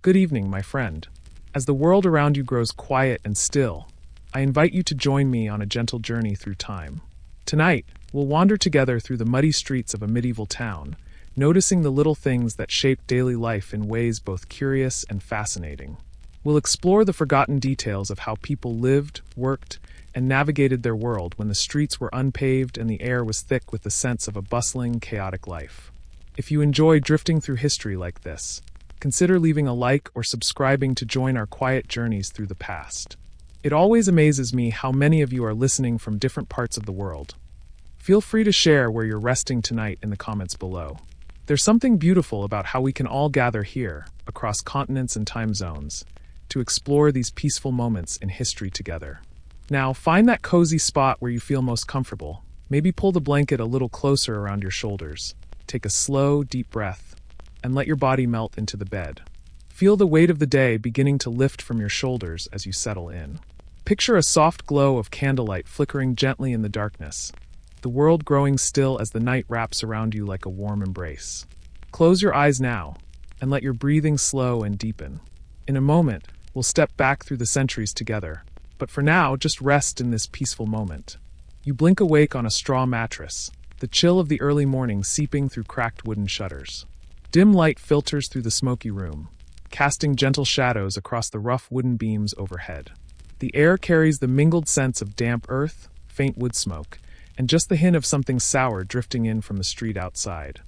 Good evening, my friend. As the world around you grows quiet and still, I invite you to join me on a gentle journey through time. Tonight, we'll wander together through the muddy streets of a medieval town, noticing the little things that shape daily life in ways both curious and fascinating. We'll explore the forgotten details of how people lived, worked, and navigated their world when the streets were unpaved and the air was thick with the sense of a bustling, chaotic life. If you enjoy drifting through history like this, consider leaving a like or subscribing to join our quiet journeys through the past. It always amazes me how many of you are listening from different parts of the world. Feel free to share where you're resting tonight in the comments below. There's something beautiful about how we can all gather here, across continents and time zones, to explore these peaceful moments in history together. Now, find that cozy spot where you feel most comfortable. Maybe pull the blanket a little closer around your shoulders. Take a slow, deep breath, and let your body melt into the bed. Feel the weight of the day beginning to lift from your shoulders as you settle in. Picture a soft glow of candlelight flickering gently in the darkness, the world growing still as the night wraps around you like a warm embrace. Close your eyes now, and let your breathing slow and deepen. In a moment, we'll step back through the centuries together, but for now, just rest in this peaceful moment. You blink awake on a straw mattress, the chill of the early morning seeping through cracked wooden shutters. Dim light filters through the smoky room, casting gentle shadows across the rough wooden beams overhead. The air carries the mingled scents of damp earth, faint wood smoke, and just the hint of something sour drifting in from the street outside.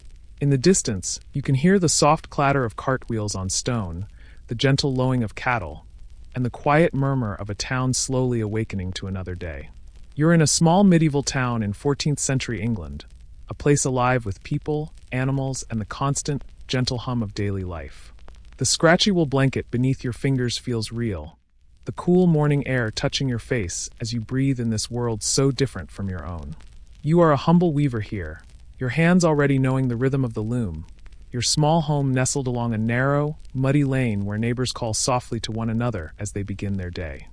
In the distance, you can hear the soft clatter of cartwheels on stone, the gentle lowing of cattle, and the quiet murmur of a town slowly awakening to another day. You're in a small medieval town in 14th century England, a place alive with people, animals, and the constant, gentle hum of daily life. The scratchy wool blanket beneath your fingers feels real, the cool morning air touching your face as you breathe in this world so different from your own. You are a humble weaver here, your hands already knowing the rhythm of the loom, your small home nestled along a narrow, muddy lane where neighbors call softly to one another as they begin their day.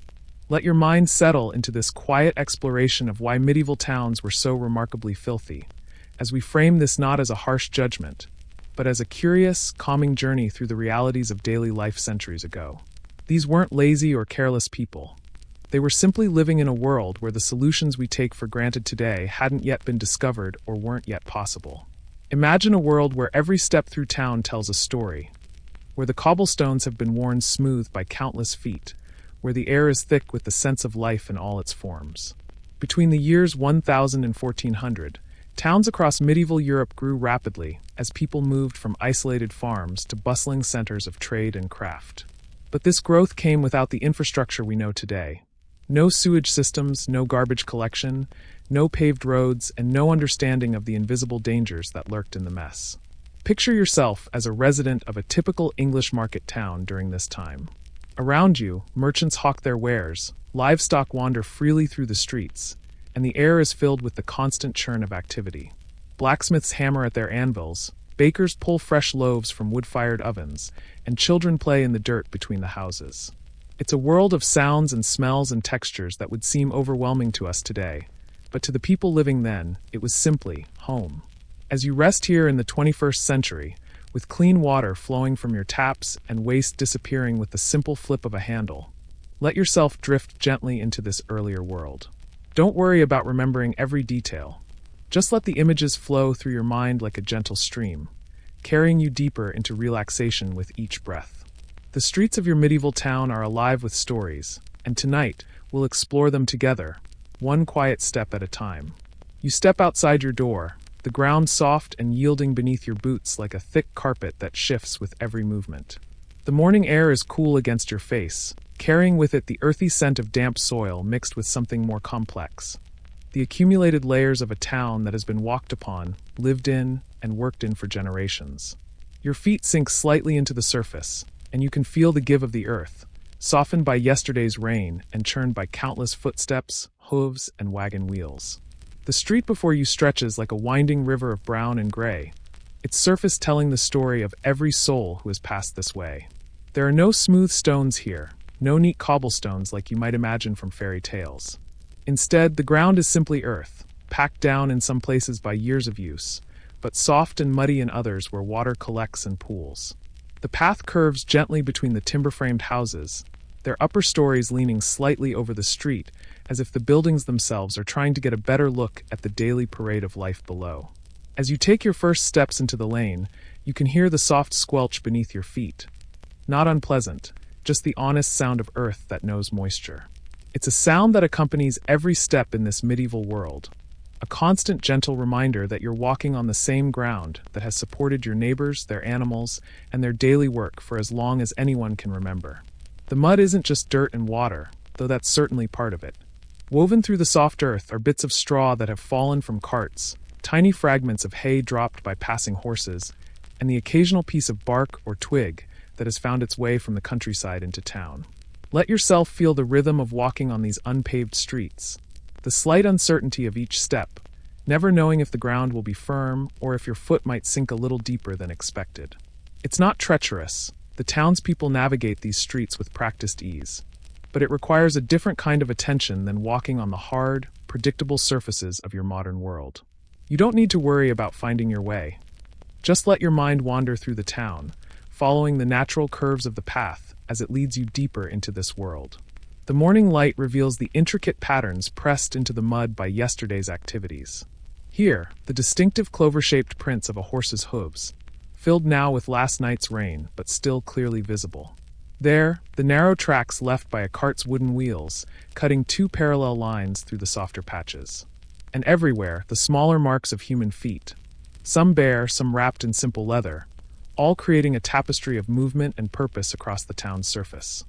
Let your mind settle into this quiet exploration of why medieval towns were so remarkably filthy, as we frame this not as a harsh judgment, but as a curious, calming journey through the realities of daily life centuries ago. These weren't lazy or careless people. They were simply living in a world where the solutions we take for granted today hadn't yet been discovered or weren't yet possible. Imagine a world where every step through town tells a story, where the cobblestones have been worn smooth by countless feet, where the air is thick with the sense of life in all its forms. Between the years 1000 and 1400, towns across medieval Europe grew rapidly as people moved from isolated farms to bustling centers of trade and craft. But this growth came without the infrastructure we know today. No sewage systems, no garbage collection, no paved roads, and no understanding of the invisible dangers that lurked in the mess. Picture yourself as a resident of a typical English market town during this time. Around you, merchants hawk their wares, livestock wander freely through the streets, and the air is filled with the constant churn of activity. Blacksmiths hammer at their anvils, bakers pull fresh loaves from wood-fired ovens, and children play in the dirt between the houses. It's a world of sounds and smells and textures that would seem overwhelming to us today, but to the people living then, it was simply home. As you rest here in the 21st century, with clean water flowing from your taps and waste disappearing with the simple flip of a handle, let yourself drift gently into this earlier world. Don't worry about remembering every detail. Just let the images flow through your mind like a gentle stream, carrying you deeper into relaxation with each breath. The streets of your medieval town are alive with stories, and tonight we'll explore them together, one quiet step at a time. You step outside your door, the ground soft and yielding beneath your boots like a thick carpet that shifts with every movement. The morning air is cool against your face, carrying with it the earthy scent of damp soil mixed with something more complex. The accumulated layers of a town that has been walked upon, lived in, and worked in for generations. Your feet sink slightly into the surface, and you can feel the give of the earth, softened by yesterday's rain and churned by countless footsteps, hooves, and wagon wheels. The street before you stretches like a winding river of brown and gray, its surface telling the story of every soul who has passed this way. There are no smooth stones here, no neat cobblestones like you might imagine from fairy tales. Instead, the ground is simply earth, packed down in some places by years of use, but soft and muddy in others where water collects and pools. The path curves gently between the timber-framed houses, their upper stories leaning slightly over the street, as if the buildings themselves are trying to get a better look at the daily parade of life below. As you take your first steps into the lane, you can hear the soft squelch beneath your feet. Not unpleasant, just the honest sound of earth that knows moisture. It's a sound that accompanies every step in this medieval world. A constant gentle reminder that you're walking on the same ground that has supported your neighbors, their animals, and their daily work for as long as anyone can remember. The mud isn't just dirt and water, though that's certainly part of it. Woven through the soft earth are bits of straw that have fallen from carts, tiny fragments of hay dropped by passing horses, and the occasional piece of bark or twig that has found its way from the countryside into town. Let yourself feel the rhythm of walking on these unpaved streets. The slight uncertainty of each step, never knowing if the ground will be firm or if your foot might sink a little deeper than expected. It's not treacherous. The townspeople navigate these streets with practiced ease. But it requires a different kind of attention than walking on the hard, predictable surfaces of your modern world. You don't need to worry about finding your way. Just let your mind wander through the town, following the natural curves of the path as it leads you deeper into this world. The morning light reveals the intricate patterns pressed into the mud by yesterday's activities. Here, the distinctive clover-shaped prints of a horse's hooves, filled now with last night's rain, but still clearly visible. There, the narrow tracks left by a cart's wooden wheels, cutting two parallel lines through the softer patches. And everywhere, the smaller marks of human feet, some bare, some wrapped in simple leather, all creating a tapestry of movement and purpose across the town's surface.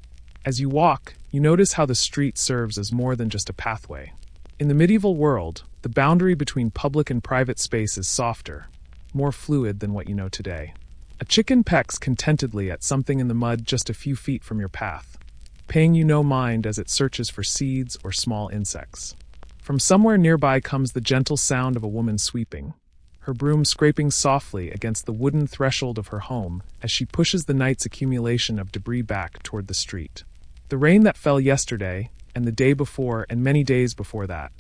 As you walk, you notice how the street serves as more than just a pathway. In the medieval world, the boundary between public and private space is softer, more fluid than what you know today. A chicken pecks contentedly at something in the mud just a few feet from your path, paying you no mind as it searches for seeds or small insects. From somewhere nearby comes the gentle sound of a woman sweeping, her broom scraping softly against the wooden threshold of her home as she pushes the night's accumulation of debris back toward the street. The rain that fell yesterday, and the day before, and many days before that,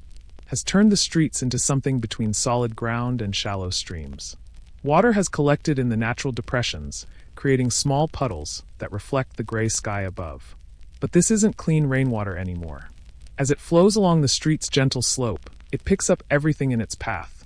has turned the streets into something between solid ground and shallow streams. Water has collected in the natural depressions, creating small puddles that reflect the gray sky above. But this isn't clean rainwater anymore. As it flows along the street's gentle slope, it picks up everything in its path.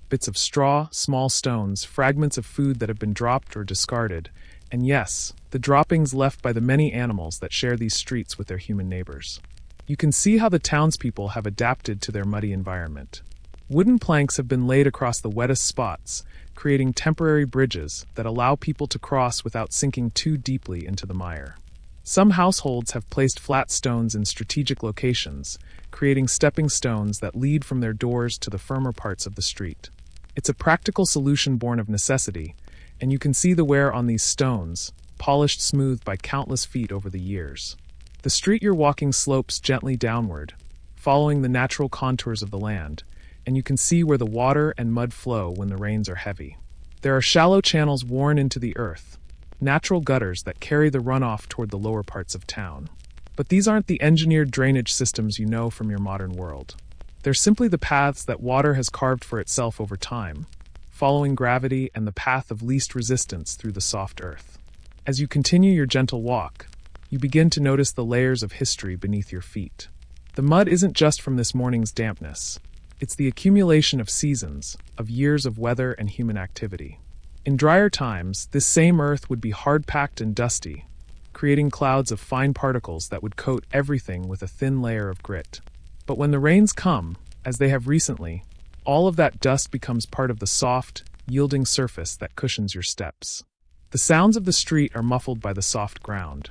Bits of straw, small stones, fragments of food that have been dropped or discarded, and yes, the droppings left by the many animals that share these streets with their human neighbors. You can see how the townspeople have adapted to their muddy environment. Wooden planks have been laid across the wettest spots, creating temporary bridges that allow people to cross without sinking too deeply into the mire. Some households have placed flat stones in strategic locations, creating stepping stones that lead from their doors to the firmer parts of the street. It's a practical solution born of necessity, and you can see the wear on these stones, polished smooth by countless feet over the years. The street you're walking slopes gently downward, following the natural contours of the land, and you can see where the water and mud flow when the rains are heavy. There are shallow channels worn into the earth, natural gutters that carry the runoff toward the lower parts of town. But these aren't the engineered drainage systems you know from your modern world. They're simply the paths that water has carved for itself over time, following gravity and the path of least resistance through the soft earth. As you continue your gentle walk, you begin to notice the layers of history beneath your feet. The mud isn't just from this morning's dampness. It's the accumulation of seasons, of years of weather and human activity. In drier times, this same earth would be hard-packed and dusty, creating clouds of fine particles that would coat everything with a thin layer of grit. But when the rains come, as they have recently, all of that dust becomes part of the soft, yielding surface that cushions your steps. The sounds of the street are muffled by the soft ground.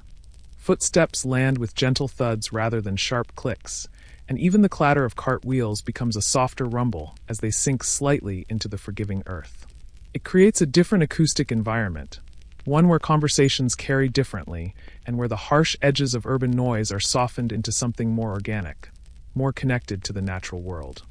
Footsteps land with gentle thuds rather than sharp clicks, and even the clatter of cart wheels becomes a softer rumble as they sink slightly into the forgiving earth. It creates a different acoustic environment, one where conversations carry differently and where the harsh edges of urban noise are softened into something more organic, more connected to the natural world.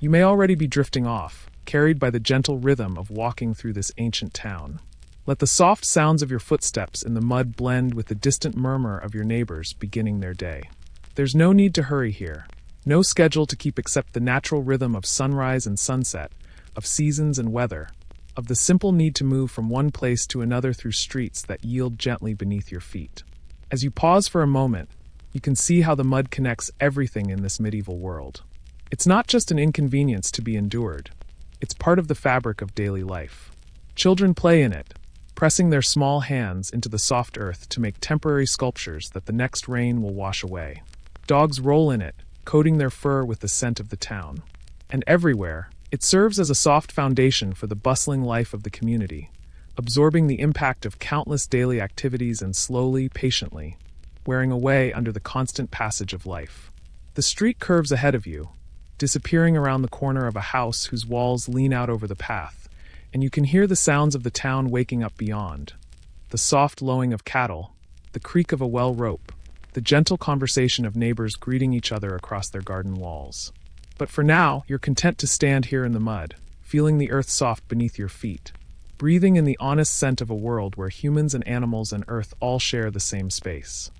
You may already be drifting off, carried by the gentle rhythm of walking through this ancient town. Let the soft sounds of your footsteps in the mud blend with the distant murmur of your neighbors beginning their day. There's no need to hurry here, no schedule to keep except the natural rhythm of sunrise and sunset, of seasons and weather. of the simple need to move from one place to another through streets that yield gently beneath your feet. As you pause for a moment, you can see how the mud connects everything in this medieval world. It's not just an inconvenience to be endured, it's part of the fabric of daily life. Children play in it, pressing their small hands into the soft earth to make temporary sculptures that the next rain will wash away. Dogs roll in it, coating their fur with the scent of the town. And everywhere, it serves as a soft foundation for the bustling life of the community, absorbing the impact of countless daily activities and slowly, patiently, wearing away under the constant passage of life. The street curves ahead of you, disappearing around the corner of a house whose walls lean out over the path, and you can hear the sounds of the town waking up beyond. The soft lowing of cattle, the creak of a well rope, the gentle conversation of neighbors greeting each other across their garden walls. But for now, you're content to stand here in the mud, feeling the earth soft beneath your feet, breathing in the honest scent of a world where humans and animals and earth all share the same space.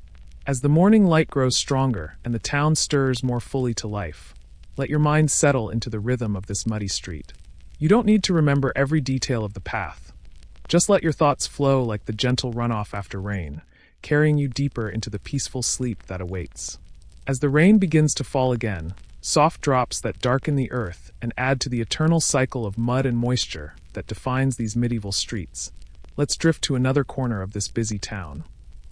As the morning light grows stronger and the town stirs more fully to life, let your mind settle into the rhythm of this muddy street. You don't need to remember every detail of the path. Just let your thoughts flow like the gentle runoff after rain, carrying you deeper into the peaceful sleep that awaits. As the rain begins to fall again, soft drops that darken the earth and add to the eternal cycle of mud and moisture that defines these medieval streets, let's drift to another corner of this busy town.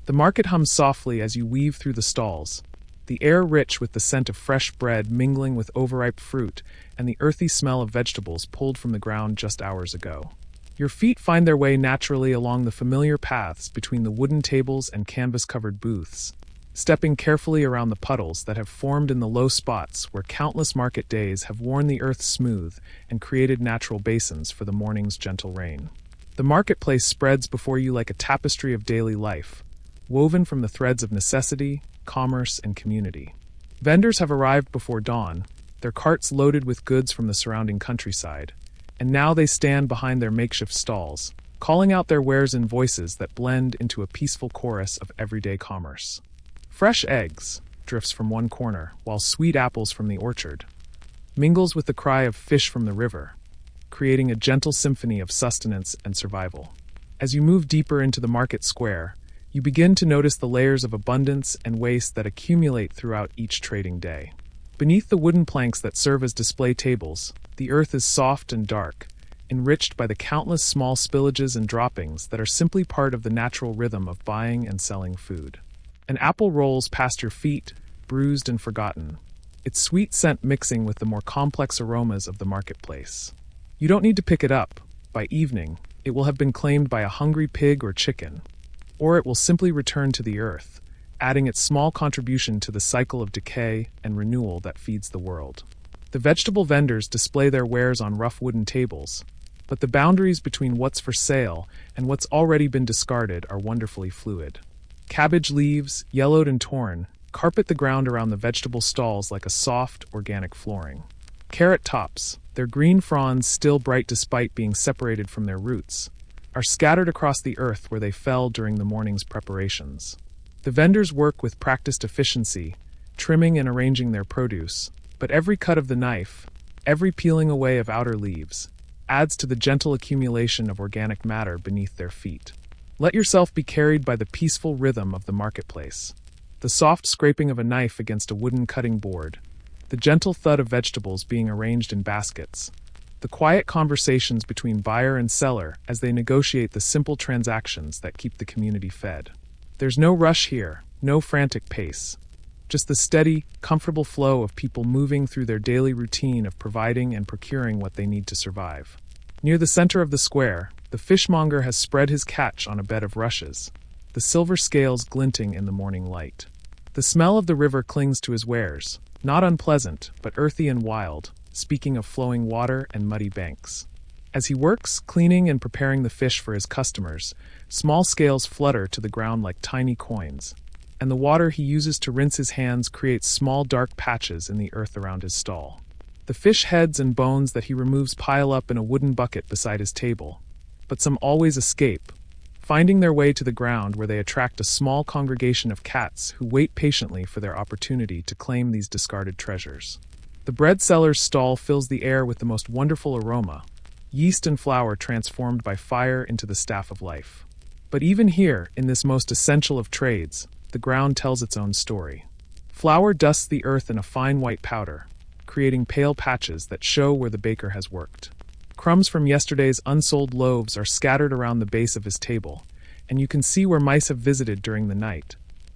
The market hums softly as you weave through the stalls, the air rich with the scent of fresh bread mingling with overripe fruit and the earthy smell of vegetables pulled from the ground just hours ago. Your feet find their way naturally along the familiar paths between the wooden tables and canvas-covered booths, stepping carefully around the puddles that have formed in the low spots where countless market days have worn the earth smooth and created natural basins for the morning's gentle rain. The marketplace spreads before you like a tapestry of daily life, woven from the threads of necessity, commerce, and community. Vendors have arrived before dawn, their carts loaded with goods from the surrounding countryside, and now they stand behind their makeshift stalls, calling out their wares in voices that blend into a peaceful chorus of everyday commerce. Fresh eggs drifts from one corner, while sweet apples from the orchard mingles with the cry of fish from the river, creating a gentle symphony of sustenance and survival. As you move deeper into the market square, you begin to notice the layers of abundance and waste that accumulate throughout each trading day. Beneath the wooden planks that serve as display tables, the earth is soft and dark, enriched by the countless small spillages and droppings that are simply part of the natural rhythm of buying and selling food. An apple rolls past your feet, bruised and forgotten, its sweet scent mixing with the more complex aromas of the marketplace. You don't need to pick it up. By evening, it will have been claimed by a hungry pig or chicken, or it will simply return to the earth, adding its small contribution to the cycle of decay and renewal that feeds the world. The vegetable vendors display their wares on rough wooden tables, but the boundaries between what's for sale and what's already been discarded are wonderfully fluid. Cabbage leaves, yellowed and torn, carpet the ground around the vegetable stalls like a soft, organic flooring. Carrot tops, their green fronds still bright despite being separated from their roots, are scattered across the earth where they fell during the morning's preparations. The vendors work with practiced efficiency, trimming and arranging their produce, but every cut of the knife, every peeling away of outer leaves, adds to the gentle accumulation of organic matter beneath their feet. Let yourself be carried by the peaceful rhythm of the marketplace. The soft scraping of a knife against a wooden cutting board, the gentle thud of vegetables being arranged in baskets, the quiet conversations between buyer and seller as they negotiate the simple transactions that keep the community fed. There's no rush here, no frantic pace, just the steady, comfortable flow of people moving through their daily routine of providing and procuring what they need to survive. Near the center of the square, the fishmonger has spread his catch on a bed of rushes, the silver scales glinting in the morning light. The smell of the river clings to his wares, not unpleasant, but earthy and wild, speaking of flowing water and muddy banks. As he works, cleaning and preparing the fish for his customers, small scales flutter to the ground like tiny coins, and the water he uses to rinse his hands creates small dark patches in the earth around his stall. The fish heads and bones that he removes pile up in a wooden bucket beside his table, but some always escape, finding their way to the ground where they attract a small congregation of cats who wait patiently for their opportunity to claim these discarded treasures. The bread seller's stall fills the air with the most wonderful aroma, yeast and flour transformed by fire into the staff of life. But even here, in this most essential of trades, the ground tells its own story. Flour dusts the earth in a fine white powder, creating pale patches that show where the baker has worked. Crumbs from yesterday's unsold loaves are scattered around the base of his table, and you can see where mice have visited during the night,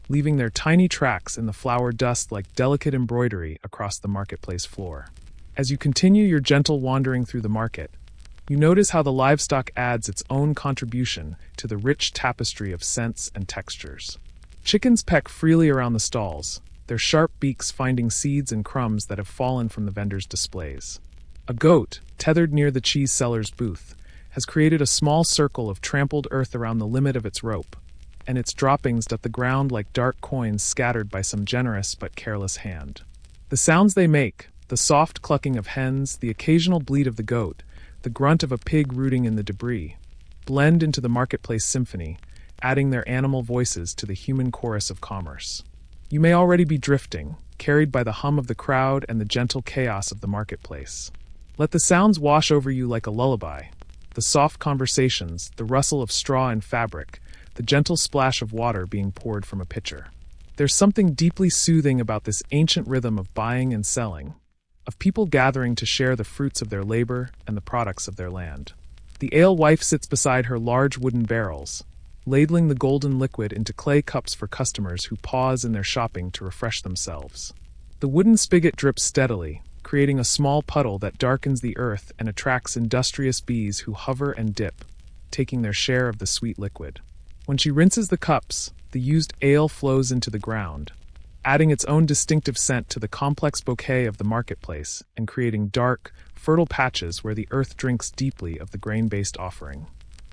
leaving their tiny tracks in the flour dust like delicate embroidery across the marketplace floor. As you continue your gentle wandering through the market, you notice how the livestock adds its own contribution to the rich tapestry of scents and textures. Chickens peck freely around the stalls, their sharp beaks finding seeds and crumbs that have fallen from the vendors' displays. A goat, tethered near the cheese seller's booth, has created a small circle of trampled earth around the limit of its rope, and its droppings dot the ground like dark coins scattered by some generous but careless hand. The sounds they make, the soft clucking of hens, the occasional bleat of the goat, the grunt of a pig rooting in the debris, blend into the marketplace symphony, adding their animal voices to the human chorus of commerce. You may already be drifting, carried by the hum of the crowd and the gentle chaos of the marketplace. Let the sounds wash over you like a lullaby. The soft conversations, the rustle of straw and fabric, the gentle splash of water being poured from a pitcher. There's something deeply soothing about this ancient rhythm of buying and selling, of people gathering to share the fruits of their labor and the products of their land. The alewife sits beside her large wooden barrels, ladling the golden liquid into clay cups for customers who pause in their shopping to refresh themselves. The wooden spigot drips steadily, creating a small puddle that darkens the earth and attracts industrious bees who hover and dip, taking their share of the sweet liquid. When she rinses the cups, the used ale flows into the ground, adding its own distinctive scent to the complex bouquet of the marketplace and creating dark, fertile patches where the earth drinks deeply of the grain-based offering.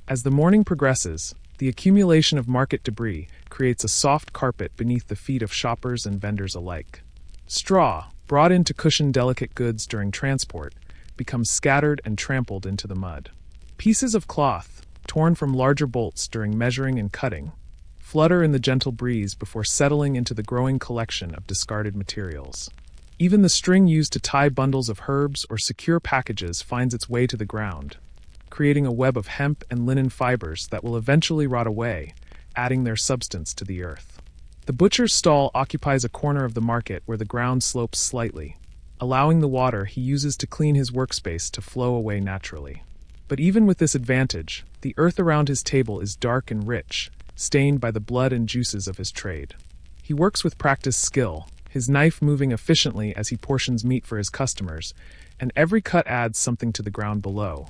As the morning progresses, the accumulation of market debris creates a soft carpet beneath the feet of shoppers and vendors alike. Straw, brought in to cushion delicate goods during transport, becomes scattered and trampled into the mud. Pieces of cloth, torn from larger bolts during measuring and cutting, flutter in the gentle breeze before settling into the growing collection of discarded materials. Even the string used to tie bundles of herbs or secure packages finds its way to the ground, creating a web of hemp and linen fibers that will eventually rot away, adding their substance to the earth. The butcher's stall occupies a corner of the market where the ground slopes slightly, allowing the water he uses to clean his workspace to flow away naturally. But even with this advantage, the earth around his table is dark and rich, stained by the blood and juices of his trade. He works with practiced skill, his knife moving efficiently as he portions meat for his customers, and every cut adds something to the ground below.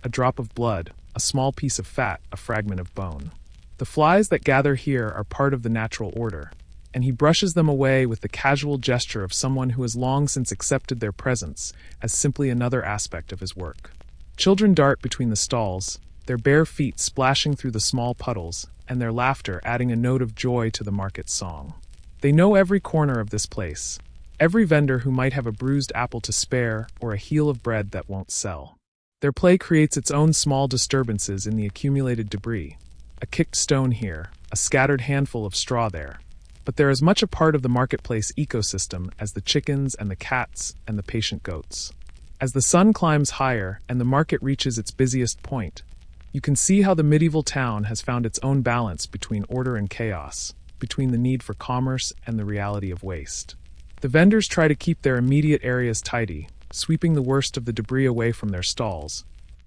A drop of blood, a small piece of fat, a fragment of bone. The flies that gather here are part of the natural order, and he brushes them away with the casual gesture of someone who has long since accepted their presence as simply another aspect of his work. Children dart between the stalls, their bare feet splashing through the small puddles, and their laughter adding a note of joy to the market's song. They know every corner of this place, every vendor who might have a bruised apple to spare or a heel of bread that won't sell. Their play creates its own small disturbances in the accumulated debris. A kicked stone here, a scattered handful of straw there. But they're as much a part of the marketplace ecosystem as the chickens and the cats and the patient goats. As the sun climbs higher and the market reaches its busiest point, you can see how the medieval town has found its own balance between order and chaos, between the need for commerce and the reality of waste. The vendors try to keep their immediate areas tidy, sweeping the worst of the debris away from their stalls.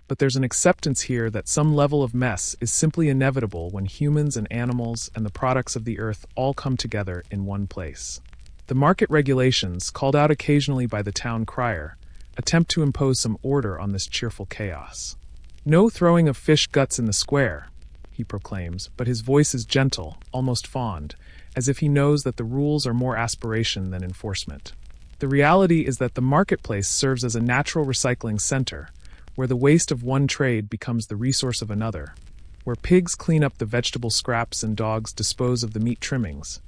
But there's an acceptance here that some level of mess is simply inevitable when humans and animals and the products of the earth all come together in one place. The market regulations, called out occasionally by the town crier, attempt to impose some order on this cheerful chaos. "No throwing of fish guts in the square," he proclaims, but his voice is gentle, almost fond, as if he knows that the rules are more aspiration than enforcement. The reality is that the marketplace serves as a natural recycling center, where the waste of one trade becomes the resource of another, where pigs clean up the vegetable scraps and dogs dispose of the meat trimmings,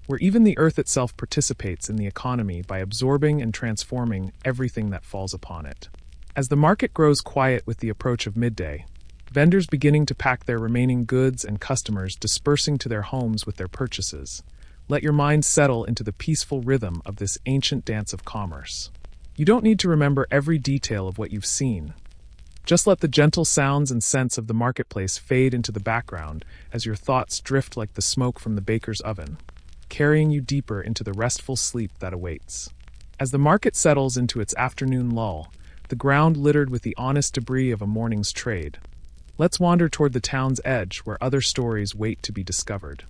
where even the earth itself participates in the economy by absorbing and transforming everything that falls upon it. As the market grows quiet with the approach of midday, vendors beginning to pack their remaining goods and customers dispersing to their homes with their purchases, let your mind settle into the peaceful rhythm of this ancient dance of commerce. You don't need to remember every detail of what you've seen. Just let the gentle sounds and scents of the marketplace fade into the background as your thoughts drift like the smoke from the baker's oven, carrying you deeper into the restful sleep that awaits. As the market settles into its afternoon lull, the ground littered with the honest debris of a morning's trade, let's wander toward the town's edge where other stories wait to be discovered.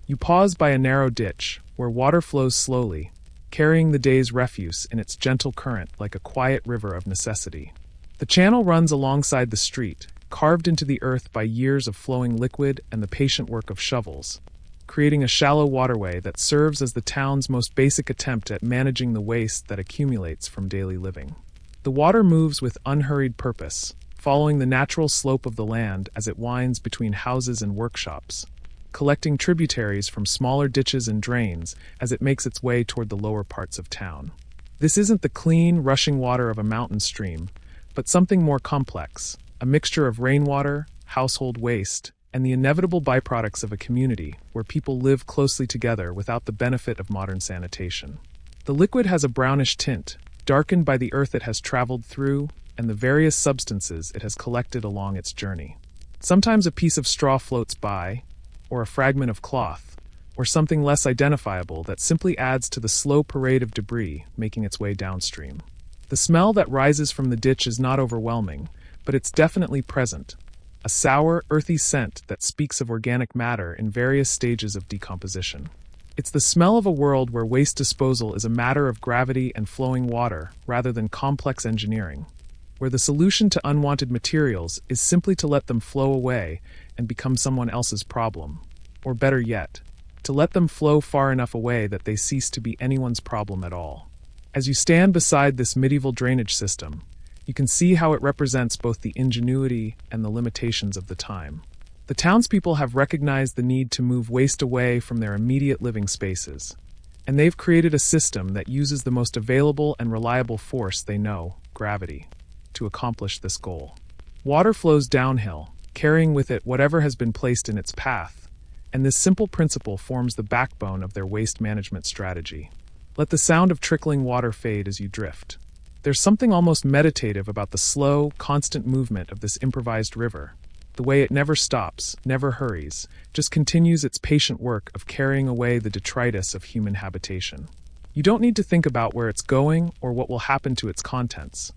You pause by a narrow ditch where water flows slowly, carrying the day's refuse in its gentle current like a quiet river of necessity. The channel runs alongside the street, carved into the earth by years of flowing liquid and the patient work of shovels, creating a shallow waterway that serves as the town's most basic attempt at managing the waste that accumulates from daily living. The water moves with unhurried purpose, following the natural slope of the land as it winds between houses and workshops, collecting tributaries from smaller ditches and drains as it makes its way toward the lower parts of town. This isn't the clean, rushing water of a mountain stream, but something more complex, a mixture of rainwater, household waste, and the inevitable byproducts of a community where people live closely together without the benefit of modern sanitation. The liquid has a brownish tint, darkened by the earth it has traveled through and the various substances it has collected along its journey. Sometimes a piece of straw floats by, or a fragment of cloth, or something less identifiable that simply adds to the slow parade of debris making its way downstream. The smell that rises from the ditch is not overwhelming, but it's definitely present, a sour, earthy scent that speaks of organic matter in various stages of decomposition. It's the smell of a world where waste disposal is a matter of gravity and flowing water rather than complex engineering, where the solution to unwanted materials is simply to let them flow away and become someone else's problem, or better yet, to let them flow far enough away that they cease to be anyone's problem at all. As you stand beside this medieval drainage system, you can see how it represents both the ingenuity and the limitations of the time. The townspeople have recognized the need to move waste away from their immediate living spaces, and they've created a system that uses the most available and reliable force they know, gravity, to accomplish this goal. Water flows downhill, carrying with it whatever has been placed in its path, and this simple principle forms the backbone of their waste management strategy. Let the sound of trickling water fade as you drift. There's something almost meditative about the slow, constant movement of this improvised river, the way it never stops, never hurries, just continues its patient work of carrying away the detritus of human habitation. You don't need to think about where it's going or what will happen to its contents.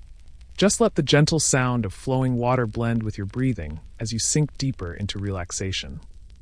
Just let the gentle sound of flowing water blend with your breathing as you sink deeper into relaxation.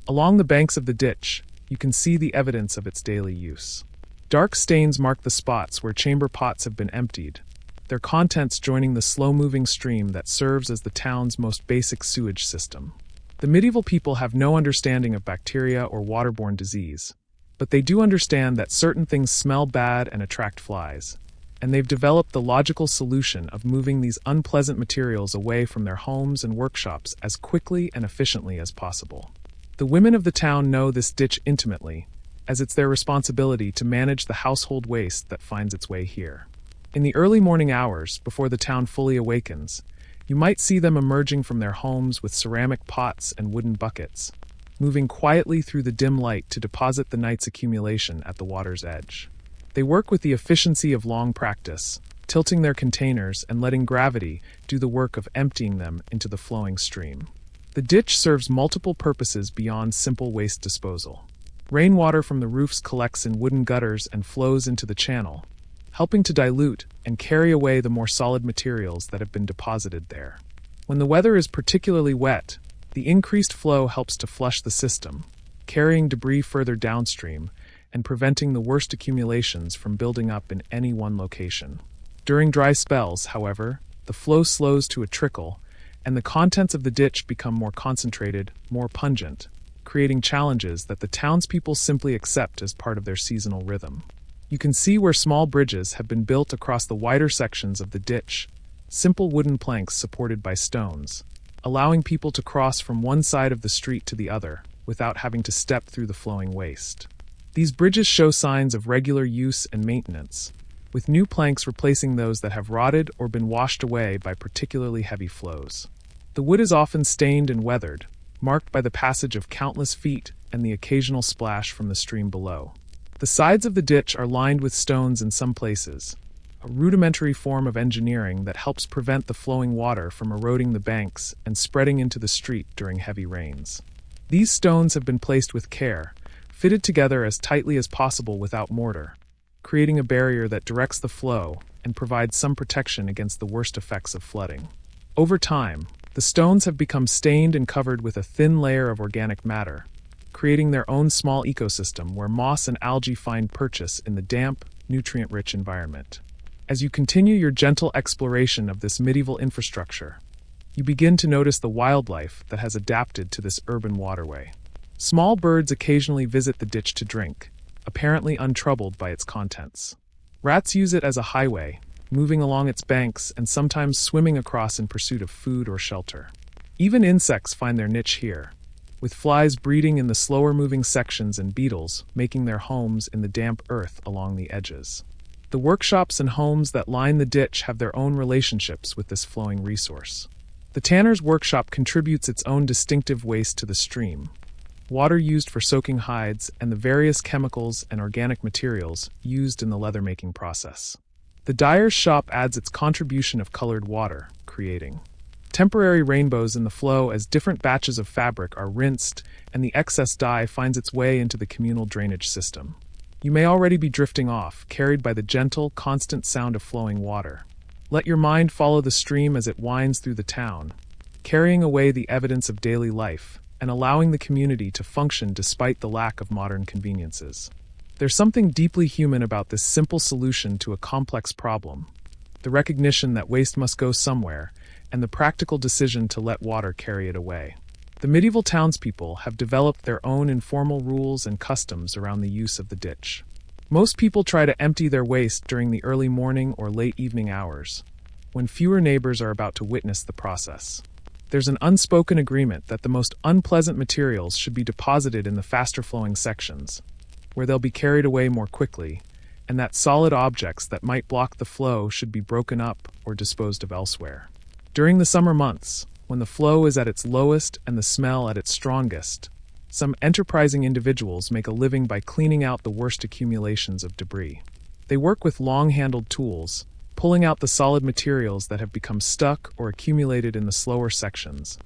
Along the banks of the ditch, you can see the evidence of its daily use. Dark stains mark the spots where chamber pots have been emptied, their contents joining the slow-moving stream that serves as the town's most basic sewage system. The medieval people have no understanding of bacteria or waterborne disease, but they do understand that certain things smell bad and attract flies, and they've developed the logical solution of moving these unpleasant materials away from their homes and workshops as quickly and efficiently as possible. The women of the town know this ditch intimately, as it's their responsibility to manage the household waste that finds its way here. In the early morning hours, before the town fully awakens, you might see them emerging from their homes with ceramic pots and wooden buckets, moving quietly through the dim light to deposit the night's accumulation at the water's edge. They work with the efficiency of long practice, tilting their containers and letting gravity do the work of emptying them into the flowing stream. The ditch serves multiple purposes beyond simple waste disposal. Rainwater from the roofs collects in wooden gutters and flows into the channel, helping to dilute and carry away the more solid materials that have been deposited there. When the weather is particularly wet, the increased flow helps to flush the system, carrying debris further downstream and preventing the worst accumulations from building up in any one location. During dry spells, however, the flow slows to a trickle, and the contents of the ditch become more concentrated, more pungent, creating challenges that the townspeople simply accept as part of their seasonal rhythm. You can see where small bridges have been built across the wider sections of the ditch, simple wooden planks supported by stones, allowing people to cross from one side of the street to the other without having to step through the flowing waste. These bridges show signs of regular use and maintenance, with new planks replacing those that have rotted or been washed away by particularly heavy flows. The wood is often stained and weathered, marked by the passage of countless feet and the occasional splash from the stream below. The sides of the ditch are lined with stones in some places, a rudimentary form of engineering that helps prevent the flowing water from eroding the banks and spreading into the street during heavy rains. These stones have been placed with care, fitted together as tightly as possible without mortar, creating a barrier that directs the flow and provides some protection against the worst effects of flooding. Over time, the stones have become stained and covered with a thin layer of organic matter, creating their own small ecosystem where moss and algae find purchase in the damp, nutrient-rich environment. As you continue your gentle exploration of this medieval infrastructure, you begin to notice the wildlife that has adapted to this urban waterway. Small birds occasionally visit the ditch to drink, apparently untroubled by its contents. Rats use it as a highway, moving along its banks and sometimes swimming across in pursuit of food or shelter. Even insects find their niche here, with flies breeding in the slower-moving sections and beetles making their homes in the damp earth along the edges. The workshops and homes that line the ditch have their own relationships with this flowing resource. The tanner's workshop contributes its own distinctive waste to the stream, water used for soaking hides, and the various chemicals and organic materials used in the leather-making process. The dyer's shop adds its contribution of colored water, creating temporary rainbows in the flow as different batches of fabric are rinsed and the excess dye finds its way into the communal drainage system. You may already be drifting off, carried by the gentle, constant sound of flowing water. Let your mind follow the stream as it winds through the town, carrying away the evidence of daily life and allowing the community to function despite the lack of modern conveniences. There's something deeply human about this simple solution to a complex problem, the recognition that waste must go somewhere, and the practical decision to let water carry it away. The medieval townspeople have developed their own informal rules and customs around the use of the ditch. Most people try to empty their waste during the early morning or late evening hours, when fewer neighbors are about to witness the process. There's an unspoken agreement that the most unpleasant materials should be deposited in the faster-flowing sections, where they'll be carried away more quickly, and that solid objects that might block the flow should be broken up or disposed of elsewhere. During the summer months, when the flow is at its lowest and the smell at its strongest, some enterprising individuals make a living by cleaning out the worst accumulations of debris. They work with long-handled tools, pulling out the solid materials that have become stuck or accumulated in the slower sections,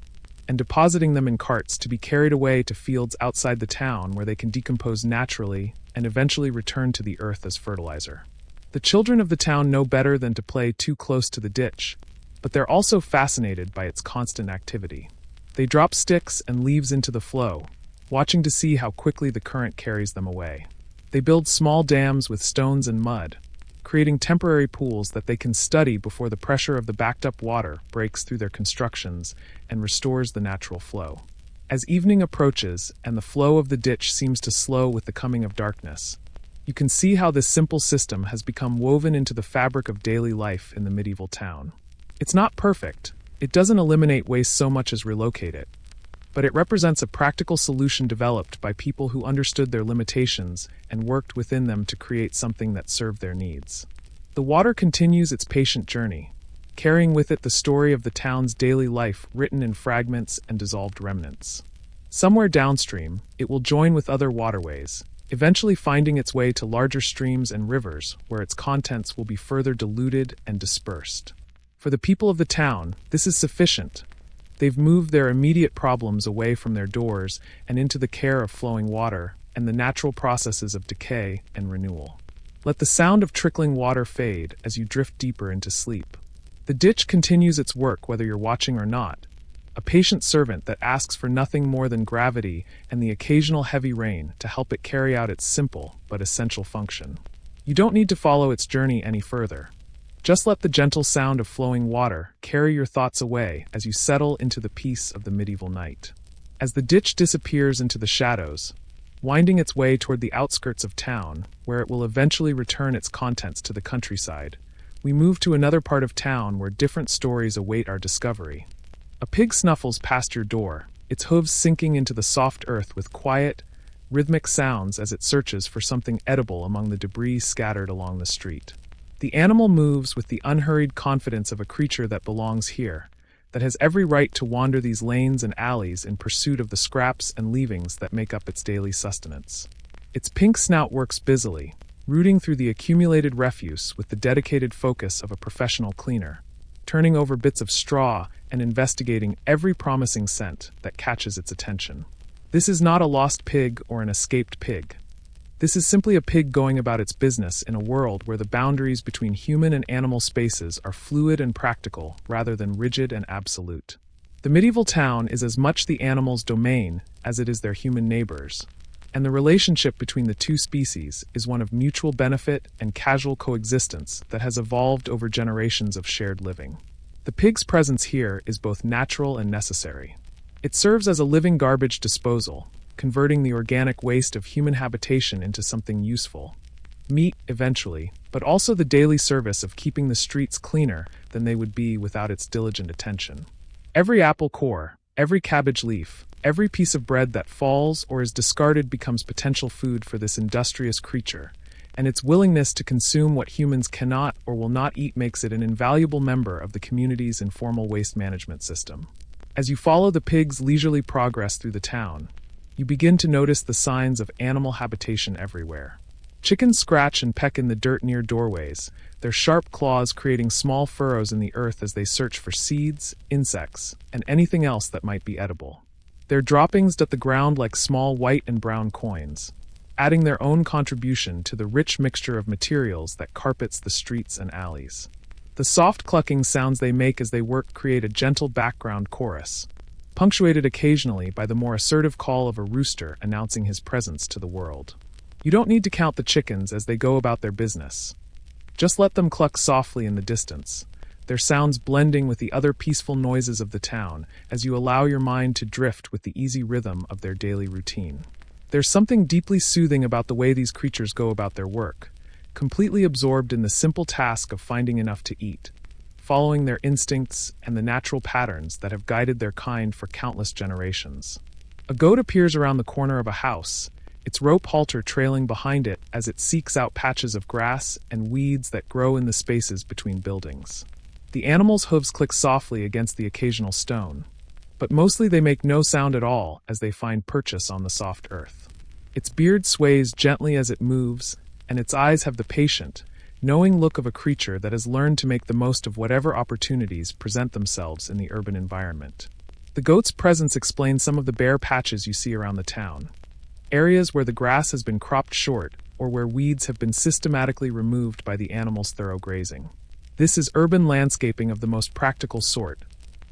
and depositing them in carts to be carried away to fields outside the town where they can decompose naturally and eventually return to the earth as fertilizer. The children of the town know better than to play too close to the ditch, but they're also fascinated by its constant activity. They drop sticks and leaves into the flow, watching to see how quickly the current carries them away. They build small dams with stones and mud, creating temporary pools that they can study before the pressure of the backed-up water breaks through their constructions and restores the natural flow. As evening approaches and the flow of the ditch seems to slow with the coming of darkness, you can see how this simple system has become woven into the fabric of daily life in the medieval town. It's not perfect, it doesn't eliminate waste so much as relocate it, but it represents a practical solution developed by people who understood their limitations and worked within them to create something that served their needs. The water continues its patient journey, carrying with it the story of the town's daily life written in fragments and dissolved remnants. Somewhere downstream, it will join with other waterways, eventually finding its way to larger streams and rivers where its contents will be further diluted and dispersed. For the people of the town, this is sufficient. They've moved their immediate problems away from their doors and into the care of flowing water and the natural processes of decay and renewal. Let the sound of trickling water fade as you drift deeper into sleep. The ditch continues its work whether you're watching or not, a patient servant that asks for nothing more than gravity and the occasional heavy rain to help it carry out its simple but essential function. You don't need to follow its journey any further. Just let the gentle sound of flowing water carry your thoughts away as you settle into the peace of the medieval night. As the ditch disappears into the shadows, winding its way toward the outskirts of town, where it will eventually return its contents to the countryside, we move to another part of town where different stories await our discovery. A pig snuffles past your door, its hooves sinking into the soft earth with quiet, rhythmic sounds as it searches for something edible among the debris scattered along the street. The animal moves with the unhurried confidence of a creature that belongs here, that has every right to wander these lanes and alleys in pursuit of the scraps and leavings that make up its daily sustenance. Its pink snout works busily, rooting through the accumulated refuse with the dedicated focus of a professional cleaner, turning over bits of straw and investigating every promising scent that catches its attention. This is not a lost pig or an escaped pig. This is simply a pig going about its business in a world where the boundaries between human and animal spaces are fluid and practical rather than rigid and absolute. The medieval town is as much the animal's domain as it is their human neighbors, and the relationship between the two species is one of mutual benefit and casual coexistence that has evolved over generations of shared living. The pig's presence here is both natural and necessary. It serves as a living garbage disposal, converting the organic waste of human habitation into something useful. Meat, eventually, but also the daily service of keeping the streets cleaner than they would be without its diligent attention. Every apple core, every cabbage leaf, every piece of bread that falls or is discarded becomes potential food for this industrious creature, and its willingness to consume what humans cannot or will not eat makes it an invaluable member of the community's informal waste management system. As you follow the pig's leisurely progress through the town, you begin to notice the signs of animal habitation everywhere. Chickens scratch and peck in the dirt near doorways, their sharp claws creating small furrows in the earth as they search for seeds, insects, and anything else that might be edible. Their droppings dot the ground like small white and brown coins, adding their own contribution to the rich mixture of materials that carpets the streets and alleys. The soft clucking sounds they make as they work create a gentle background chorus, punctuated occasionally by the more assertive call of a rooster announcing his presence to the world. You don't need to count the chickens as they go about their business. Just let them cluck softly in the distance, their sounds blending with the other peaceful noises of the town as you allow your mind to drift with the easy rhythm of their daily routine. There's something deeply soothing about the way these creatures go about their work, completely absorbed in the simple task of finding enough to eat, following their instincts and the natural patterns that have guided their kind for countless generations. A goat appears around the corner of a house, its rope halter trailing behind it as it seeks out patches of grass and weeds that grow in the spaces between buildings. The animal's hooves click softly against the occasional stone, but mostly they make no sound at all as they find purchase on the soft earth. Its beard sways gently as it moves, and its eyes have the patient, knowing look of a creature that has learned to make the most of whatever opportunities present themselves in the urban environment. The goat's presence explains some of the bare patches you see around the town. Areas where the grass has been cropped short or where weeds have been systematically removed by the animal's thorough grazing. This is urban landscaping of the most practical sort,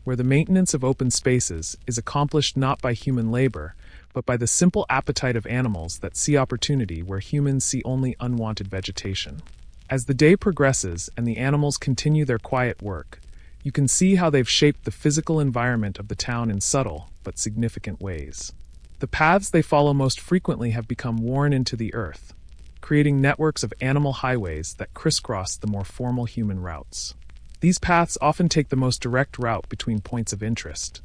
where the maintenance of open spaces is accomplished not by human labor, but by the simple appetite of animals that see opportunity where humans see only unwanted vegetation. As the day progresses and the animals continue their quiet work, you can see how they've shaped the physical environment of the town in subtle but significant ways. The paths they follow most frequently have become worn into the earth, creating networks of animal highways that crisscross the more formal human routes. These paths often take the most direct route between points of interest.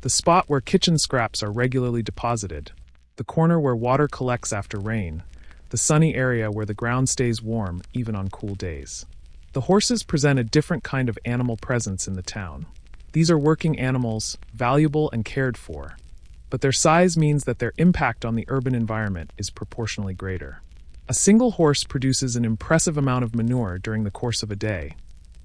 The spot where kitchen scraps are regularly deposited, the corner where water collects after rain, the sunny area where the ground stays warm even on cool days. The horses present a different kind of animal presence in the town. These are working animals, valuable and cared for, but their size means that their impact on the urban environment is proportionally greater. A single horse produces an impressive amount of manure during the course of a day,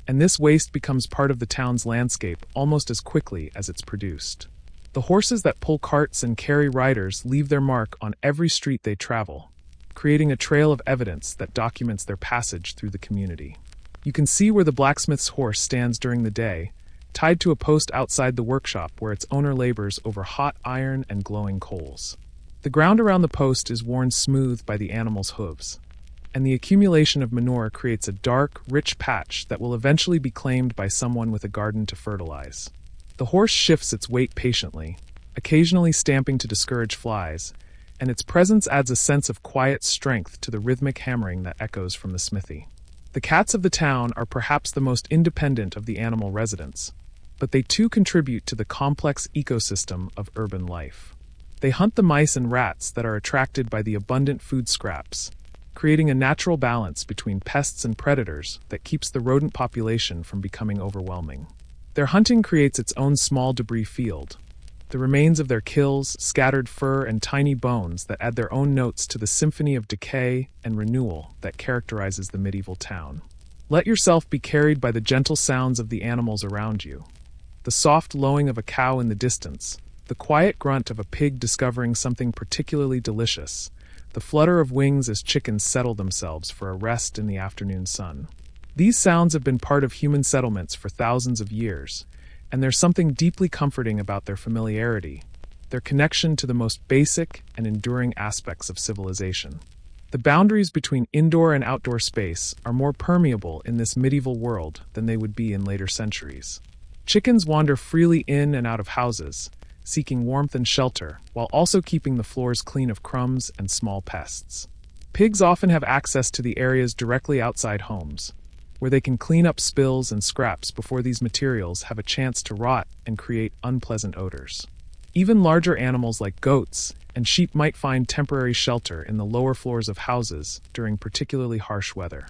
and this waste becomes part of the town's landscape almost as quickly as it's produced. The horses that pull carts and carry riders leave their mark on every street they travel, creating a trail of evidence that documents their passage through the community. You can see where the blacksmith's horse stands during the day, tied to a post outside the workshop where its owner labors over hot iron and glowing coals. The ground around the post is worn smooth by the animal's hooves, and the accumulation of manure creates a dark, rich patch that will eventually be claimed by someone with a garden to fertilize. The horse shifts its weight patiently, occasionally stamping to discourage flies, and its presence adds a sense of quiet strength to the rhythmic hammering that echoes from the smithy. The cats of the town are perhaps the most independent of the animal residents, but they too contribute to the complex ecosystem of urban life. They hunt the mice and rats that are attracted by the abundant food scraps, creating a natural balance between pests and predators that keeps the rodent population from becoming overwhelming. Their hunting creates its own small debris field, the remains of their kills, scattered fur, and tiny bones that add their own notes to the symphony of decay and renewal that characterizes the medieval town. Let yourself be carried by the gentle sounds of the animals around you. The soft lowing of a cow in the distance, the quiet grunt of a pig discovering something particularly delicious, the flutter of wings as chickens settle themselves for a rest in the afternoon sun. These sounds have been part of human settlements for thousands of years, and there's something deeply comforting about their familiarity, their connection to the most basic and enduring aspects of civilization. The boundaries between indoor and outdoor space are more permeable in this medieval world than they would be in later centuries. Chickens wander freely in and out of houses, seeking warmth and shelter, while also keeping the floors clean of crumbs and small pests. Pigs often have access to the areas directly outside homes, where they can clean up spills and scraps before these materials have a chance to rot and create unpleasant odors. Even larger animals like goats and sheep might find temporary shelter in the lower floors of houses during particularly harsh weather.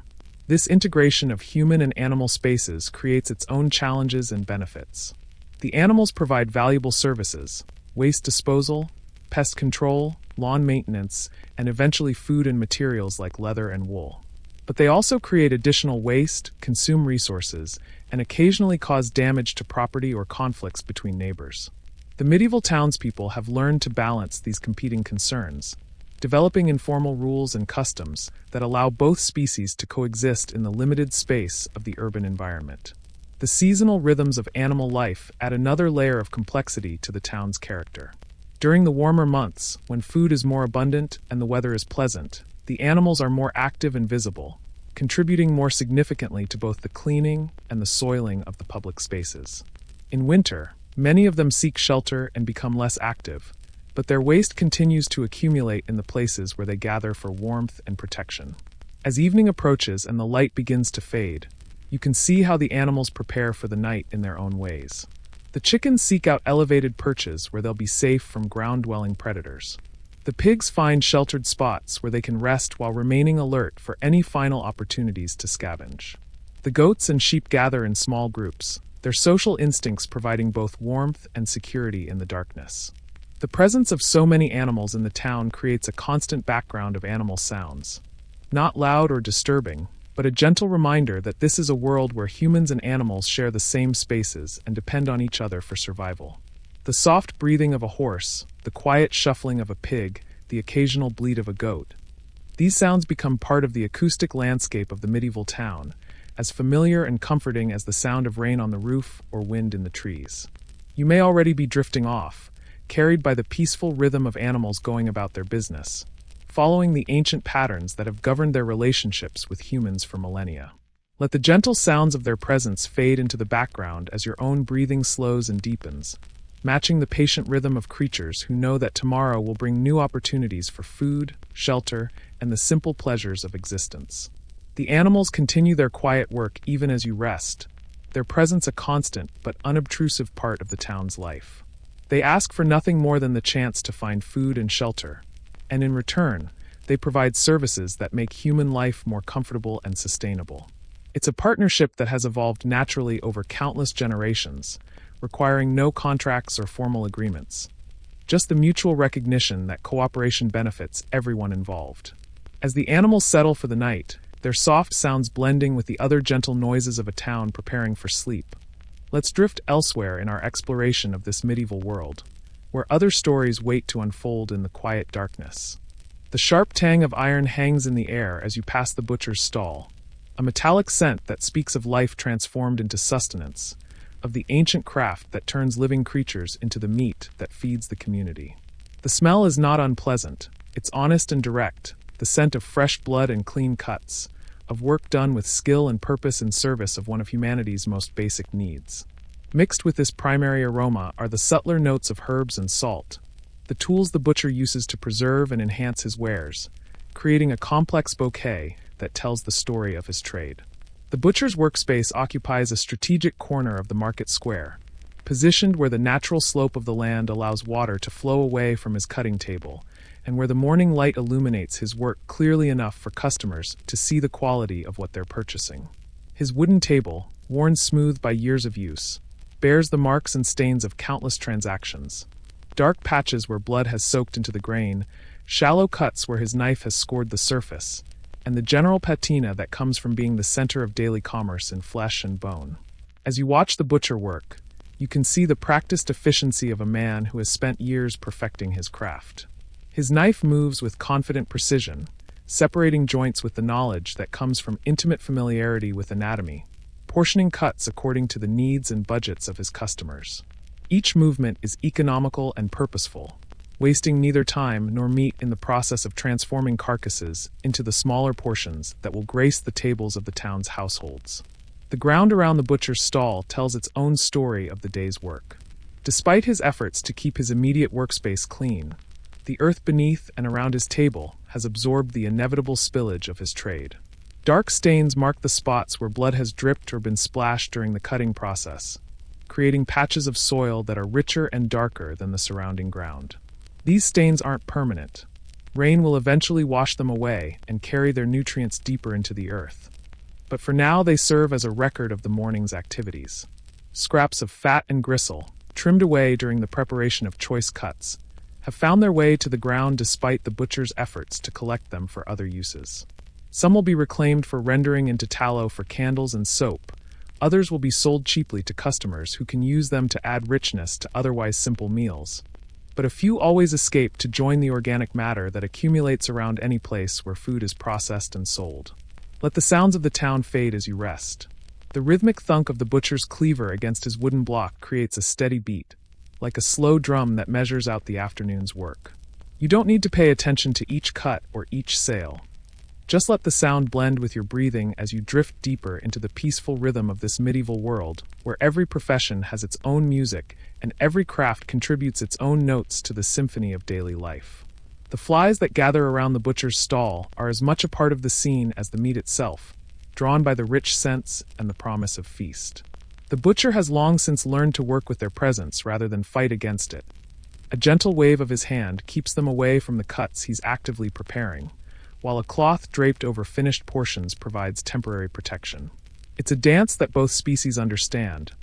This integration of human and animal spaces creates its own challenges and benefits. The animals provide valuable services: waste disposal, pest control, lawn maintenance, and eventually food and materials like leather and wool. But they also create additional waste, consume resources, and occasionally cause damage to property or conflicts between neighbors. The medieval townspeople have learned to balance these competing concerns, developing informal rules and customs that allow both species to coexist in the limited space of the urban environment. The seasonal rhythms of animal life add another layer of complexity to the town's character. During the warmer months, when food is more abundant and the weather is pleasant, the animals are more active and visible, contributing more significantly to both the cleaning and the soiling of the public spaces. In winter, many of them seek shelter and become less active, but their waste continues to accumulate in the places where they gather for warmth and protection. As evening approaches and the light begins to fade, you can see how the animals prepare for the night in their own ways. The chickens seek out elevated perches where they'll be safe from ground-dwelling predators. The pigs find sheltered spots where they can rest while remaining alert for any final opportunities to scavenge. The goats and sheep gather in small groups, their social instincts providing both warmth and security in the darkness. The presence of so many animals in the town creates a constant background of animal sounds. Not loud or disturbing, but a gentle reminder that this is a world where humans and animals share the same spaces and depend on each other for survival. The soft breathing of a horse, the quiet shuffling of a pig, the occasional bleat of a goat. These sounds become part of the acoustic landscape of the medieval town, as familiar and comforting as the sound of rain on the roof or wind in the trees. You may already be drifting off, carried by the peaceful rhythm of animals going about their business, following the ancient patterns that have governed their relationships with humans for millennia. Let the gentle sounds of their presence fade into the background as your own breathing slows and deepens, matching the patient rhythm of creatures who know that tomorrow will bring new opportunities for food, shelter, and the simple pleasures of existence. The animals continue their quiet work even as you rest, their presence a constant but unobtrusive part of the town's life. They ask for nothing more than the chance to find food and shelter, and in return, they provide services that make human life more comfortable and sustainable. It's a partnership that has evolved naturally over countless generations, requiring no contracts or formal agreements, just the mutual recognition that cooperation benefits everyone involved. As the animals settle for the night, their soft sounds blending with the other gentle noises of a town preparing for sleep, let's drift elsewhere in our exploration of this medieval world, where other stories wait to unfold in the quiet darkness. The sharp tang of iron hangs in the air as you pass the butcher's stall, a metallic scent that speaks of life transformed into sustenance, of the ancient craft that turns living creatures into the meat that feeds the community. The smell is not unpleasant, it's honest and direct, the scent of fresh blood and clean cuts, of work done with skill and purpose in service of one of humanity's most basic needs. Mixed with this primary aroma are the subtler notes of herbs and salt, the tools the butcher uses to preserve and enhance his wares, creating a complex bouquet that tells the story of his trade. The butcher's workspace occupies a strategic corner of the market square, positioned where the natural slope of the land allows water to flow away from his cutting table, and where the morning light illuminates his work clearly enough for customers to see the quality of what they're purchasing. His wooden table, worn smooth by years of use, bears the marks and stains of countless transactions, dark patches where blood has soaked into the grain, shallow cuts where his knife has scored the surface, and the general patina that comes from being the center of daily commerce in flesh and bone. As you watch the butcher work, you can see the practiced efficiency of a man who has spent years perfecting his craft. His knife moves with confident precision, separating joints with the knowledge that comes from intimate familiarity with anatomy, portioning cuts according to the needs and budgets of his customers. Each movement is economical and purposeful, wasting neither time nor meat in the process of transforming carcasses into the smaller portions that will grace the tables of the town's households. The ground around the butcher's stall tells its own story of the day's work. Despite his efforts to keep his immediate workspace clean, the earth beneath and around his table has absorbed the inevitable spillage of his trade. Dark stains mark the spots where blood has dripped or been splashed during the cutting process, creating patches of soil that are richer and darker than the surrounding ground. These stains aren't permanent. Rain will eventually wash them away and carry their nutrients deeper into the earth. But for now, they serve as a record of the morning's activities. Scraps of fat and gristle, trimmed away during the preparation of choice cuts, have found their way to the ground despite the butcher's efforts to collect them for other uses. Some will be reclaimed for rendering into tallow for candles and soap. Others will be sold cheaply to customers who can use them to add richness to otherwise simple meals. But a few always escape to join the organic matter that accumulates around any place where food is processed and sold. Let the sounds of the town fade as you rest. The rhythmic thunk of the butcher's cleaver against his wooden block creates a steady beat, like a slow drum that measures out the afternoon's work. You don't need to pay attention to each cut or each sale. Just let the sound blend with your breathing as you drift deeper into the peaceful rhythm of this medieval world, where every profession has its own music and every craft contributes its own notes to the symphony of daily life. The flies that gather around the butcher's stall are as much a part of the scene as the meat itself, drawn by the rich scents and the promise of feast. The butcher has long since learned to work with their presence rather than fight against it. A gentle wave of his hand keeps them away from the cuts he's actively preparing, while a cloth draped over finished portions provides temporary protection. It's a dance that both species understand,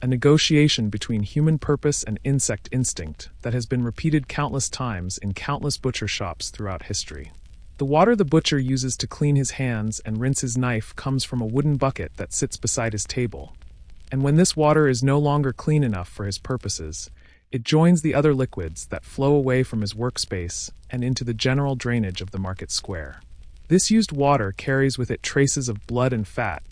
a negotiation between human purpose and insect instinct that has been repeated countless times in countless butcher shops throughout history. The water the butcher uses to clean his hands and rinse his knife comes from a wooden bucket that sits beside his table. And when this water is no longer clean enough for his purposes, it joins the other liquids that flow away from his workspace and into the general drainage of the market square. This used water carries with it traces of blood and fat,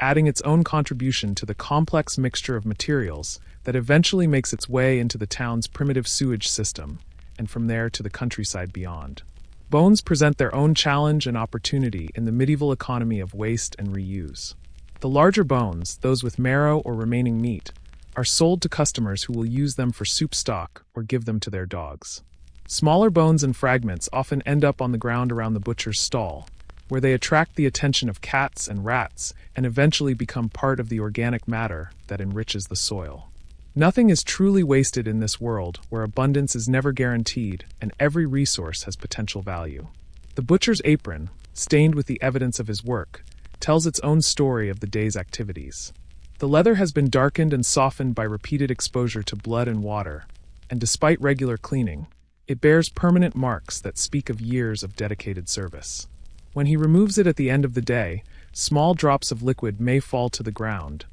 adding its own contribution to the complex mixture of materials that eventually makes its way into the town's primitive sewage system, and from there to the countryside beyond. Bones present their own challenge and opportunity in the medieval economy of waste and reuse. The larger bones, those with marrow or remaining meat, are sold to customers who will use them for soup stock or give them to their dogs. Smaller bones and fragments often end up on the ground around the butcher's stall, where they attract the attention of cats and rats and eventually become part of the organic matter that enriches the soil. Nothing is truly wasted in this world where abundance is never guaranteed and every resource has potential value. The butcher's apron, stained with the evidence of his work, tells its own story of the day's activities. The leather has been darkened and softened by repeated exposure to blood and water, and despite regular cleaning, it bears permanent marks that speak of years of dedicated service. When he removes it at the end of the day, small drops of liquid may fall to the ground,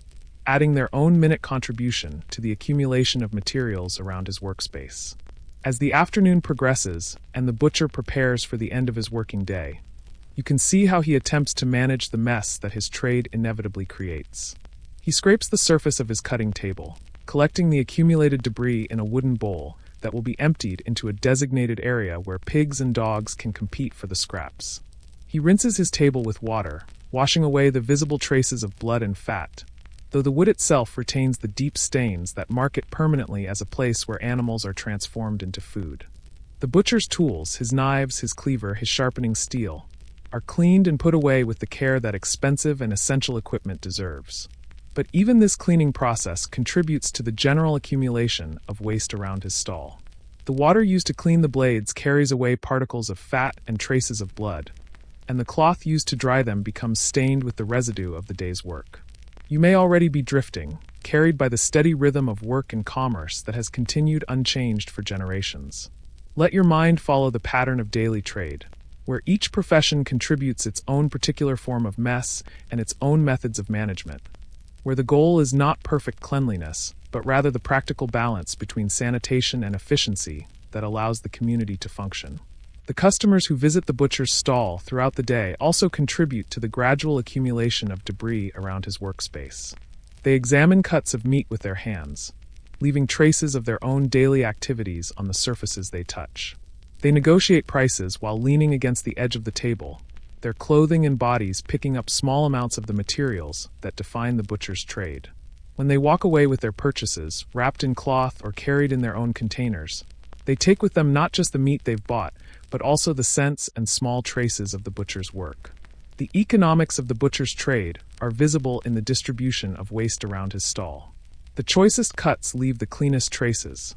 adding their own minute contribution to the accumulation of materials around his workspace. As the afternoon progresses and the butcher prepares for the end of his working day, you can see how he attempts to manage the mess that his trade inevitably creates. He scrapes the surface of his cutting table, collecting the accumulated debris in a wooden bowl that will be emptied into a designated area where pigs and dogs can compete for the scraps. He rinses his table with water, washing away the visible traces of blood and fat, though the wood itself retains the deep stains that mark it permanently as a place where animals are transformed into food. The butcher's tools, his knives, his cleaver, his sharpening steel, are cleaned and put away with the care that expensive and essential equipment deserves. But even this cleaning process contributes to the general accumulation of waste around his stall. The water used to clean the blades carries away particles of fat and traces of blood, and the cloth used to dry them becomes stained with the residue of the day's work. You may already be drifting, carried by the steady rhythm of work and commerce that has continued unchanged for generations. Let your mind follow the pattern of daily trade, where each profession contributes its own particular form of mess and its own methods of management, where the goal is not perfect cleanliness, but rather the practical balance between sanitation and efficiency that allows the community to function. The customers who visit the butcher's stall throughout the day also contribute to the gradual accumulation of debris around his workspace. They examine cuts of meat with their hands, leaving traces of their own daily activities on the surfaces they touch. They negotiate prices while leaning against the edge of the table, their clothing and bodies picking up small amounts of the materials that define the butcher's trade. When they walk away with their purchases, wrapped in cloth or carried in their own containers, they take with them not just the meat they've bought, but also the scents and small traces of the butcher's work. The economics of the butcher's trade are visible in the distribution of waste around his stall. The choicest cuts leave the cleanest traces.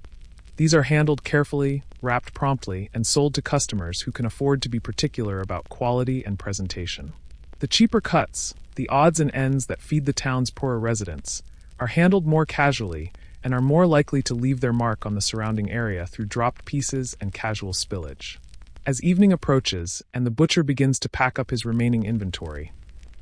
These are handled carefully, wrapped promptly, and sold to customers who can afford to be particular about quality and presentation. The cheaper cuts, the odds and ends that feed the town's poorer residents, are handled more casually and are more likely to leave their mark on the surrounding area through dropped pieces and casual spillage. As evening approaches and the butcher begins to pack up his remaining inventory,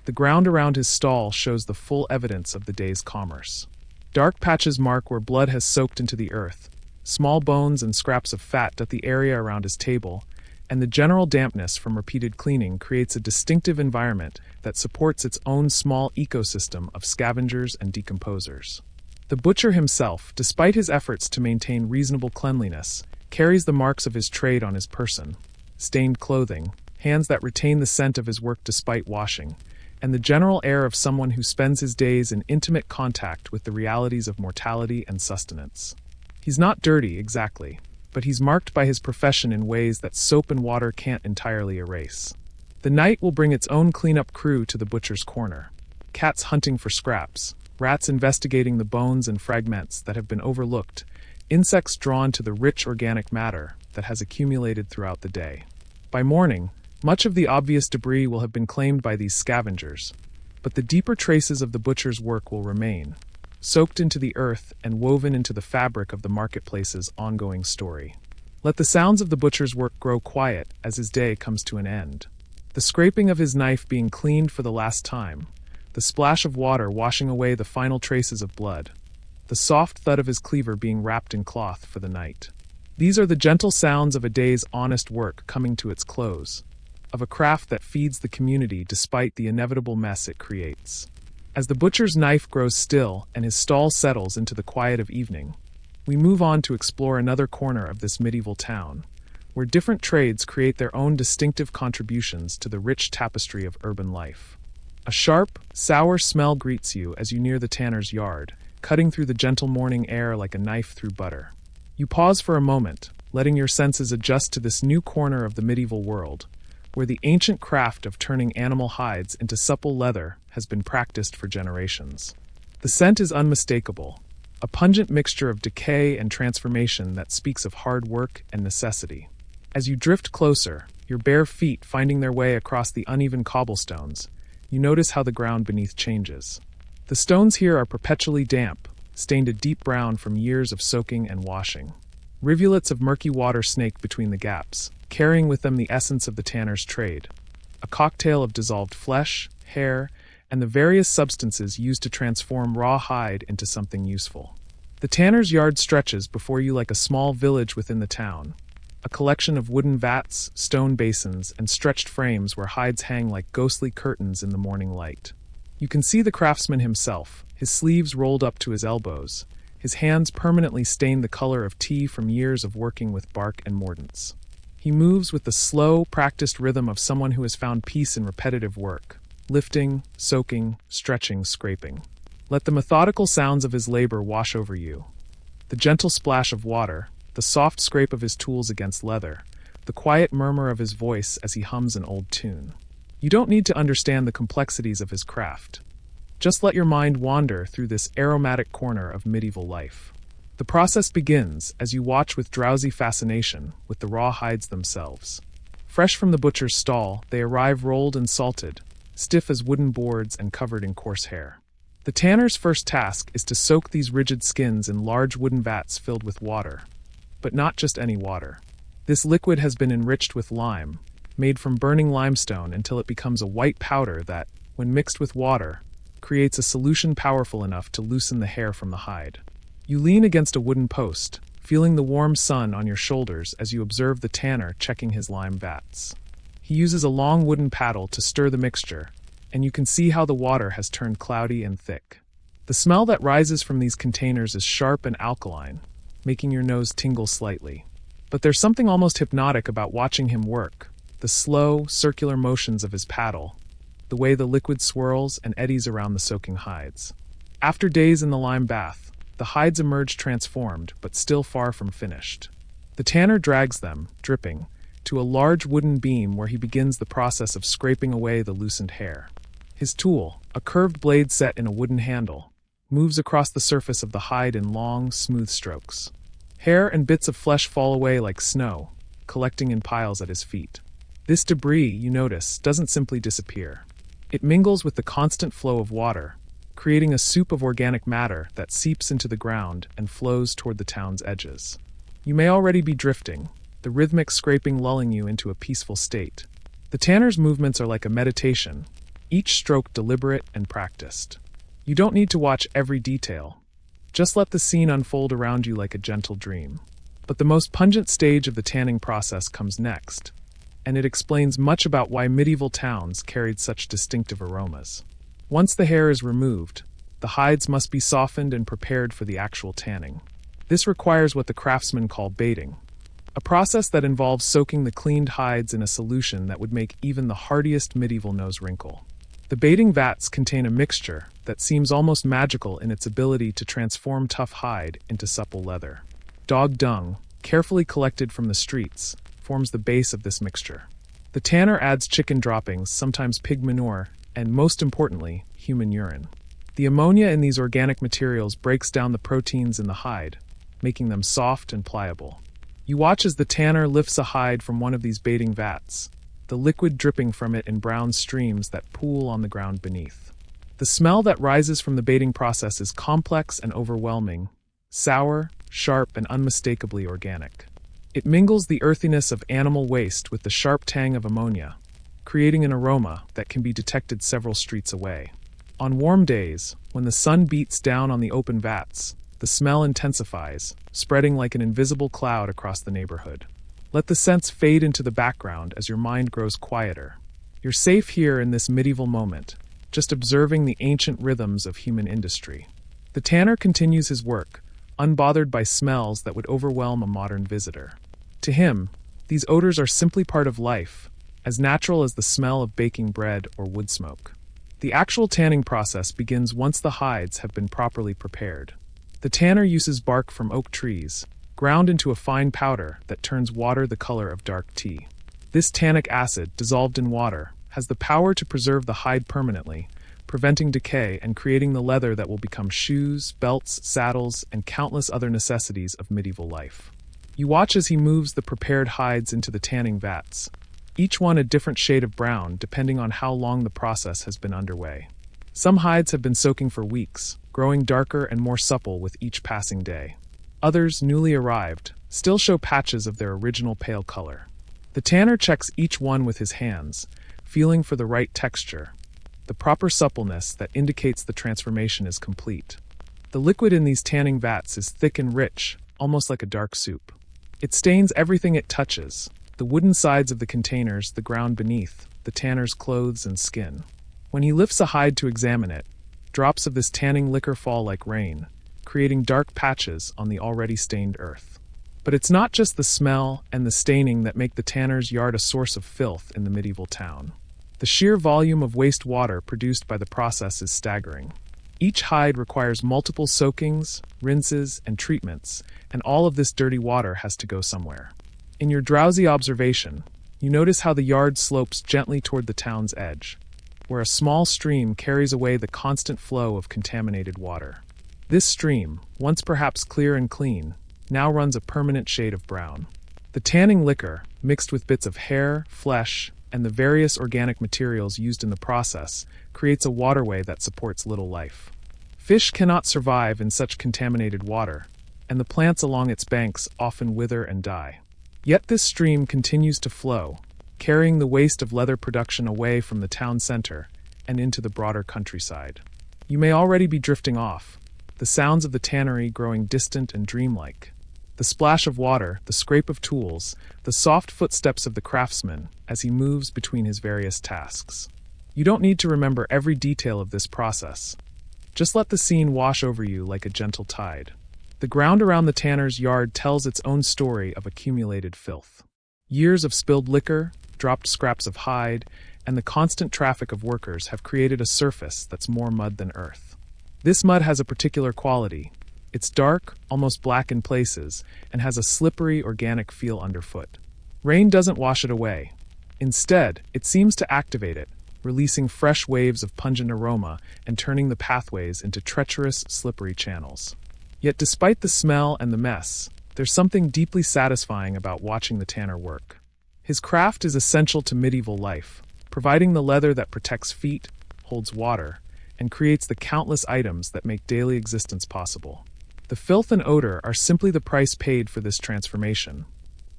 the ground around his stall shows the full evidence of the day's commerce. Dark patches mark where blood has soaked into the earth, small bones and scraps of fat dot the area around his table, and the general dampness from repeated cleaning creates a distinctive environment that supports its own small ecosystem of scavengers and decomposers. The butcher himself, despite his efforts to maintain reasonable cleanliness, carries the marks of his trade on his person: stained clothing, hands that retain the scent of his work despite washing, and the general air of someone who spends his days in intimate contact with the realities of mortality and sustenance. He's not dirty, exactly, but he's marked by his profession in ways that soap and water can't entirely erase. The night will bring its own cleanup crew to the butcher's corner. Cats hunting for scraps, rats investigating the bones and fragments that have been overlooked, insects drawn to the rich organic matter that has accumulated throughout the day. By morning, much of the obvious debris will have been claimed by these scavengers, but the deeper traces of the butcher's work will remain, soaked into the earth and woven into the fabric of the marketplace's ongoing story. Let the sounds of the butcher's work grow quiet as his day comes to an end. The scraping of his knife being cleaned for the last time, the splash of water washing away the final traces of blood, the soft thud of his cleaver being wrapped in cloth for the night. These are the gentle sounds of a day's honest work coming to its close, of a craft that feeds the community despite the inevitable mess it creates. As the butcher's knife grows still and his stall settles into the quiet of evening, we move on to explore another corner of this medieval town, where different trades create their own distinctive contributions to the rich tapestry of urban life. A sharp, sour smell greets you as you near the tanner's yard, cutting through the gentle morning air like a knife through butter. You pause for a moment, letting your senses adjust to this new corner of the medieval world, where the ancient craft of turning animal hides into supple leather has been practiced for generations. The scent is unmistakable, a pungent mixture of decay and transformation that speaks of hard work and necessity. As you drift closer, your bare feet finding their way across the uneven cobblestones, you notice how the ground beneath changes. The stones here are perpetually damp, stained a deep brown from years of soaking and washing. Rivulets of murky water snake between the gaps, carrying with them the essence of the tanner's trade, a cocktail of dissolved flesh, hair, and the various substances used to transform raw hide into something useful. The tanner's yard stretches before you like a small village within the town, a collection of wooden vats, stone basins, and stretched frames where hides hang like ghostly curtains in the morning light. You can see the craftsman himself, his sleeves rolled up to his elbows, his hands permanently stained the color of tea from years of working with bark and mordants. He moves with the slow, practiced rhythm of someone who has found peace in repetitive work, lifting, soaking, stretching, scraping. Let the methodical sounds of his labor wash over you. The gentle splash of water, the soft scrape of his tools against leather, the quiet murmur of his voice as he hums an old tune. You don't need to understand the complexities of his craft. Just let your mind wander through this aromatic corner of medieval life. The process begins as you watch with drowsy fascination with the raw hides themselves. Fresh from the butcher's stall, they arrive rolled and salted, stiff as wooden boards and covered in coarse hair. The tanner's first task is to soak these rigid skins in large wooden vats filled with water. But not just any water. This liquid has been enriched with lime, made from burning limestone until it becomes a white powder that, when mixed with water, creates a solution powerful enough to loosen the hair from the hide. You lean against a wooden post, feeling the warm sun on your shoulders as you observe the tanner checking his lime vats. He uses a long wooden paddle to stir the mixture, and you can see how the water has turned cloudy and thick. The smell that rises from these containers is sharp and alkaline, making your nose tingle slightly. But there's something almost hypnotic about watching him work. The slow, circular motions of his paddle, the way the liquid swirls and eddies around the soaking hides. After days in the lime bath, the hides emerge transformed, but still far from finished. The tanner drags them, dripping, to a large wooden beam where he begins the process of scraping away the loosened hair. His tool, a curved blade set in a wooden handle, moves across the surface of the hide in long, smooth strokes. Hair and bits of flesh fall away like snow, collecting in piles at his feet. This debris, you notice, doesn't simply disappear. It mingles with the constant flow of water, creating a soup of organic matter that seeps into the ground and flows toward the town's edges. You may already be drifting, the rhythmic scraping lulling you into a peaceful state. The tanner's movements are like a meditation, each stroke deliberate and practiced. You don't need to watch every detail. Just let the scene unfold around you like a gentle dream. But the most pungent stage of the tanning process comes next, and it explains much about why medieval towns carried such distinctive aromas. Once the hair is removed, the hides must be softened and prepared for the actual tanning. This requires what the craftsmen call baiting, a process that involves soaking the cleaned hides in a solution that would make even the hardiest medieval nose wrinkle. The baiting vats contain a mixture that seems almost magical in its ability to transform tough hide into supple leather. Dog dung, carefully collected from the streets, forms the base of this mixture. The tanner adds chicken droppings, sometimes pig manure, and most importantly, human urine. The ammonia in these organic materials breaks down the proteins in the hide, making them soft and pliable. You watch as the tanner lifts a hide from one of these baiting vats, the liquid dripping from it in brown streams that pool on the ground beneath. The smell that rises from the baiting process is complex and overwhelming, sour, sharp, and unmistakably organic. It mingles the earthiness of animal waste with the sharp tang of ammonia, creating an aroma that can be detected several streets away. On warm days, when the sun beats down on the open vats, the smell intensifies, spreading like an invisible cloud across the neighborhood. Let the scents fade into the background as your mind grows quieter. You're safe here in this medieval moment, just observing the ancient rhythms of human industry. The tanner continues his work, unbothered by smells that would overwhelm a modern visitor. To him, these odors are simply part of life, as natural as the smell of baking bread or wood smoke. The actual tanning process begins once the hides have been properly prepared. The tanner uses bark from oak trees, ground into a fine powder that turns water the color of dark tea. This tannic acid, dissolved in water, has the power to preserve the hide permanently, preventing decay and creating the leather that will become shoes, belts, saddles, and countless other necessities of medieval life. You watch as he moves the prepared hides into the tanning vats, each one a different shade of brown depending on how long the process has been underway. Some hides have been soaking for weeks, growing darker and more supple with each passing day. Others, newly arrived, still show patches of their original pale color. The tanner checks each one with his hands, feeling for the right texture, the proper suppleness that indicates the transformation is complete. The liquid in these tanning vats is thick and rich, almost like a dark soup. It stains everything it touches, the wooden sides of the containers, the ground beneath, the tanner's clothes and skin. When he lifts a hide to examine it, drops of this tanning liquor fall like rain, creating dark patches on the already stained earth. But it's not just the smell and the staining that make the tanner's yard a source of filth in the medieval town. The sheer volume of waste water produced by the process is staggering. Each hide requires multiple soakings, rinses, and treatments, and all of this dirty water has to go somewhere. In your drowsy observation, you notice how the yard slopes gently toward the town's edge, where a small stream carries away the constant flow of contaminated water. This stream, once perhaps clear and clean, now runs a permanent shade of brown. The tanning liquor, mixed with bits of hair, flesh, and the various organic materials used in the process, creates a waterway that supports little life. Fish cannot survive in such contaminated water, and the plants along its banks often wither and die. Yet this stream continues to flow, carrying the waste of leather production away from the town center and into the broader countryside. You may already be drifting off, the sounds of the tannery growing distant and dreamlike. The splash of water, the scrape of tools, the soft footsteps of the craftsman as he moves between his various tasks. You don't need to remember every detail of this process. Just let the scene wash over you like a gentle tide. The ground around the tanner's yard tells its own story of accumulated filth. Years of spilled liquor, dropped scraps of hide, and the constant traffic of workers have created a surface that's more mud than earth. This mud has a particular quality. It's dark, almost black in places, and has a slippery, organic feel underfoot. Rain doesn't wash it away. Instead, it seems to activate it, releasing fresh waves of pungent aroma and turning the pathways into treacherous, slippery channels. Yet despite the smell and the mess, there's something deeply satisfying about watching the tanner work. His craft is essential to medieval life, providing the leather that protects feet, holds water, and creates the countless items that make daily existence possible. The filth and odor are simply the price paid for this transformation,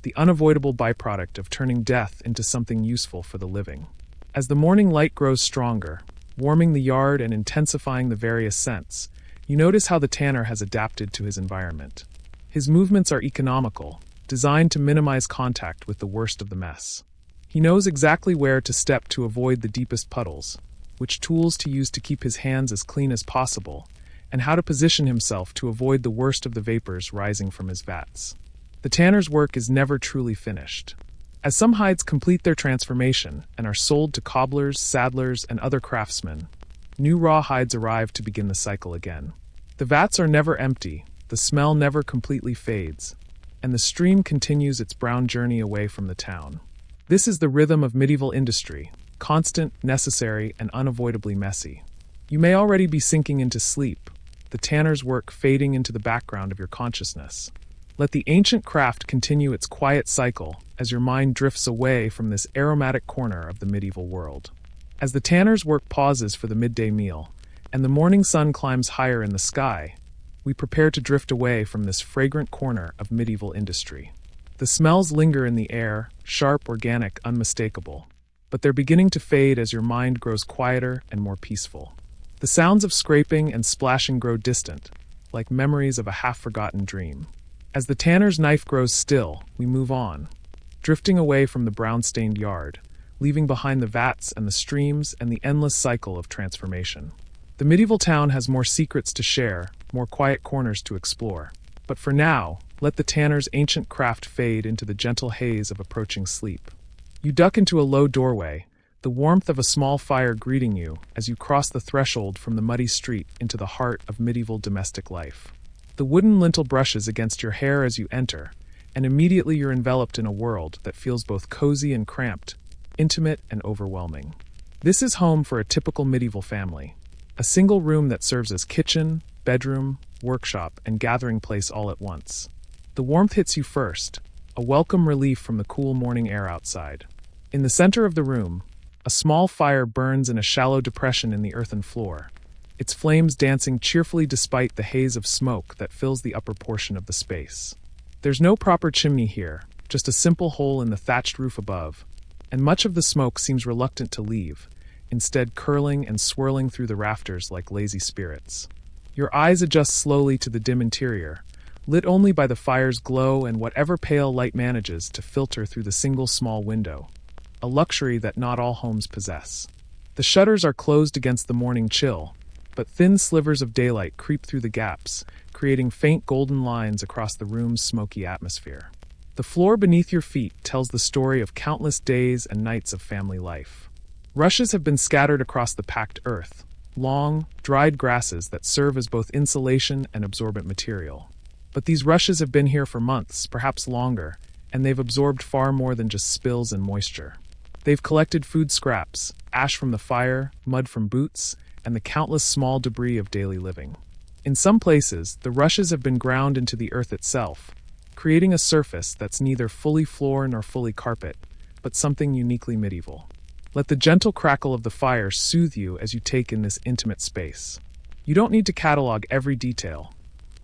the unavoidable byproduct of turning death into something useful for the living. As the morning light grows stronger, warming the yard and intensifying the various scents, you notice how the tanner has adapted to his environment. His movements are economical, designed to minimize contact with the worst of the mess. He knows exactly where to step to avoid the deepest puddles, which tools to use to keep his hands as clean as possible, and how to position himself to avoid the worst of the vapors rising from his vats. The tanner's work is never truly finished. As some hides complete their transformation and are sold to cobblers, saddlers, and other craftsmen, new raw hides arrive to begin the cycle again. The vats are never empty, the smell never completely fades, and the stream continues its brown journey away from the town. This is the rhythm of medieval industry, constant, necessary, and unavoidably messy. You may already be sinking into sleep, the tanner's work fading into the background of your consciousness. Let the ancient craft continue its quiet cycle as your mind drifts away from this aromatic corner of the medieval world. As the tanner's work pauses for the midday meal, and the morning sun climbs higher in the sky, we prepare to drift away from this fragrant corner of medieval industry. The smells linger in the air, sharp, organic, unmistakable, but they're beginning to fade as your mind grows quieter and more peaceful. The sounds of scraping and splashing grow distant, like memories of a half-forgotten dream. As the tanner's knife grows still, we move on, drifting away from the brown-stained yard, leaving behind the vats and the streams and the endless cycle of transformation. The medieval town has more secrets to share, more quiet corners to explore. But for now, let the tanner's ancient craft fade into the gentle haze of approaching sleep. You duck into a low doorway, the warmth of a small fire greeting you as you cross the threshold from the muddy street into the heart of medieval domestic life. The wooden lintel brushes against your hair as you enter, and immediately you're enveloped in a world that feels both cozy and cramped, intimate and overwhelming. This is home for a typical medieval family, a single room that serves as kitchen, bedroom, workshop, and gathering place all at once. The warmth hits you first, a welcome relief from the cool morning air outside. In the center of the room, a small fire burns in a shallow depression in the earthen floor, its flames dancing cheerfully despite the haze of smoke that fills the upper portion of the space. There's no proper chimney here, just a simple hole in the thatched roof above, and much of the smoke seems reluctant to leave, instead curling and swirling through the rafters like lazy spirits. Your eyes adjust slowly to the dim interior, lit only by the fire's glow and whatever pale light manages to filter through the single small window, a luxury that not all homes possess. The shutters are closed against the morning chill, but thin slivers of daylight creep through the gaps, creating faint golden lines across the room's smoky atmosphere. The floor beneath your feet tells the story of countless days and nights of family life. Rushes have been scattered across the packed earth, long, dried grasses that serve as both insulation and absorbent material. But these rushes have been here for months, perhaps longer, and they've absorbed far more than just spills and moisture. They've collected food scraps, ash from the fire, mud from boots, and the countless small debris of daily living. In some places, the rushes have been ground into the earth itself, creating a surface that's neither fully floor nor fully carpet, but something uniquely medieval. Let the gentle crackle of the fire soothe you as you take in this intimate space. You don't need to catalog every detail.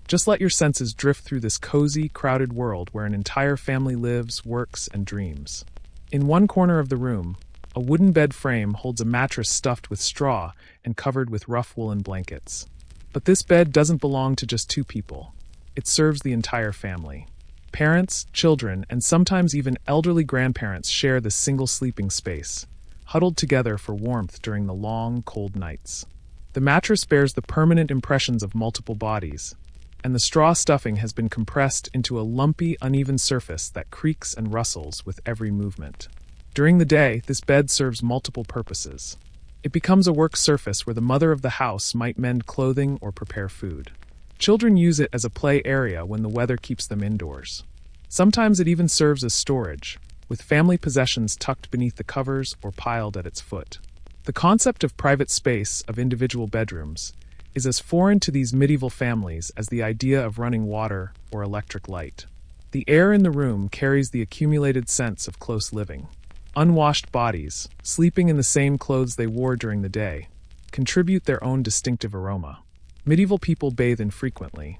Just let your senses drift through this cozy, crowded world where an entire family lives, works, and dreams. In one corner of the room, a wooden bed frame holds a mattress stuffed with straw and covered with rough woolen blankets. But this bed doesn't belong to just two people. It serves the entire family. Parents, children, and sometimes even elderly grandparents share this single sleeping space, huddled together for warmth during the long, cold nights. The mattress bears the permanent impressions of multiple bodies, and the straw stuffing has been compressed into a lumpy, uneven surface that creaks and rustles with every movement. During the day, this bed serves multiple purposes. It becomes a work surface where the mother of the house might mend clothing or prepare food. Children use it as a play area when the weather keeps them indoors. Sometimes it even serves as storage, with family possessions tucked beneath the covers or piled at its foot. The concept of private space, of individual bedrooms, is as foreign to these medieval families as the idea of running water or electric light. The air in the room carries the accumulated sense of close living. Unwashed bodies, sleeping in the same clothes they wore during the day, contribute their own distinctive aroma. Medieval people bathe infrequently.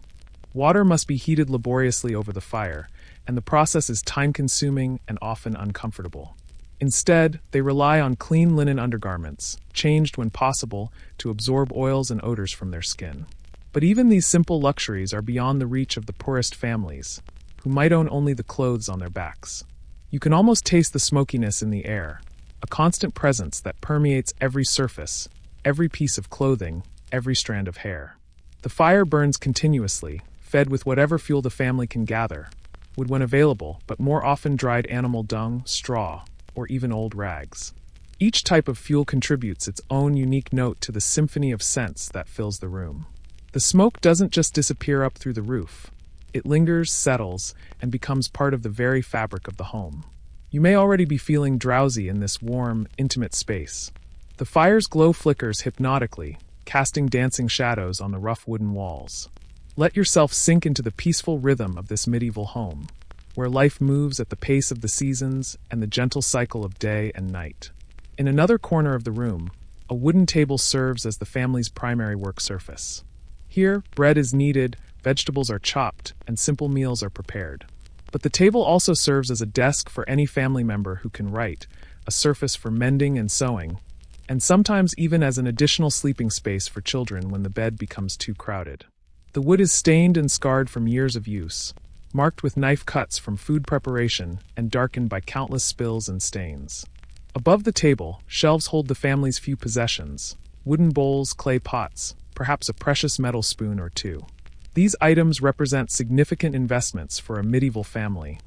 Water must be heated laboriously over the fire, and the process is time-consuming and often uncomfortable. Instead, they rely on clean linen undergarments, changed when possible to absorb oils and odors from their skin. But even these simple luxuries are beyond the reach of the poorest families, who might own only the clothes on their backs. You can almost taste the smokiness in the air, a constant presence that permeates every surface, every piece of clothing, every strand of hair. The fire burns continuously, fed with whatever fuel the family can gather, wood when available, but more often dried animal dung, straw, or even old rags. Each type of fuel contributes its own unique note to the symphony of scents that fills the room. The smoke doesn't just disappear up through the roof. It lingers, settles, and becomes part of the very fabric of the home. You may already be feeling drowsy in this warm, intimate space. The fire's glow flickers hypnotically, casting dancing shadows on the rough wooden walls. Let yourself sink into the peaceful rhythm of this medieval home, where life moves at the pace of the seasons and the gentle cycle of day and night. In another corner of the room, a wooden table serves as the family's primary work surface. Here, bread is kneaded, vegetables are chopped, and simple meals are prepared. But the table also serves as a desk for any family member who can write, a surface for mending and sewing, and sometimes even as an additional sleeping space for children when the bed becomes too crowded. The wood is stained and scarred from years of use, marked with knife cuts from food preparation and darkened by countless spills and stains. Above the table, shelves hold the family's few possessions: wooden bowls, clay pots, perhaps a precious metal spoon or two. These items represent significant investments for a medieval family,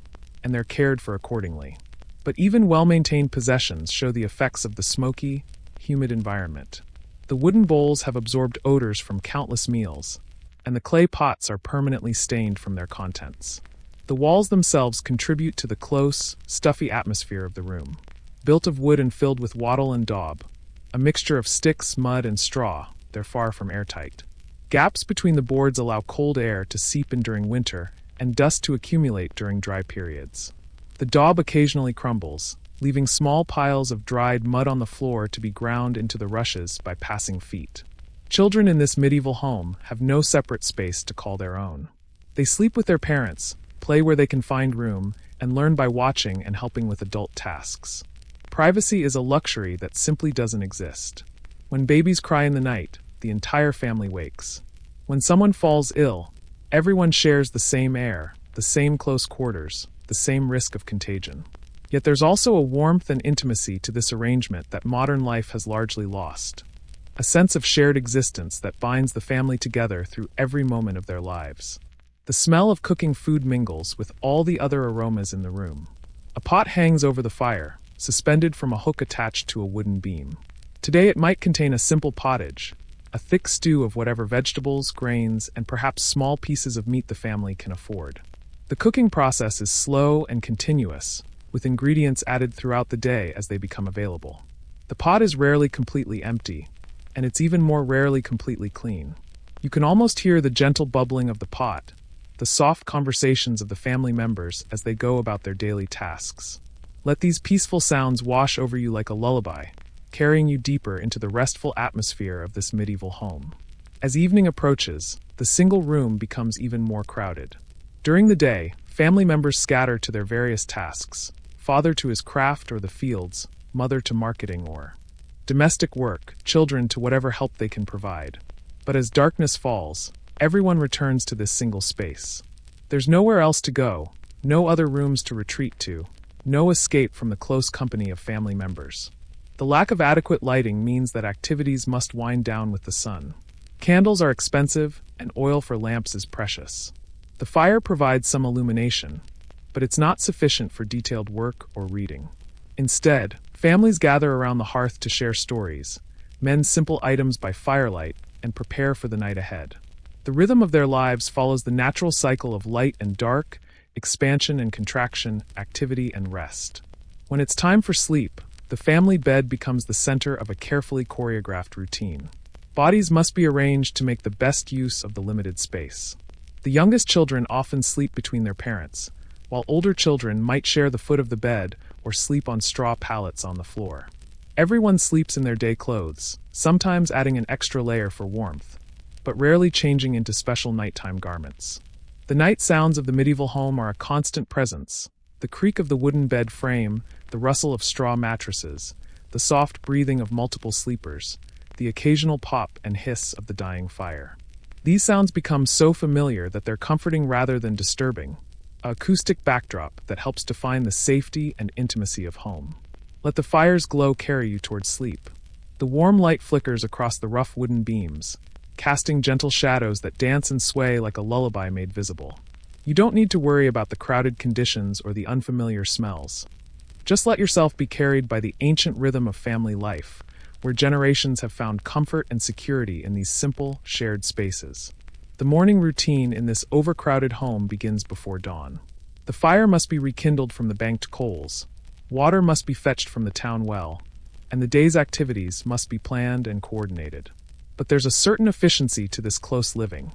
and they're cared for accordingly. But even well-maintained possessions show the effects of the smoky, humid environment. The wooden bowls have absorbed odors from countless meals, and the clay pots are permanently stained from their contents. The walls themselves contribute to the close, stuffy atmosphere of the room. Built of wood and filled with wattle and daub, a mixture of sticks, mud, and straw, they're far from airtight. Gaps between the boards allow cold air to seep in during winter and dust to accumulate during dry periods. The daub occasionally crumbles, leaving small piles of dried mud on the floor to be ground into the rushes by passing feet. Children in this medieval home have no separate space to call their own. They sleep with their parents, play where they can find room, and learn by watching and helping with adult tasks. Privacy is a luxury that simply doesn't exist. When babies cry in the night, the entire family wakes. When someone falls ill, everyone shares the same air, the same close quarters, the same risk of contagion. Yet there's also a warmth and intimacy to this arrangement that modern life has largely lost. A sense of shared existence that binds the family together through every moment of their lives. The smell of cooking food mingles with all the other aromas in the room. A pot hangs over the fire, suspended from a hook attached to a wooden beam. Today it might contain a simple pottage, a thick stew of whatever vegetables, grains, and perhaps small pieces of meat the family can afford. The cooking process is slow and continuous, with ingredients added throughout the day as they become available. The pot is rarely completely empty, and it's even more rarely completely clean. You can almost hear the gentle bubbling of the pot, the soft conversations of the family members as they go about their daily tasks. Let these peaceful sounds wash over you like a lullaby, carrying you deeper into the restful atmosphere of this medieval home. As evening approaches, the single room becomes even more crowded. During the day, family members scatter to their various tasks, father to his craft or the fields, mother to marketing or domestic work, children to whatever help they can provide. But as darkness falls, everyone returns to this single space. There's nowhere else to go, no other rooms to retreat to, no escape from the close company of family members. The lack of adequate lighting means that activities must wind down with the sun. Candles are expensive, and oil for lamps is precious. The fire provides some illumination, but it's not sufficient for detailed work or reading. Instead, families gather around the hearth to share stories, mend simple items by firelight, and prepare for the night ahead. The rhythm of their lives follows the natural cycle of light and dark, expansion and contraction, activity and rest. When it's time for sleep, the family bed becomes the center of a carefully choreographed routine. Bodies must be arranged to make the best use of the limited space. The youngest children often sleep between their parents, while older children might share the foot of the bed or sleep on straw pallets on the floor. Everyone sleeps in their day clothes, sometimes adding an extra layer for warmth, but rarely changing into special nighttime garments. The night sounds of the medieval home are a constant presence: the creak of the wooden bed frame, the rustle of straw mattresses, the soft breathing of multiple sleepers, the occasional pop and hiss of the dying fire. These sounds become so familiar that they're comforting rather than disturbing, an acoustic backdrop that helps define the safety and intimacy of home. Let the fire's glow carry you towards sleep. The warm light flickers across the rough wooden beams, casting gentle shadows that dance and sway like a lullaby made visible. You don't need to worry about the crowded conditions or the unfamiliar smells. Just let yourself be carried by the ancient rhythm of family life, where generations have found comfort and security in these simple, shared spaces. The morning routine in this overcrowded home begins before dawn. The fire must be rekindled from the banked coals, water must be fetched from the town well, and the day's activities must be planned and coordinated. But there's a certain efficiency to this close living.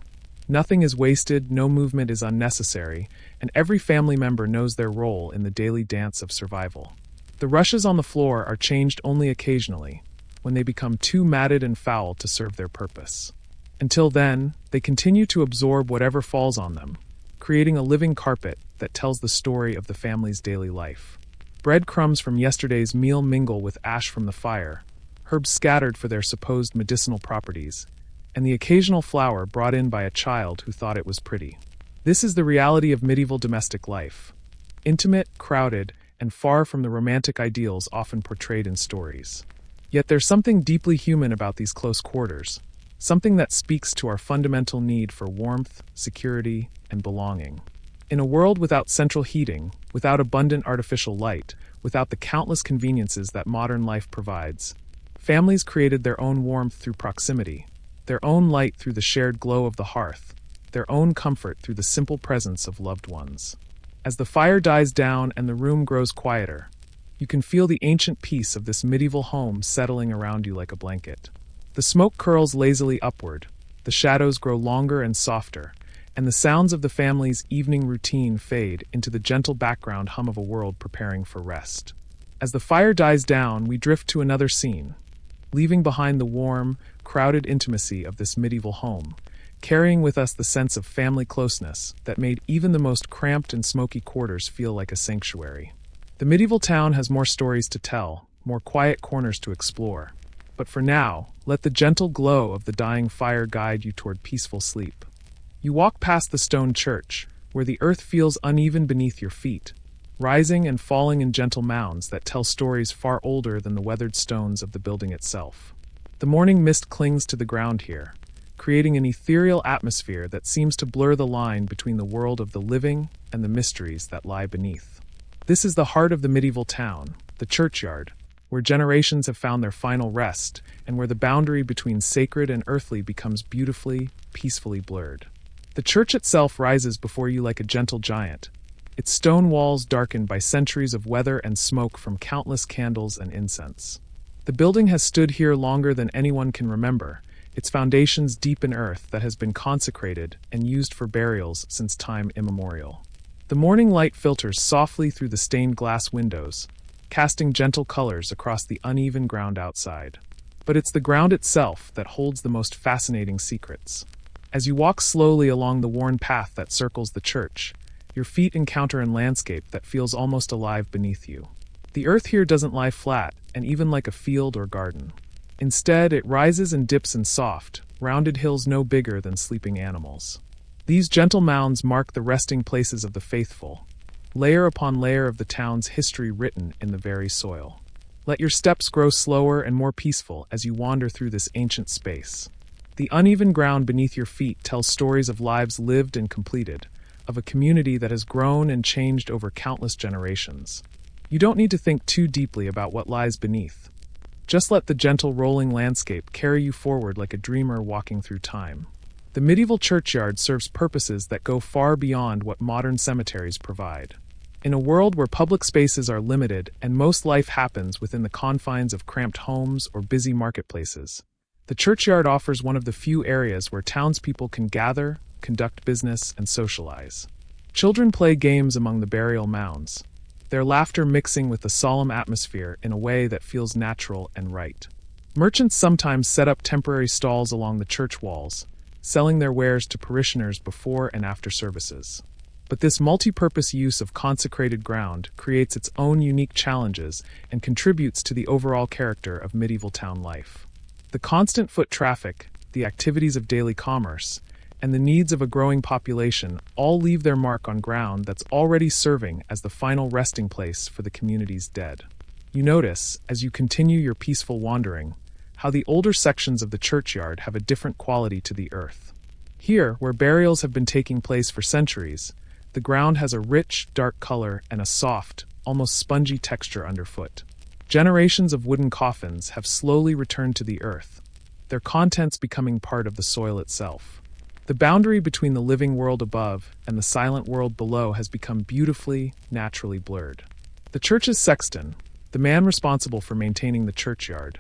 Nothing is wasted, no movement is unnecessary, and every family member knows their role in the daily dance of survival. The rushes on the floor are changed only occasionally, when they become too matted and foul to serve their purpose. Until then, they continue to absorb whatever falls on them, creating a living carpet that tells the story of the family's daily life. Breadcrumbs from yesterday's meal mingle with ash from the fire, herbs scattered for their supposed medicinal properties, and the occasional flower brought in by a child who thought it was pretty. This is the reality of medieval domestic life: intimate, crowded, and far from the romantic ideals often portrayed in stories. Yet there's something deeply human about these close quarters, something that speaks to our fundamental need for warmth, security, and belonging. In a world without central heating, without abundant artificial light, without the countless conveniences that modern life provides, families created their own warmth through proximity, their own light through the shared glow of the hearth, their own comfort through the simple presence of loved ones. As the fire dies down and the room grows quieter, you can feel the ancient peace of this medieval home settling around you like a blanket. The smoke curls lazily upward, the shadows grow longer and softer, and the sounds of the family's evening routine fade into the gentle background hum of a world preparing for rest. As the fire dies down, we drift to another scene, leaving behind the warm, crowded intimacy of this medieval home, carrying with us the sense of family closeness that made even the most cramped and smoky quarters feel like a sanctuary. The medieval town has more stories to tell, more quiet corners to explore. But for now, let the gentle glow of the dying fire guide you toward peaceful sleep. You walk past the stone church, where the earth feels uneven beneath your feet, rising and falling in gentle mounds that tell stories far older than the weathered stones of the building itself. The morning mist clings to the ground here, creating an ethereal atmosphere that seems to blur the line between the world of the living and the mysteries that lie beneath. This is the heart of the medieval town, the churchyard, where generations have found their final rest, and where the boundary between sacred and earthly becomes beautifully, peacefully blurred. The church itself rises before you like a gentle giant, its stone walls darkened by centuries of weather and smoke from countless candles and incense. The building has stood here longer than anyone can remember, its foundations deep in earth that has been consecrated and used for burials since time immemorial. The morning light filters softly through the stained glass windows, casting gentle colors across the uneven ground outside. But it's the ground itself that holds the most fascinating secrets. As you walk slowly along the worn path that circles the church, your feet encounter a landscape that feels almost alive beneath you. The earth here doesn't lie flat and even like a field or garden. Instead, it rises and dips in soft, rounded hills no bigger than sleeping animals. These gentle mounds mark the resting places of the faithful, layer upon layer of the town's history written in the very soil. Let your steps grow slower and more peaceful as you wander through this ancient space. The uneven ground beneath your feet tells stories of lives lived and completed, of a community that has grown and changed over countless generations. You don't need to think too deeply about what lies beneath. Just let the gentle rolling landscape carry you forward like a dreamer walking through time. The medieval churchyard serves purposes that go far beyond what modern cemeteries provide. In a world where public spaces are limited and most life happens within the confines of cramped homes or busy marketplaces, the churchyard offers one of the few areas where townspeople can gather, conduct business, and socialize. Children play games among the burial mounds, their laughter mixing with the solemn atmosphere in a way that feels natural and right. Merchants sometimes set up temporary stalls along the church walls, selling their wares to parishioners before and after services. But this multi-purpose use of consecrated ground creates its own unique challenges and contributes to the overall character of medieval town life. The constant foot traffic, the activities of daily commerce, and the needs of a growing population all leave their mark on ground that's already serving as the final resting place for the community's dead. You notice, as you continue your peaceful wandering, how the older sections of the churchyard have a different quality to the earth. Here, where burials have been taking place for centuries, the ground has a rich, dark color and a soft, almost spongy texture underfoot. Generations of wooden coffins have slowly returned to the earth, their contents becoming part of the soil itself. The boundary between the living world above and the silent world below has become beautifully, naturally blurred. The church's sexton, the man responsible for maintaining the churchyard,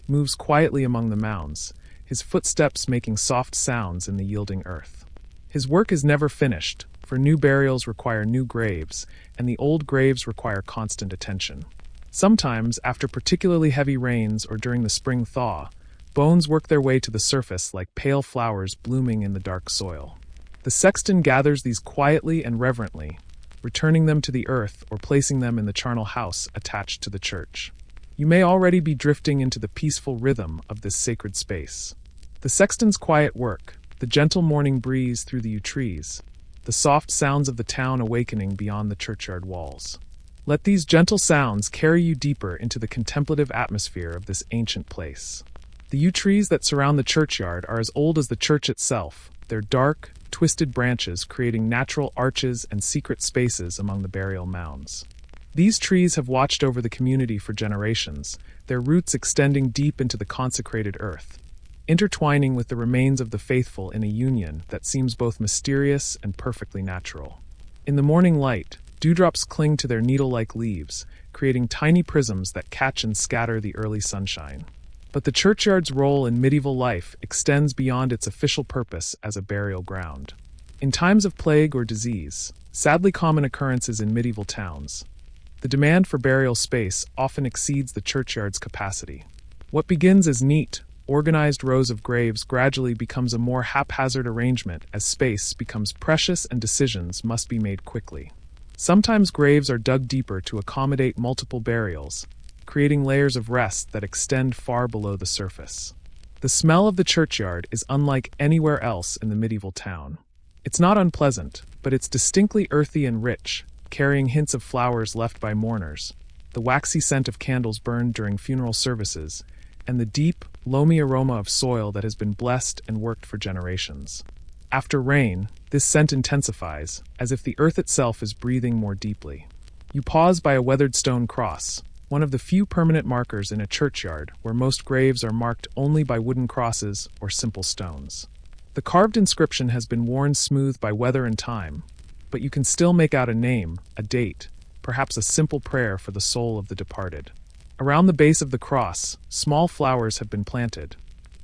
moves quietly among the mounds, his footsteps making soft sounds in the yielding earth. His work is never finished, for new burials require new graves, and the old graves require constant attention. Sometimes, after particularly heavy rains or during the spring thaw, bones work their way to the surface like pale flowers blooming in the dark soil. The sexton gathers these quietly and reverently, returning them to the earth or placing them in the charnel house attached to the church. You may already be drifting into the peaceful rhythm of this sacred space. The sexton's quiet work, the gentle morning breeze through the yew trees, the soft sounds of the town awakening beyond the churchyard walls. Let these gentle sounds carry you deeper into the contemplative atmosphere of this ancient place. The yew trees that surround the churchyard are as old as the church itself, their dark, twisted branches creating natural arches and secret spaces among the burial mounds. These trees have watched over the community for generations, their roots extending deep into the consecrated earth, intertwining with the remains of the faithful in a union that seems both mysterious and perfectly natural. In the morning light, dewdrops cling to their needle-like leaves, creating tiny prisms that catch and scatter the early sunshine. But the churchyard's role in medieval life extends beyond its official purpose as a burial ground. In times of plague or disease, sadly common occurrences in medieval towns, the demand for burial space often exceeds the churchyard's capacity. What begins as neat, organized rows of graves gradually becomes a more haphazard arrangement as space becomes precious and decisions must be made quickly. Sometimes graves are dug deeper to accommodate multiple burials, creating layers of rest that extend far below the surface. The smell of the churchyard is unlike anywhere else in the medieval town. It's not unpleasant, but it's distinctly earthy and rich, carrying hints of flowers left by mourners, the waxy scent of candles burned during funeral services, and the deep, loamy aroma of soil that has been blessed and worked for generations. After rain, this scent intensifies, as if the earth itself is breathing more deeply. You pause by a weathered stone cross, one of the few permanent markers in a churchyard where most graves are marked only by wooden crosses or simple stones. The carved inscription has been worn smooth by weather and time, but you can still make out a name, a date, perhaps a simple prayer for the soul of the departed. Around the base of the cross, small flowers have been planted,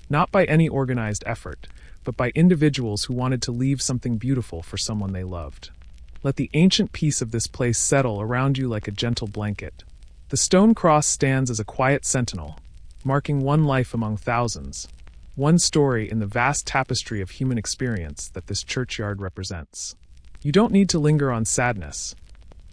not by any organized effort, but by individuals who wanted to leave something beautiful for someone they loved. Let the ancient peace of this place settle around you like a gentle blanket. The stone cross stands as a quiet sentinel, marking one life among thousands, one story in the vast tapestry of human experience that this churchyard represents. You don't need to linger on sadness.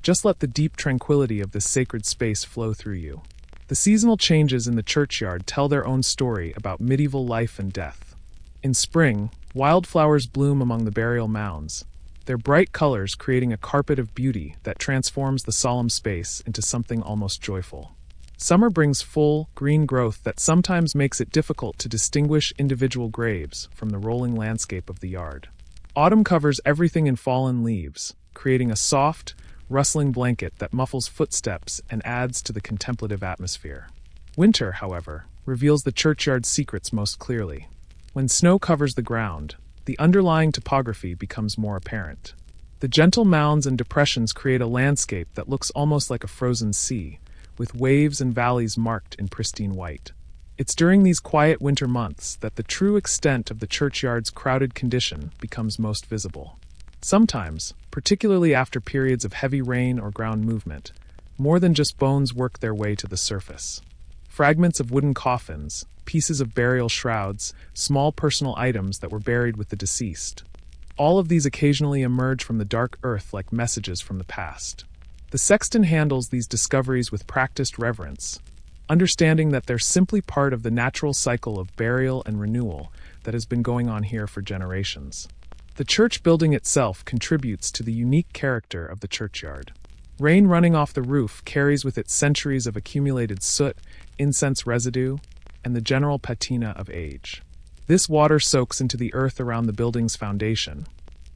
Just let the deep tranquility of this sacred space flow through you. The seasonal changes in the churchyard tell their own story about medieval life and death. In spring, wildflowers bloom among the burial mounds, their bright colors creating a carpet of beauty that transforms the solemn space into something almost joyful. Summer brings full, green growth that sometimes makes it difficult to distinguish individual graves from the rolling landscape of the yard. Autumn covers everything in fallen leaves, creating a soft, rustling blanket that muffles footsteps and adds to the contemplative atmosphere. Winter, however, reveals the churchyard's secrets most clearly. When snow covers the ground, the underlying topography becomes more apparent. The gentle mounds and depressions create a landscape that looks almost like a frozen sea, with waves and valleys marked in pristine white. It's during these quiet winter months that the true extent of the churchyard's crowded condition becomes most visible. Sometimes, particularly after periods of heavy rain or ground movement, more than just bones work their way to the surface. Fragments of wooden coffins, pieces of burial shrouds, small personal items that were buried with the deceased. All of these occasionally emerge from the dark earth like messages from the past. The sexton handles these discoveries with practiced reverence, understanding that they're simply part of the natural cycle of burial and renewal that has been going on here for generations. The church building itself contributes to the unique character of the churchyard. Rain running off the roof carries with it centuries of accumulated soot, incense residue, and the general patina of age. This water soaks into the earth around the building's foundation,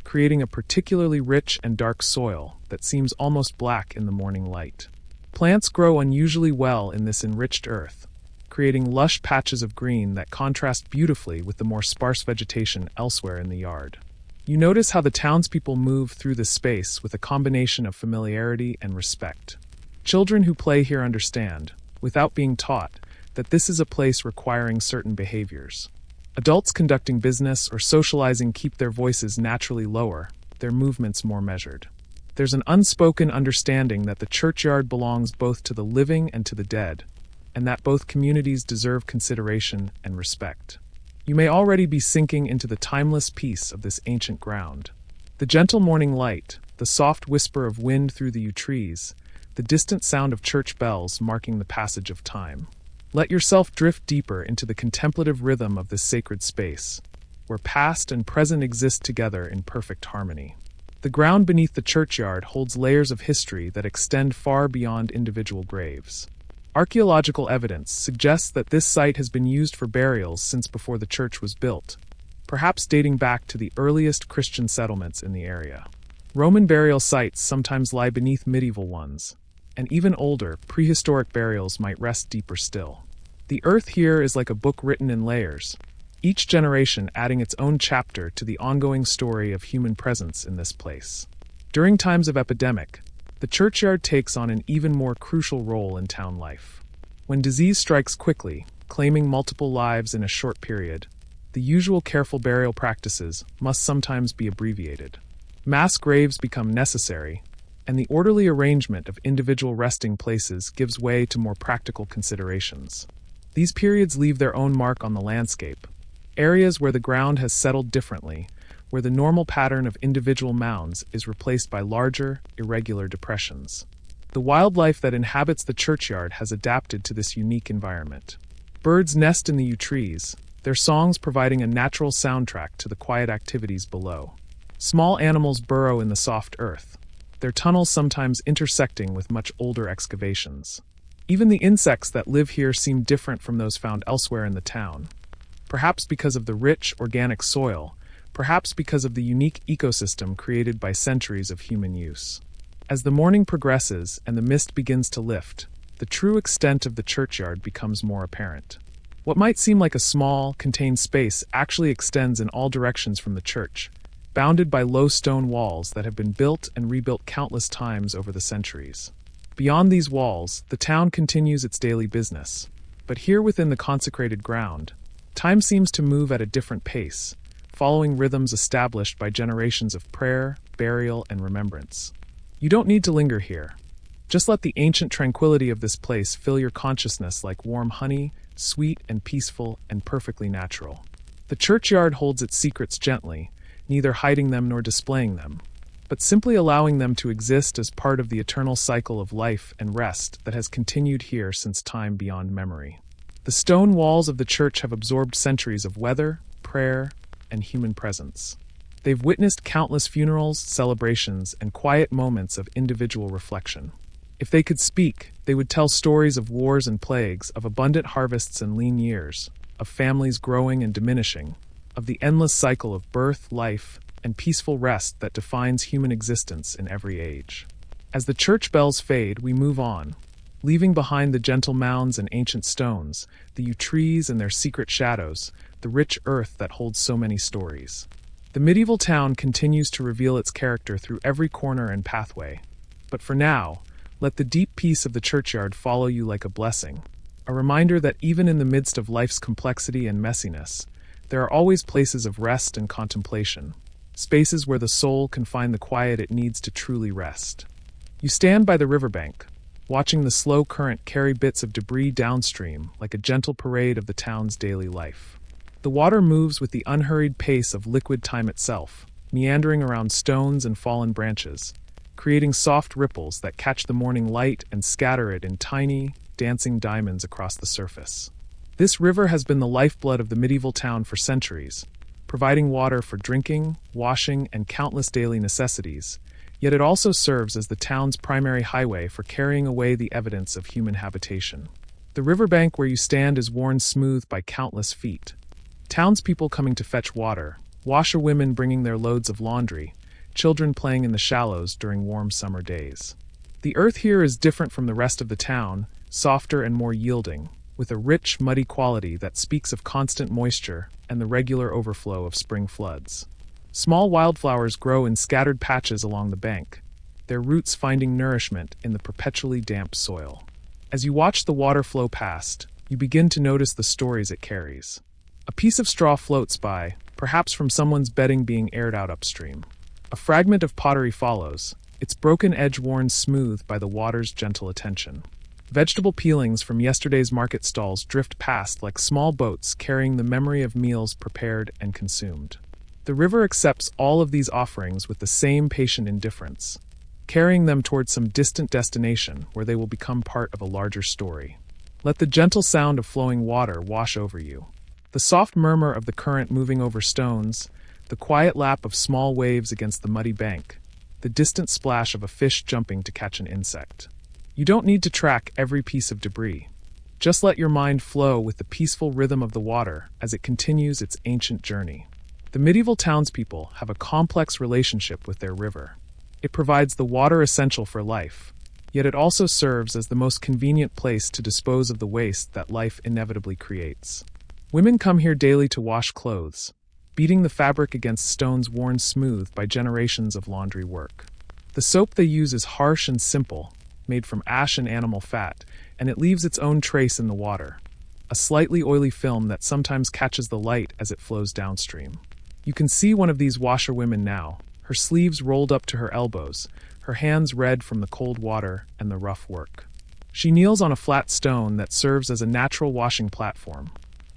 creating a particularly rich and dark soil that seems almost black in the morning light. Plants grow unusually well in this enriched earth, creating lush patches of green that contrast beautifully with the more sparse vegetation elsewhere in the yard. You notice how the townspeople move through this space with a combination of familiarity and respect. Children who play here understand, without being taught, that this is a place requiring certain behaviors. Adults conducting business or socializing keep their voices naturally lower, their movements more measured. There's an unspoken understanding that the churchyard belongs both to the living and to the dead, and that both communities deserve consideration and respect. You may already be sinking into the timeless peace of this ancient ground. The gentle morning light, the soft whisper of wind through the yew trees, the distant sound of church bells marking the passage of time. Let yourself drift deeper into the contemplative rhythm of this sacred space, where past and present exist together in perfect harmony. The ground beneath the churchyard holds layers of history that extend far beyond individual graves. Archaeological evidence suggests that this site has been used for burials since before the church was built, perhaps dating back to the earliest Christian settlements in the area. Roman burial sites sometimes lie beneath medieval ones, and even older, prehistoric burials might rest deeper still. The earth here is like a book written in layers, each generation adding its own chapter to the ongoing story of human presence in this place. During times of epidemic, the churchyard takes on an even more crucial role in town life. When disease strikes quickly, claiming multiple lives in a short period, the usual careful burial practices must sometimes be abbreviated. Mass graves become necessary, and the orderly arrangement of individual resting places gives way to more practical considerations. These periods leave their own mark on the landscape, areas where the ground has settled differently, where the normal pattern of individual mounds is replaced by larger, irregular depressions. The wildlife that inhabits the churchyard has adapted to this unique environment. Birds nest in the yew trees, their songs providing a natural soundtrack to the quiet activities below. Small animals burrow in the soft earth, their tunnels sometimes intersecting with much older excavations. Even the insects that live here seem different from those found elsewhere in the town. Perhaps because of the rich, organic soil, perhaps because of the unique ecosystem created by centuries of human use. As the morning progresses and the mist begins to lift, the true extent of the churchyard becomes more apparent. What might seem like a small, contained space actually extends in all directions from the church, bounded by low stone walls that have been built and rebuilt countless times over the centuries. Beyond these walls, the town continues its daily business. But here within the consecrated ground, time seems to move at a different pace, following rhythms established by generations of prayer, burial, and remembrance. You don't need to linger here. Just let the ancient tranquility of this place fill your consciousness like warm honey, sweet and peaceful and perfectly natural. The churchyard holds its secrets gently, neither hiding them nor displaying them, but simply allowing them to exist as part of the eternal cycle of life and rest that has continued here since time beyond memory. The stone walls of the church have absorbed centuries of weather, prayer, and human presence. They've witnessed countless funerals, celebrations, and quiet moments of individual reflection. If they could speak, they would tell stories of wars and plagues, of abundant harvests and lean years, of families growing and diminishing, of the endless cycle of birth, life, and peaceful rest that defines human existence in every age. As the church bells fade, we move on, leaving behind the gentle mounds and ancient stones, the yew trees and their secret shadows, the rich earth that holds so many stories. The medieval town continues to reveal its character through every corner and pathway. But for now, let the deep peace of the churchyard follow you like a blessing, a reminder that even in the midst of life's complexity and messiness, there are always places of rest and contemplation, spaces where the soul can find the quiet it needs to truly rest. You stand by the riverbank, watching the slow current carry bits of debris downstream like a gentle parade of the town's daily life. The water moves with the unhurried pace of liquid time itself, meandering around stones and fallen branches, creating soft ripples that catch the morning light and scatter it in tiny, dancing diamonds across the surface. This river has been the lifeblood of the medieval town for centuries, providing water for drinking, washing, and countless daily necessities, yet it also serves as the town's primary highway for carrying away the evidence of human habitation. The riverbank where you stand is worn smooth by countless feet. Townspeople coming to fetch water, washerwomen bringing their loads of laundry, children playing in the shallows during warm summer days. The earth here is different from the rest of the town, softer and more yielding, with a rich, muddy quality that speaks of constant moisture and the regular overflow of spring floods. Small wildflowers grow in scattered patches along the bank, their roots finding nourishment in the perpetually damp soil. As you watch the water flow past, you begin to notice the stories it carries. A piece of straw floats by, perhaps from someone's bedding being aired out upstream. A fragment of pottery follows, its broken edge worn smooth by the water's gentle attention. Vegetable peelings from yesterday's market stalls drift past like small boats carrying the memory of meals prepared and consumed. The river accepts all of these offerings with the same patient indifference, carrying them towards some distant destination where they will become part of a larger story. Let the gentle sound of flowing water wash over you. The soft murmur of the current moving over stones, the quiet lap of small waves against the muddy bank, the distant splash of a fish jumping to catch an insect. You don't need to track every piece of debris. Just let your mind flow with the peaceful rhythm of the water as it continues its ancient journey. The medieval townspeople have a complex relationship with their river. It provides the water essential for life, yet it also serves as the most convenient place to dispose of the waste that life inevitably creates. Women come here daily to wash clothes, beating the fabric against stones worn smooth by generations of laundry work. The soap they use is harsh and simple, made from ash and animal fat, and it leaves its own trace in the water, a slightly oily film that sometimes catches the light as it flows downstream. You can see one of these washerwomen now, her sleeves rolled up to her elbows, her hands red from the cold water and the rough work. She kneels on a flat stone that serves as a natural washing platform,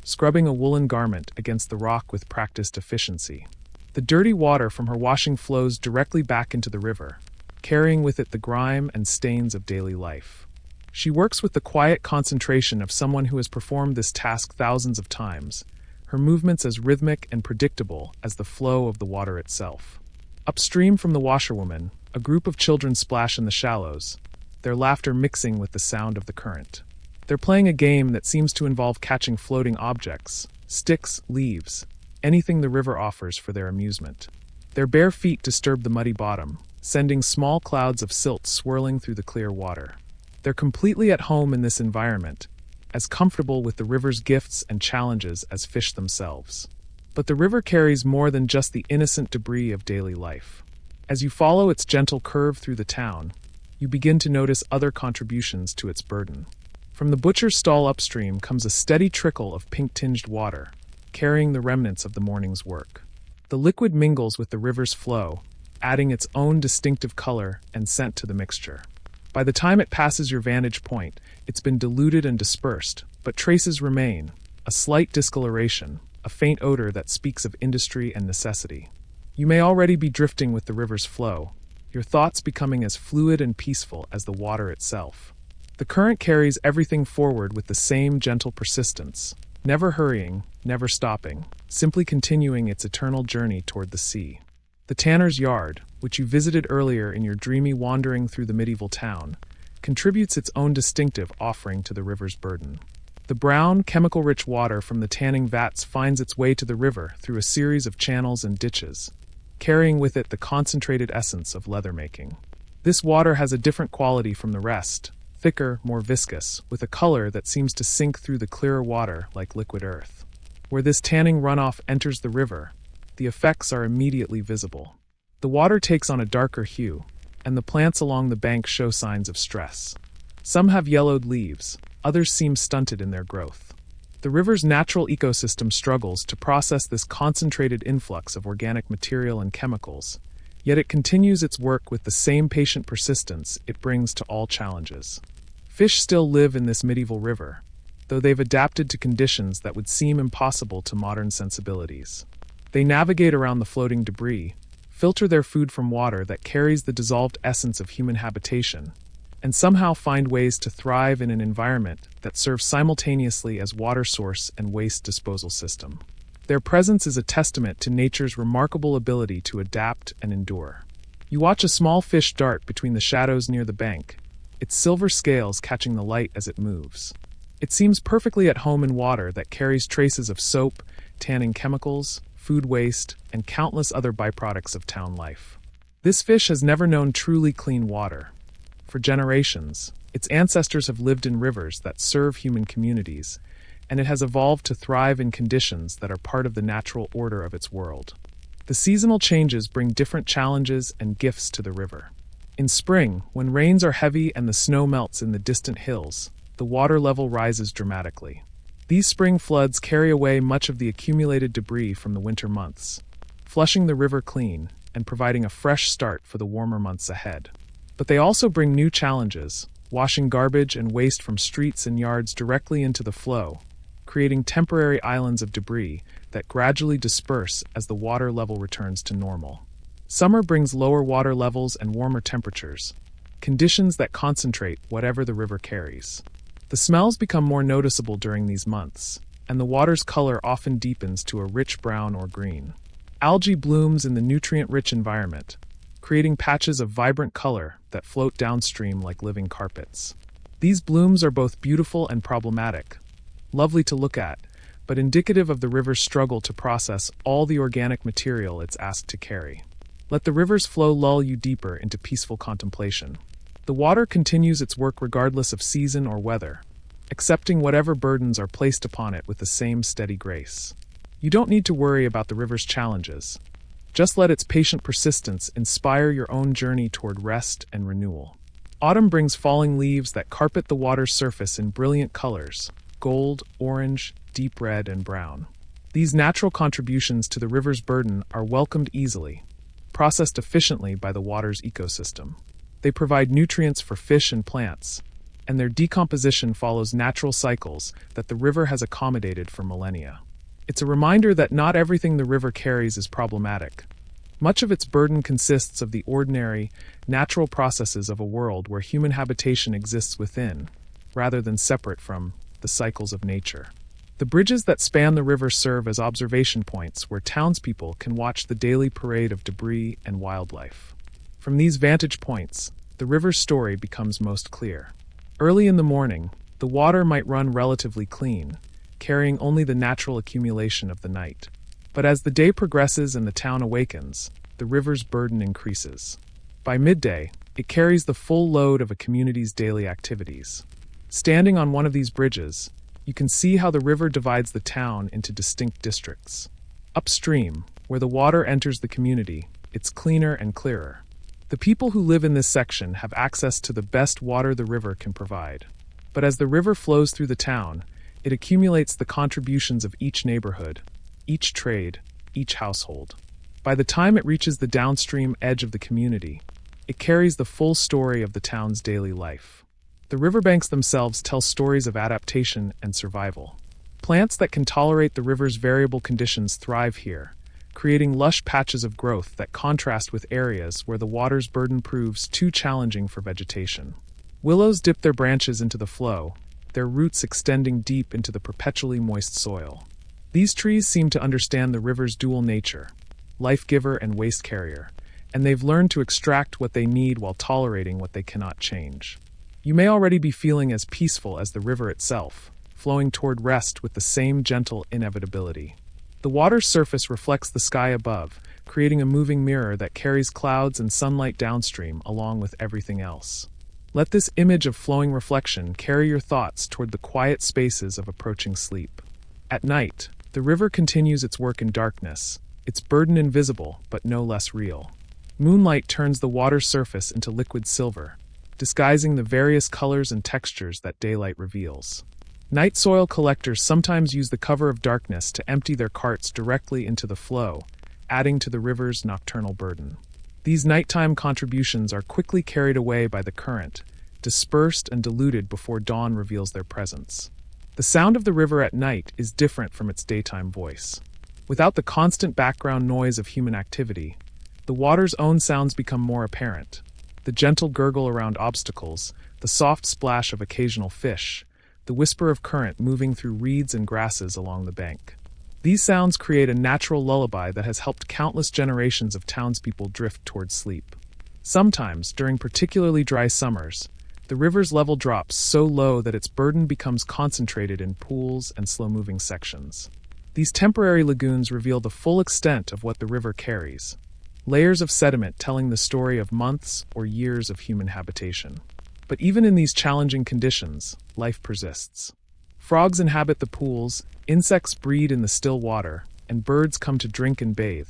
scrubbing a woolen garment against the rock with practiced efficiency. The dirty water from her washing flows directly back into the river, carrying with it the grime and stains of daily life. She works with the quiet concentration of someone who has performed this task thousands of times, her movements as rhythmic and predictable as the flow of the water itself. Upstream from the washerwoman, a group of children splash in the shallows, their laughter mixing with the sound of the current. They're playing a game that seems to involve catching floating objects, sticks, leaves, anything the river offers for their amusement. Their bare feet disturb the muddy bottom, sending small clouds of silt swirling through the clear water. They're completely at home in this environment, as comfortable with the river's gifts and challenges as fish themselves. But the river carries more than just the innocent debris of daily life. As you follow its gentle curve through the town, you begin to notice other contributions to its burden. From the butcher's stall upstream comes a steady trickle of pink-tinged water, carrying the remnants of the morning's work. The liquid mingles with the river's flow, adding its own distinctive color and scent to the mixture. By the time it passes your vantage point, it's been diluted and dispersed, but traces remain, a slight discoloration, a faint odor that speaks of industry and necessity. You may already be drifting with the river's flow, your thoughts becoming as fluid and peaceful as the water itself. The current carries everything forward with the same gentle persistence, never hurrying, never stopping, simply continuing its eternal journey toward the sea. The tanner's yard, which you visited earlier in your dreamy wandering through the medieval town, contributes its own distinctive offering to the river's burden. The brown, chemical-rich water from the tanning vats finds its way to the river through a series of channels and ditches, carrying with it the concentrated essence of leather making. This water has a different quality from the rest, thicker, more viscous, with a color that seems to sink through the clearer water like liquid earth. Where this tanning runoff enters the river, the effects are immediately visible. The water takes on a darker hue, and the plants along the bank show signs of stress. Some have yellowed leaves, others seem stunted in their growth. The river's natural ecosystem struggles to process this concentrated influx of organic material and chemicals, yet it continues its work with the same patient persistence it brings to all challenges. Fish still live in this medieval river, though they've adapted to conditions that would seem impossible to modern sensibilities. They navigate around the floating debris, filter their food from water that carries the dissolved essence of human habitation, and somehow find ways to thrive in an environment that serves simultaneously as water source and waste disposal system. Their presence is a testament to nature's remarkable ability to adapt and endure. You watch a small fish dart between the shadows near the bank, its silver scales catching the light as it moves. It seems perfectly at home in water that carries traces of soap, tanning chemicals, food waste, and countless other byproducts of town life. This fish has never known truly clean water. For generations, its ancestors have lived in rivers that serve human communities, and it has evolved to thrive in conditions that are part of the natural order of its world. The seasonal changes bring different challenges and gifts to the river. In spring, when rains are heavy and the snow melts in the distant hills, the water level rises dramatically. These spring floods carry away much of the accumulated debris from the winter months, flushing the river clean and providing a fresh start for the warmer months ahead. But they also bring new challenges, washing garbage and waste from streets and yards directly into the flow, creating temporary islands of debris that gradually disperse as the water level returns to normal. Summer brings lower water levels and warmer temperatures, conditions that concentrate whatever the river carries. The smells become more noticeable during these months, and the water's color often deepens to a rich brown or green. Algae blooms in the nutrient-rich environment, creating patches of vibrant color that float downstream like living carpets. These blooms are both beautiful and problematic, lovely to look at, but indicative of the river's struggle to process all the organic material it's asked to carry. Let the river's flow lull you deeper into peaceful contemplation. The water continues its work regardless of season or weather, accepting whatever burdens are placed upon it with the same steady grace. You don't need to worry about the river's challenges. Just let its patient persistence inspire your own journey toward rest and renewal. Autumn brings falling leaves that carpet the water's surface in brilliant colors: gold, orange, deep red, and brown. These natural contributions to the river's burden are welcomed easily, processed efficiently by the water's ecosystem. They provide nutrients for fish and plants, and their decomposition follows natural cycles that the river has accommodated for millennia. It's a reminder that not everything the river carries is problematic. Much of its burden consists of the ordinary, natural processes of a world where human habitation exists within, rather than separate from, the cycles of nature. The bridges that span the river serve as observation points where townspeople can watch the daily parade of debris and wildlife. From these vantage points, the river's story becomes most clear. Early in the morning, the water might run relatively clean, carrying only the natural accumulation of the night. But as the day progresses and the town awakens, the river's burden increases. By midday, it carries the full load of a community's daily activities. Standing on one of these bridges, you can see how the river divides the town into distinct districts. Upstream, where the water enters the community, it's cleaner and clearer. The people who live in this section have access to the best water the river can provide. But as the river flows through the town, it accumulates the contributions of each neighborhood, each trade, each household. By the time it reaches the downstream edge of the community, it carries the full story of the town's daily life. The riverbanks themselves tell stories of adaptation and survival. Plants that can tolerate the river's variable conditions thrive here, creating lush patches of growth that contrast with areas where the water's burden proves too challenging for vegetation. Willows dip their branches into the flow, their roots extending deep into the perpetually moist soil. These trees seem to understand the river's dual nature, life giver and waste carrier, and they've learned to extract what they need while tolerating what they cannot change. You may already be feeling as peaceful as the river itself, flowing toward rest with the same gentle inevitability. The water's surface reflects the sky above, creating a moving mirror that carries clouds and sunlight downstream along with everything else. Let this image of flowing reflection carry your thoughts toward the quiet spaces of approaching sleep. At night, the river continues its work in darkness, its burden invisible but no less real. Moonlight turns the water's surface into liquid silver, disguising the various colors and textures that daylight reveals. Night soil collectors sometimes use the cover of darkness to empty their carts directly into the flow, adding to the river's nocturnal burden. These nighttime contributions are quickly carried away by the current, dispersed and diluted before dawn reveals their presence. The sound of the river at night is different from its daytime voice. Without the constant background noise of human activity, the water's own sounds become more apparent. The gentle gurgle around obstacles, the soft splash of occasional fish, the whisper of current moving through reeds and grasses along the bank. These sounds create a natural lullaby that has helped countless generations of townspeople drift towards sleep. Sometimes, during particularly dry summers, the river's level drops so low that its burden becomes concentrated in pools and slow-moving sections. These temporary lagoons reveal the full extent of what the river carries, layers of sediment telling the story of months or years of human habitation. But even in these challenging conditions, life persists. Frogs inhabit the pools, insects breed in the still water, and birds come to drink and bathe,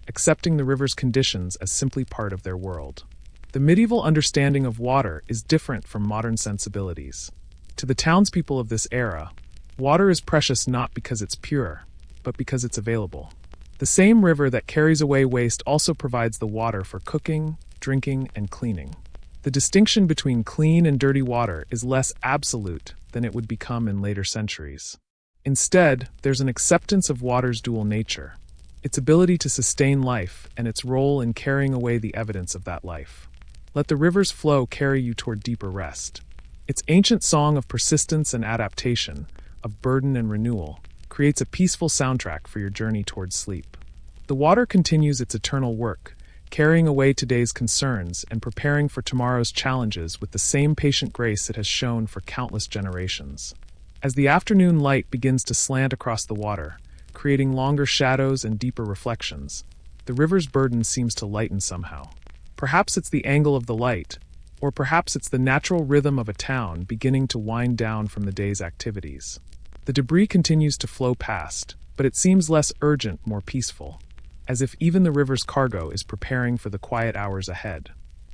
accepting the river's conditions as simply part of their world. The medieval understanding of water is different from modern sensibilities. To the townspeople of this era, water is precious not because it's pure, but because it's available. The same river that carries away waste also provides the water for cooking, drinking, and cleaning. The distinction between clean and dirty water is less absolute than it would become in later centuries. Instead, there's an acceptance of water's dual nature, its ability to sustain life and its role in carrying away the evidence of that life. Let the river's flow carry you toward deeper rest. Its ancient song of persistence and adaptation, of burden and renewal, creates a peaceful soundtrack for your journey towards sleep. The water continues its eternal work, carrying away today's concerns and preparing for tomorrow's challenges with the same patient grace it has shown for countless generations. As the afternoon light begins to slant across the water, creating longer shadows and deeper reflections, the river's burden seems to lighten somehow. Perhaps it's the angle of the light, or perhaps it's the natural rhythm of a town beginning to wind down from the day's activities. The debris continues to flow past, but it seems less urgent, more peaceful, as if even the river's cargo is preparing for the quiet hours ahead.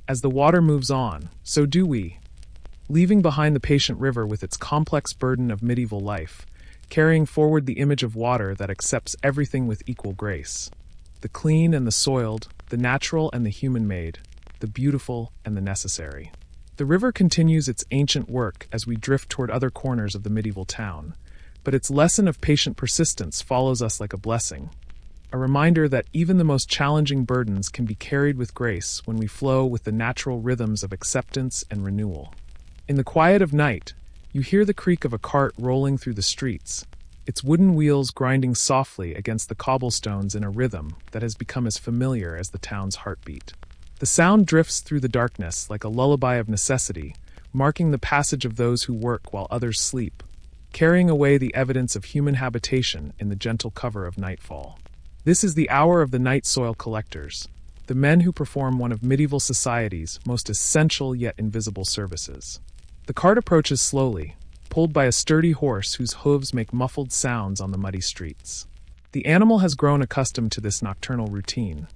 As the water moves on, so do we, leaving behind the patient river with its complex burden of medieval life, carrying forward the image of water that accepts everything with equal grace. The clean and the soiled, the natural and the human-made, the beautiful and the necessary. The river continues its ancient work as we drift toward other corners of the medieval town, but its lesson of patient persistence follows us like a blessing, a reminder that even the most challenging burdens can be carried with grace when we flow with the natural rhythms of acceptance and renewal. In the quiet of night, you hear the creak of a cart rolling through the streets, its wooden wheels grinding softly against the cobblestones in a rhythm that has become as familiar as the town's heartbeat. The sound drifts through the darkness like a lullaby of necessity, marking the passage of those who work while others sleep, carrying away the evidence of human habitation in the gentle cover of nightfall. This is the hour of the night soil collectors, the men who perform one of medieval society's most essential yet invisible services. The cart approaches slowly, pulled by a sturdy horse whose hooves make muffled sounds on the muddy streets. The animal has grown accustomed to this nocturnal routine,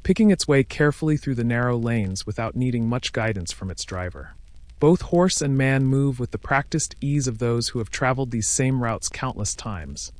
picking its way carefully through the narrow lanes without needing much guidance from its driver. Both horse and man move with the practiced ease of those who have traveled these same routes countless times,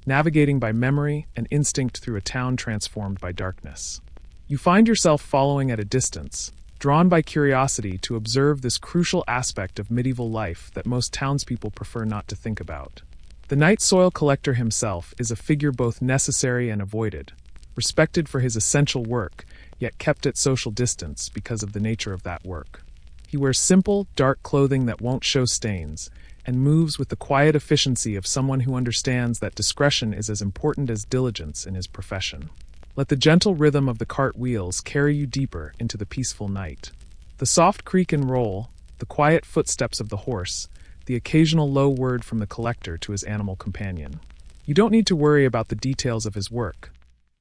navigating by memory and instinct through a town transformed by darkness. You find yourself following at a distance, drawn by curiosity to observe this crucial aspect of medieval life that most townspeople prefer not to think about. The night soil collector himself is a figure both necessary and avoided, respected for his essential work, yet kept at social distance because of the nature of that work. He wears simple, dark clothing that won't show stains, and moves with the quiet efficiency of someone who understands that discretion is as important as diligence in his profession. Let the gentle rhythm of the cart wheels carry you deeper into the peaceful night. The soft creak and roll, the quiet footsteps of the horse, the occasional low word from the collector to his animal companion. You don't need to worry about the details of his work.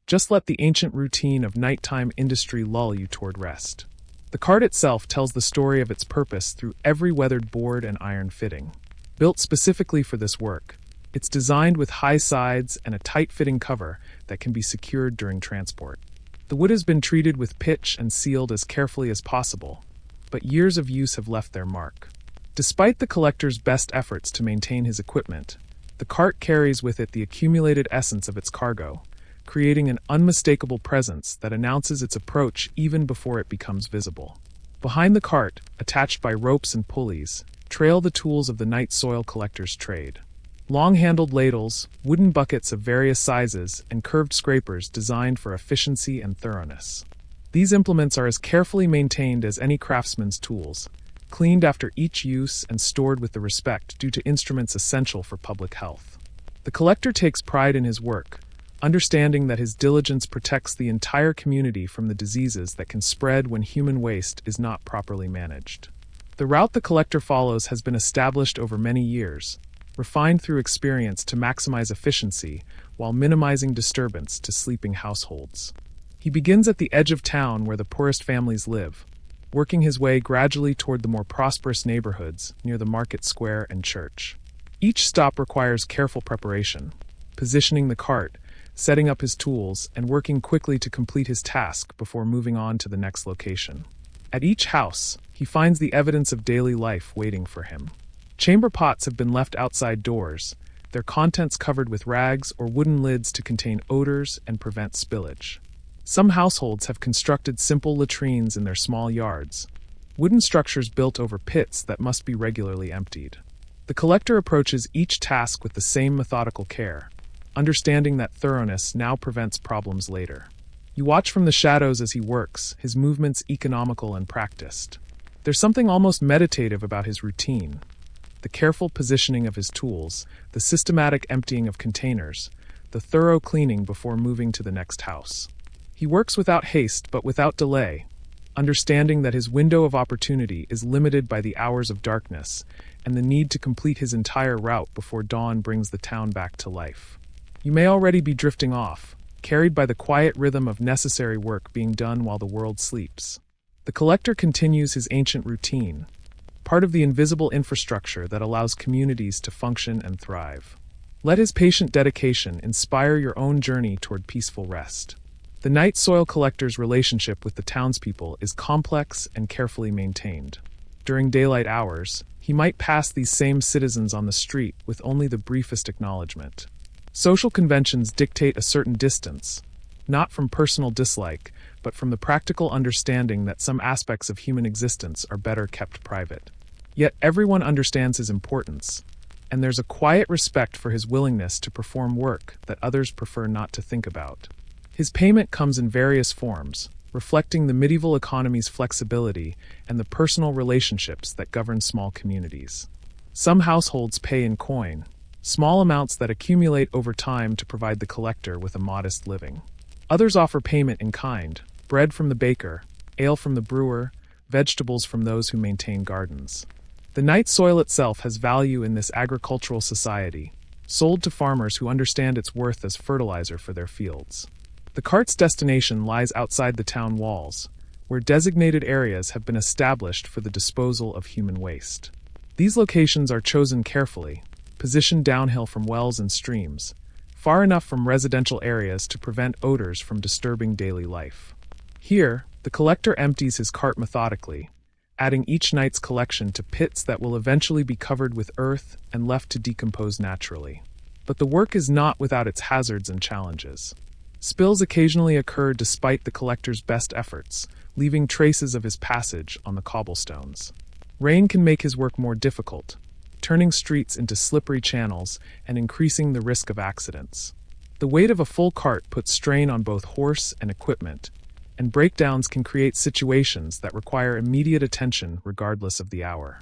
Just let the ancient routine of nighttime industry lull you toward rest. The cart itself tells the story of its purpose through every weathered board and iron fitting. Built specifically for this work, it's designed with high sides and a tight-fitting cover that can be secured during transport. The wood has been treated with pitch and sealed as carefully as possible, but years of use have left their mark. Despite the collector's best efforts to maintain his equipment, the cart carries with it the accumulated essence of its cargo, creating an unmistakable presence that announces its approach even before it becomes visible. Behind the cart, attached by ropes and pulleys, trail the tools of the night soil collector's trade. Long-handled ladles, wooden buckets of various sizes, and curved scrapers designed for efficiency and thoroughness. These implements are as carefully maintained as any craftsman's tools, cleaned after each use and stored with the respect due to instruments essential for public health. The collector takes pride in his work, understanding that his diligence protects the entire community from the diseases that can spread when human waste is not properly managed. The route the collector follows has been established over many years, refined through experience to maximize efficiency while minimizing disturbance to sleeping households. He begins at the edge of town where the poorest families live, working his way gradually toward the more prosperous neighborhoods near the market square and church. Each stop requires careful preparation, positioning the cart, setting up his tools, and working quickly to complete his task before moving on to the next location. At each house, he finds the evidence of daily life waiting for him. Chamber pots have been left outside doors, their contents covered with rags or wooden lids to contain odors and prevent spillage. Some households have constructed simple latrines in their small yards, wooden structures built over pits that must be regularly emptied. The collector approaches each task with the same methodical care, understanding that thoroughness now prevents problems later. You watch from the shadows as he works, his movements economical and practiced. There's something almost meditative about his routine. The careful positioning of his tools, the systematic emptying of containers, the thorough cleaning before moving to the next house. He works without haste but without delay, understanding that his window of opportunity is limited by the hours of darkness and the need to complete his entire route before dawn brings the town back to life. You may already be drifting off, carried by the quiet rhythm of necessary work being done while the world sleeps. The collector continues his ancient routine, part of the invisible infrastructure that allows communities to function and thrive. Let his patient dedication inspire your own journey toward peaceful rest. The night soil collector's relationship with the townspeople is complex and carefully maintained. During daylight hours, he might pass these same citizens on the street with only the briefest acknowledgement. Social conventions dictate a certain distance, not from personal dislike, but from the practical understanding that some aspects of human existence are better kept private. Yet everyone understands his importance, and there's a quiet respect for his willingness to perform work that others prefer not to think about. His payment comes in various forms, reflecting the medieval economy's flexibility and the personal relationships that govern small communities. Some households pay in coin, small amounts that accumulate over time to provide the collector with a modest living. Others offer payment in kind, bread from the baker, ale from the brewer, vegetables from those who maintain gardens. The night soil itself has value in this agricultural society, sold to farmers who understand its worth as fertilizer for their fields. The cart's destination lies outside the town walls, where designated areas have been established for the disposal of human waste. These locations are chosen carefully, positioned downhill from wells and streams, far enough from residential areas to prevent odors from disturbing daily life. Here, the collector empties his cart methodically, adding each night's collection to pits that will eventually be covered with earth and left to decompose naturally. But the work is not without its hazards and challenges. Spills occasionally occur despite the collector's best efforts, leaving traces of his passage on the cobblestones. Rain can make his work more difficult, turning streets into slippery channels and increasing the risk of accidents. The weight of a full cart puts strain on both horse and equipment, and breakdowns can create situations that require immediate attention regardless of the hour.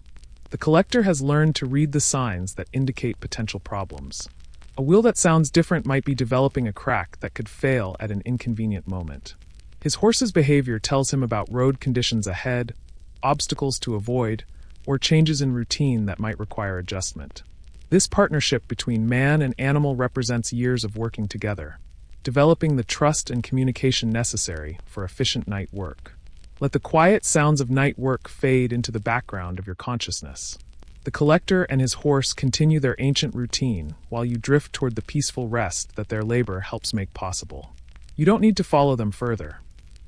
The collector has learned to read the signs that indicate potential problems. A wheel that sounds different might be developing a crack that could fail at an inconvenient moment. His horse's behavior tells him about road conditions ahead, obstacles to avoid, or changes in routine that might require adjustment. This partnership between man and animal represents years of working together, developing the trust and communication necessary for efficient night work. Let the quiet sounds of night work fade into the background of your consciousness. The collector and his horse continue their ancient routine while you drift toward the peaceful rest that their labor helps make possible. You don't need to follow them further.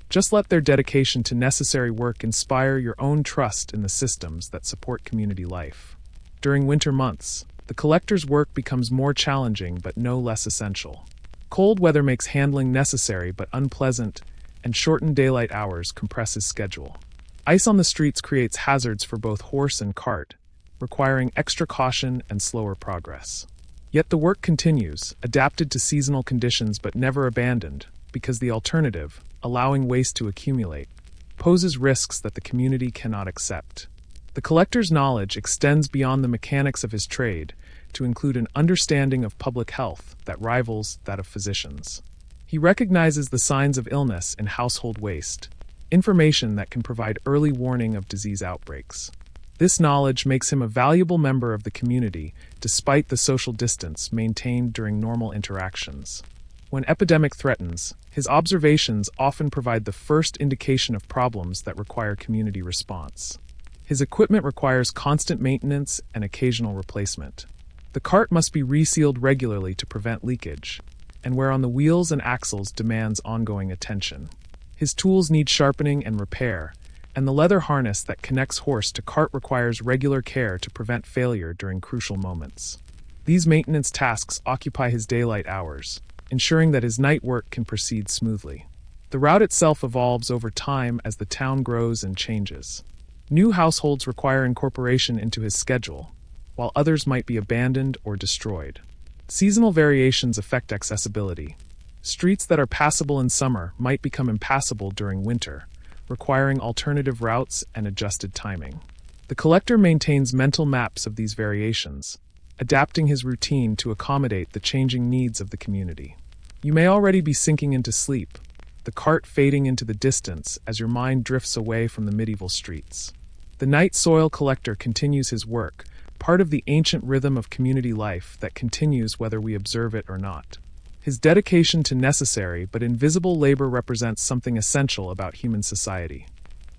Just let their dedication to necessary work inspire your own trust in the systems that support community life. During winter months, the collector's work becomes more challenging but no less essential. Cold weather makes handling necessary but unpleasant, and shortened daylight hours compress his schedule. Ice on the streets creates hazards for both horse and cart, requiring extra caution and slower progress. Yet the work continues, adapted to seasonal conditions but never abandoned, because the alternative, allowing waste to accumulate, poses risks that the community cannot accept. The collector's knowledge extends beyond the mechanics of his trade to include an understanding of public health that rivals that of physicians. He recognizes the signs of illness in household waste, information that can provide early warning of disease outbreaks. This knowledge makes him a valuable member of the community despite the social distance maintained during normal interactions. When epidemic threatens, his observations often provide the first indication of problems that require community response. His equipment requires constant maintenance and occasional replacement. The cart must be resealed regularly to prevent leakage, and wear on the wheels and axles demands ongoing attention. His tools need sharpening and repair, and the leather harness that connects horse to cart requires regular care to prevent failure during crucial moments. These maintenance tasks occupy his daylight hours, ensuring that his night work can proceed smoothly. The route itself evolves over time as the town grows and changes. New households require incorporation into his schedule, while others might be abandoned or destroyed. Seasonal variations affect accessibility. Streets that are passable in summer might become impassable during winter, requiring alternative routes and adjusted timing. The collector maintains mental maps of these variations, adapting his routine to accommodate the changing needs of the community. You may already be sinking into sleep, the cart fading into the distance as your mind drifts away from the medieval streets. The night soil collector continues his work, part of the ancient rhythm of community life that continues whether we observe it or not. His dedication to necessary but invisible labor represents something essential about human society: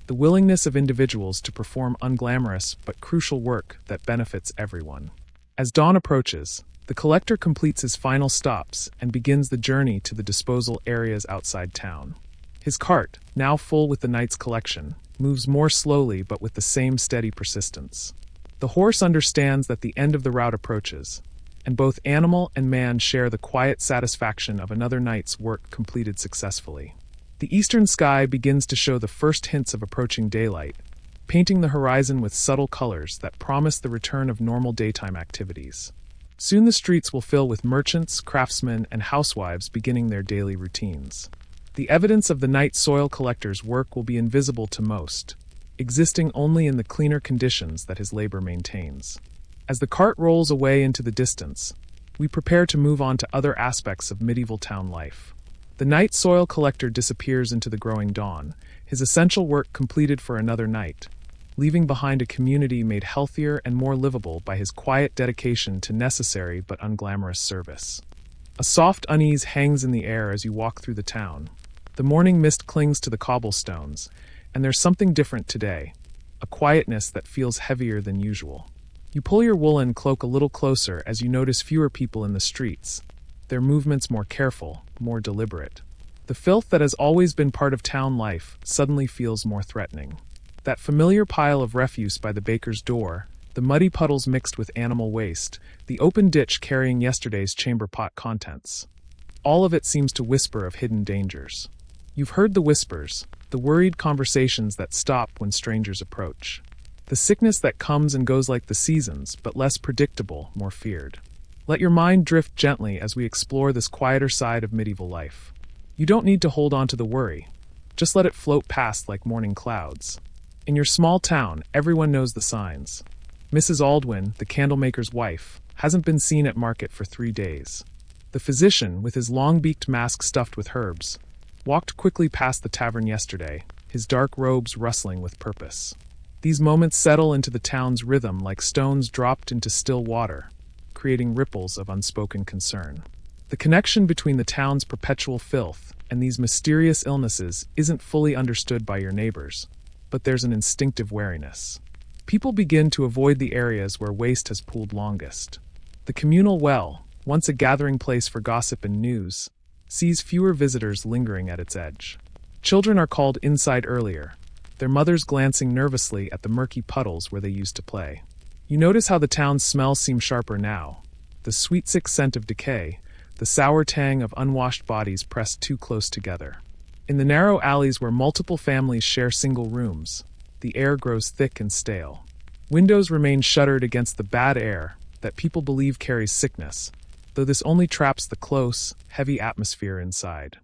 the willingness of individuals to perform unglamorous but crucial work that benefits everyone. As dawn approaches, the collector completes his final stops and begins the journey to the disposal areas outside town. His cart, now full with the night's collection, moves more slowly but with the same steady persistence. The horse understands that the end of the route approaches, and both animal and man share the quiet satisfaction of another night's work completed successfully. The eastern sky begins to show the first hints of approaching daylight, painting the horizon with subtle colors that promise the return of normal daytime activities. Soon the streets will fill with merchants, craftsmen, and housewives beginning their daily routines. The evidence of the night soil collector's work will be invisible to most, existing only in the cleaner conditions that his labor maintains. As the cart rolls away into the distance, we prepare to move on to other aspects of medieval town life. The night soil collector disappears into the growing dawn, his essential work completed for another night, leaving behind a community made healthier and more livable by his quiet dedication to necessary but unglamorous service. A soft unease hangs in the air as you walk through the town. The morning mist clings to the cobblestones, and there's something different today, a quietness that feels heavier than usual. You pull your woolen cloak a little closer as you notice fewer people in the streets, their movements more careful, more deliberate. The filth that has always been part of town life suddenly feels more threatening. That familiar pile of refuse by the baker's door, the muddy puddles mixed with animal waste, the open ditch carrying yesterday's chamber pot contents. all of it seems to whisper of hidden dangers. You've heard the whispers, the worried conversations that stop when strangers approach. The sickness that comes and goes like the seasons, but less predictable, more feared. Let your mind drift gently as we explore this quieter side of medieval life. You don't need to hold on to the worry. Just let it float past like morning clouds. In your small town, everyone knows the signs. Mrs. Aldwin, the candlemaker's wife, hasn't been seen at market for 3 days. The physician, with his long-beaked mask stuffed with herbs, walked quickly past the tavern yesterday, his dark robes rustling with purpose. These moments settle into the town's rhythm like stones dropped into still water, creating ripples of unspoken concern. The connection between the town's perpetual filth and these mysterious illnesses isn't fully understood by your neighbors, but there's an instinctive wariness. People begin to avoid the areas where waste has pooled longest. The communal well, once a gathering place for gossip and news, sees fewer visitors lingering at its edge. Children are called inside earlier, their mothers glancing nervously at the murky puddles where they used to play. You notice how the town's smells seem sharper now. The sweet sick scent of decay, the sour tang of unwashed bodies pressed too close together. In the narrow alleys where multiple families share single rooms, the air grows thick and stale. Windows remain shuttered against the bad air that people believe carries sickness, though this only traps the close, heavy atmosphere inside.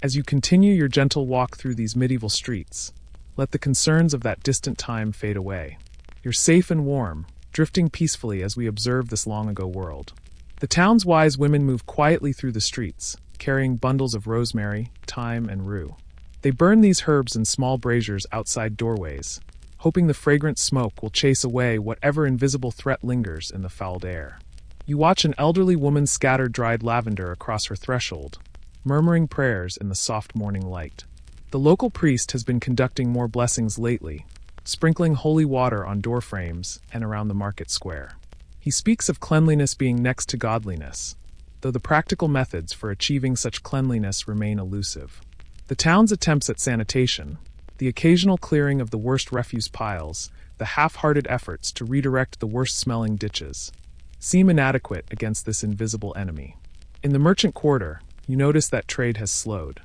As you continue your gentle walk through these medieval streets, let the concerns of that distant time fade away. You're safe and warm, drifting peacefully as we observe this long-ago world. The town's wise women move quietly through the streets, carrying bundles of rosemary, thyme, and rue. They burn these herbs in small braziers outside doorways, hoping the fragrant smoke will chase away whatever invisible threat lingers in the fouled air. You watch an elderly woman scatter dried lavender across her threshold, murmuring prayers in the soft morning light. The local priest has been conducting more blessings lately, sprinkling holy water on doorframes and around the market square. He speaks of cleanliness being next to godliness, though the practical methods for achieving such cleanliness remain elusive. The town's attempts at sanitation, the occasional clearing of the worst refuse piles, the half-hearted efforts to redirect the worst-smelling ditches, seem inadequate against this invisible enemy. In the merchant quarter, you notice that trade has slowed.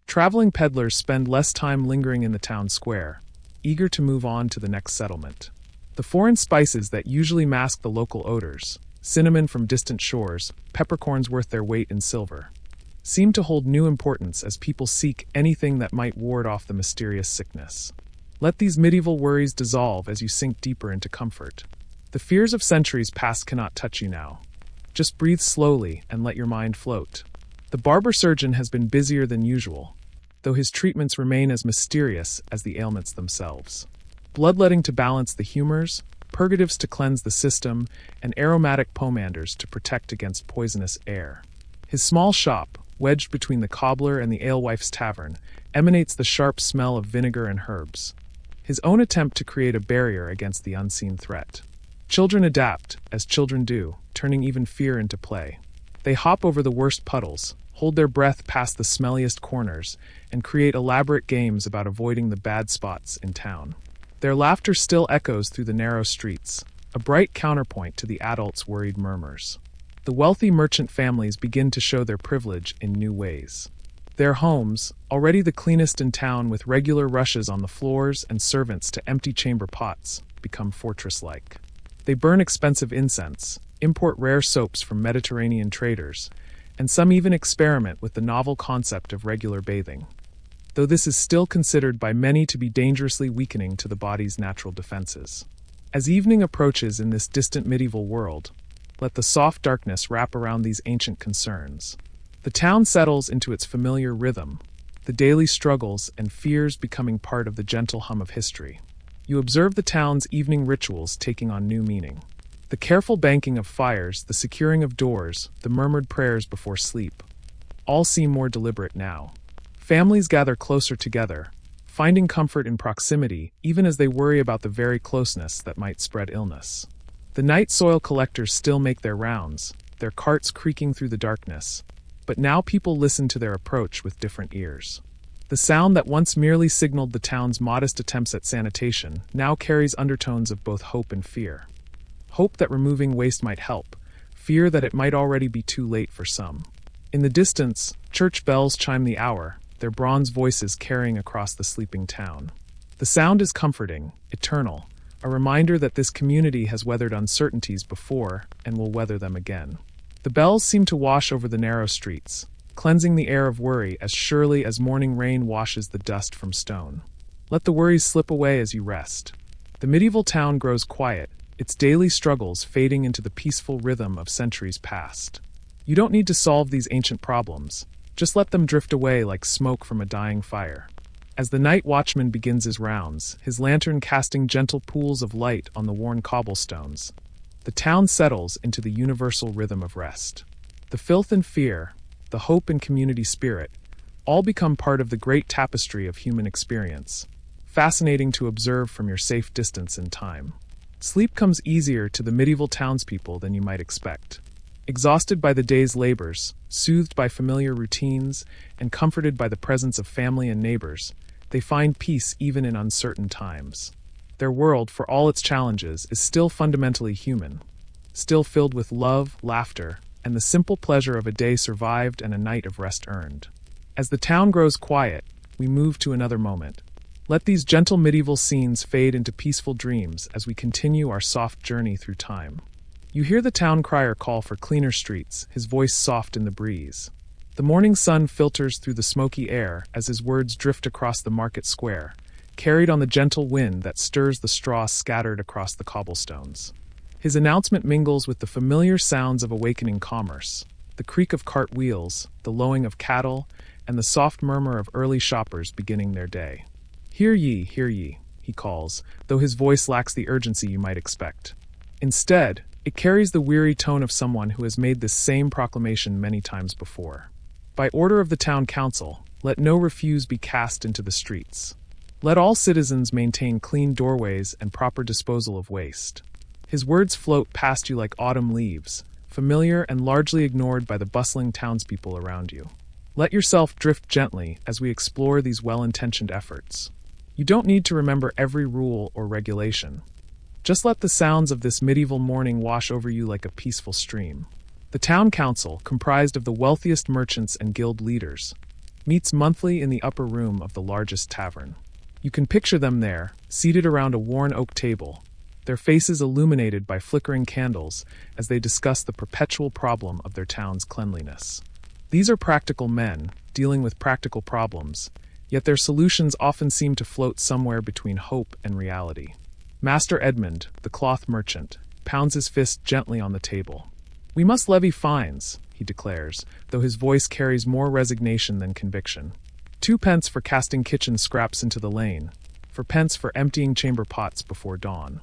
Traveling peddlers spend less time lingering in the town square, eager to move on to the next settlement. The foreign spices that usually mask the local odors, cinnamon from distant shores, peppercorns worth their weight in silver, seem to hold new importance as people seek anything that might ward off the mysterious sickness. Let these medieval worries dissolve as you sink deeper into comfort. The fears of centuries past cannot touch you now. Just breathe slowly and let your mind float. The barber surgeon has been busier than usual, though his treatments remain as mysterious as the ailments themselves. Bloodletting to balance the humors, purgatives to cleanse the system, and aromatic pomanders to protect against poisonous air. His small shop, wedged between the cobbler and the alewife's tavern, emanates the sharp smell of vinegar and herbs. His own attempt to create a barrier against the unseen threat. Children adapt, as children do, turning even fear into play. They hop over the worst puddles, hold their breath past the smelliest corners, and create elaborate games about avoiding the bad spots in town. Their laughter still echoes through the narrow streets, a bright counterpoint to the adults' worried murmurs. The wealthy merchant families begin to show their privilege in new ways. Their homes, already the cleanest in town with regular rushes on the floors and servants to empty chamber pots, become fortress-like. They burn expensive incense, import rare soaps from Mediterranean traders, and some even experiment with the novel concept of regular bathing, though this is still considered by many to be dangerously weakening to the body's natural defenses. As evening approaches in this distant medieval world, let the soft darkness wrap around these ancient concerns. The town settles into its familiar rhythm, the daily struggles and fears becoming part of the gentle hum of history. You observe the town's evening rituals taking on new meaning. The careful banking of fires, the securing of doors, the murmured prayers before sleep, all seem more deliberate now. Families gather closer together, finding comfort in proximity even as they worry about the very closeness that might spread illness. The night soil collectors still make their rounds, their carts creaking through the darkness, but now people listen to their approach with different ears. The sound that once merely signaled the town's modest attempts at sanitation now carries undertones of both hope and fear. Hope that removing waste might help, fear that it might already be too late for some. In the distance, church bells chime the hour, their bronze voices carrying across the sleeping town. The sound is comforting, eternal, a reminder that this community has weathered uncertainties before and will weather them again. The bells seem to wash over the narrow streets, cleansing the air of worry as surely as morning rain washes the dust from stone. Let the worries slip away as you rest. The medieval town grows quiet, its daily struggles fading into the peaceful rhythm of centuries past. You don't need to solve these ancient problems, just let them drift away like smoke from a dying fire. As the night watchman begins his rounds, his lantern casting gentle pools of light on the worn cobblestones, the town settles into the universal rhythm of rest. The filth and fear, the hope and community spirit, all become part of the great tapestry of human experience, fascinating to observe from your safe distance in time. Sleep comes easier to the medieval townspeople than you might expect. Exhausted by the day's labors, soothed by familiar routines, and comforted by the presence of family and neighbors, they find peace even in uncertain times. Their world, for all its challenges, is still fundamentally human, still filled with love, laughter, and the simple pleasure of a day survived and a night of rest earned. As the town grows quiet, we move to another moment. Let these gentle medieval scenes fade into peaceful dreams as we continue our soft journey through time. You hear the town crier call for cleaner streets, his voice soft in the breeze. The morning sun filters through the smoky air as his words drift across the market square, carried on the gentle wind that stirs the straw scattered across the cobblestones. His announcement mingles with the familiar sounds of awakening commerce, the creak of cart wheels, the lowing of cattle, and the soft murmur of early shoppers beginning their day. Hear ye, he calls, though his voice lacks the urgency you might expect. Instead, it carries the weary tone of someone who has made this same proclamation many times before. By order of the town council, let no refuse be cast into the streets. Let all citizens maintain clean doorways and proper disposal of waste. His words float past you like autumn leaves, familiar and largely ignored by the bustling townspeople around you. Let yourself drift gently as we explore these well-intentioned efforts. You don't need to remember every rule or regulation. Just let the sounds of this medieval morning wash over you like a peaceful stream. The town council, comprised of the wealthiest merchants and guild leaders, meets monthly in the upper room of the largest tavern. You can picture them there, seated around a worn oak table, their faces illuminated by flickering candles as they discuss the perpetual problem of their town's cleanliness. These are practical men, dealing with practical problems, yet their solutions often seem to float somewhere between hope and reality. Master Edmund, the cloth merchant, pounds his fist gently on the table. "We must levy fines," he declares, though his voice carries more resignation than conviction. 2 pence for casting kitchen scraps into the lane, 4 pence for emptying chamber pots before dawn.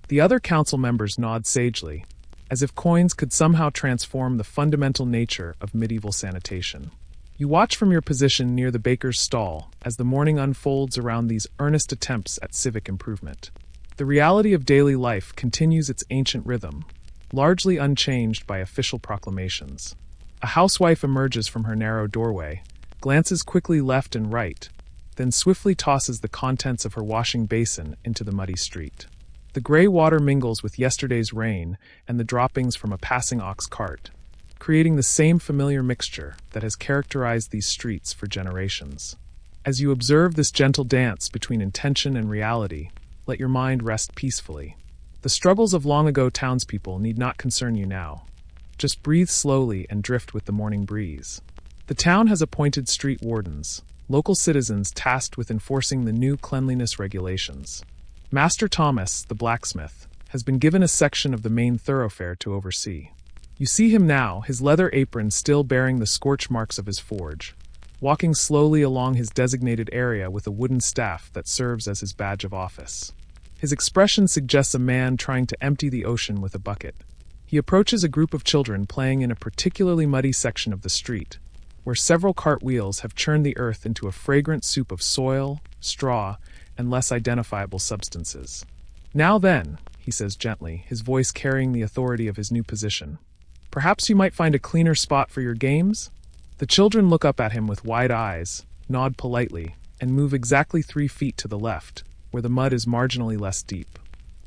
The other council members nod sagely, as if coins could somehow transform the fundamental nature of medieval sanitation. You watch from your position near the baker's stall as the morning unfolds around these earnest attempts at civic improvement. The reality of daily life continues its ancient rhythm, largely unchanged by official proclamations. A housewife emerges from her narrow doorway, glances quickly left and right, then swiftly tosses the contents of her washing basin into the muddy street. The gray water mingles with yesterday's rain and the droppings from a passing ox cart, creating the same familiar mixture that has characterized these streets for generations. As you observe this gentle dance between intention and reality, let your mind rest peacefully. The struggles of long-ago townspeople need not concern you now. Just breathe slowly and drift with the morning breeze. The town has appointed street wardens, local citizens tasked with enforcing the new cleanliness regulations. Master Thomas, the blacksmith, has been given a section of the main thoroughfare to oversee. You see him now, his leather apron still bearing the scorch marks of his forge, walking slowly along his designated area with a wooden staff that serves as his badge of office. His expression suggests a man trying to empty the ocean with a bucket. He approaches a group of children playing in a particularly muddy section of the street, where several cartwheels have churned the earth into a fragrant soup of soil, straw, and less identifiable substances. "Now then," he says gently, his voice carrying the authority of his new position, "perhaps you might find a cleaner spot for your games?" The children look up at him with wide eyes, nod politely, and move exactly 3 feet to the left, where the mud is marginally less deep.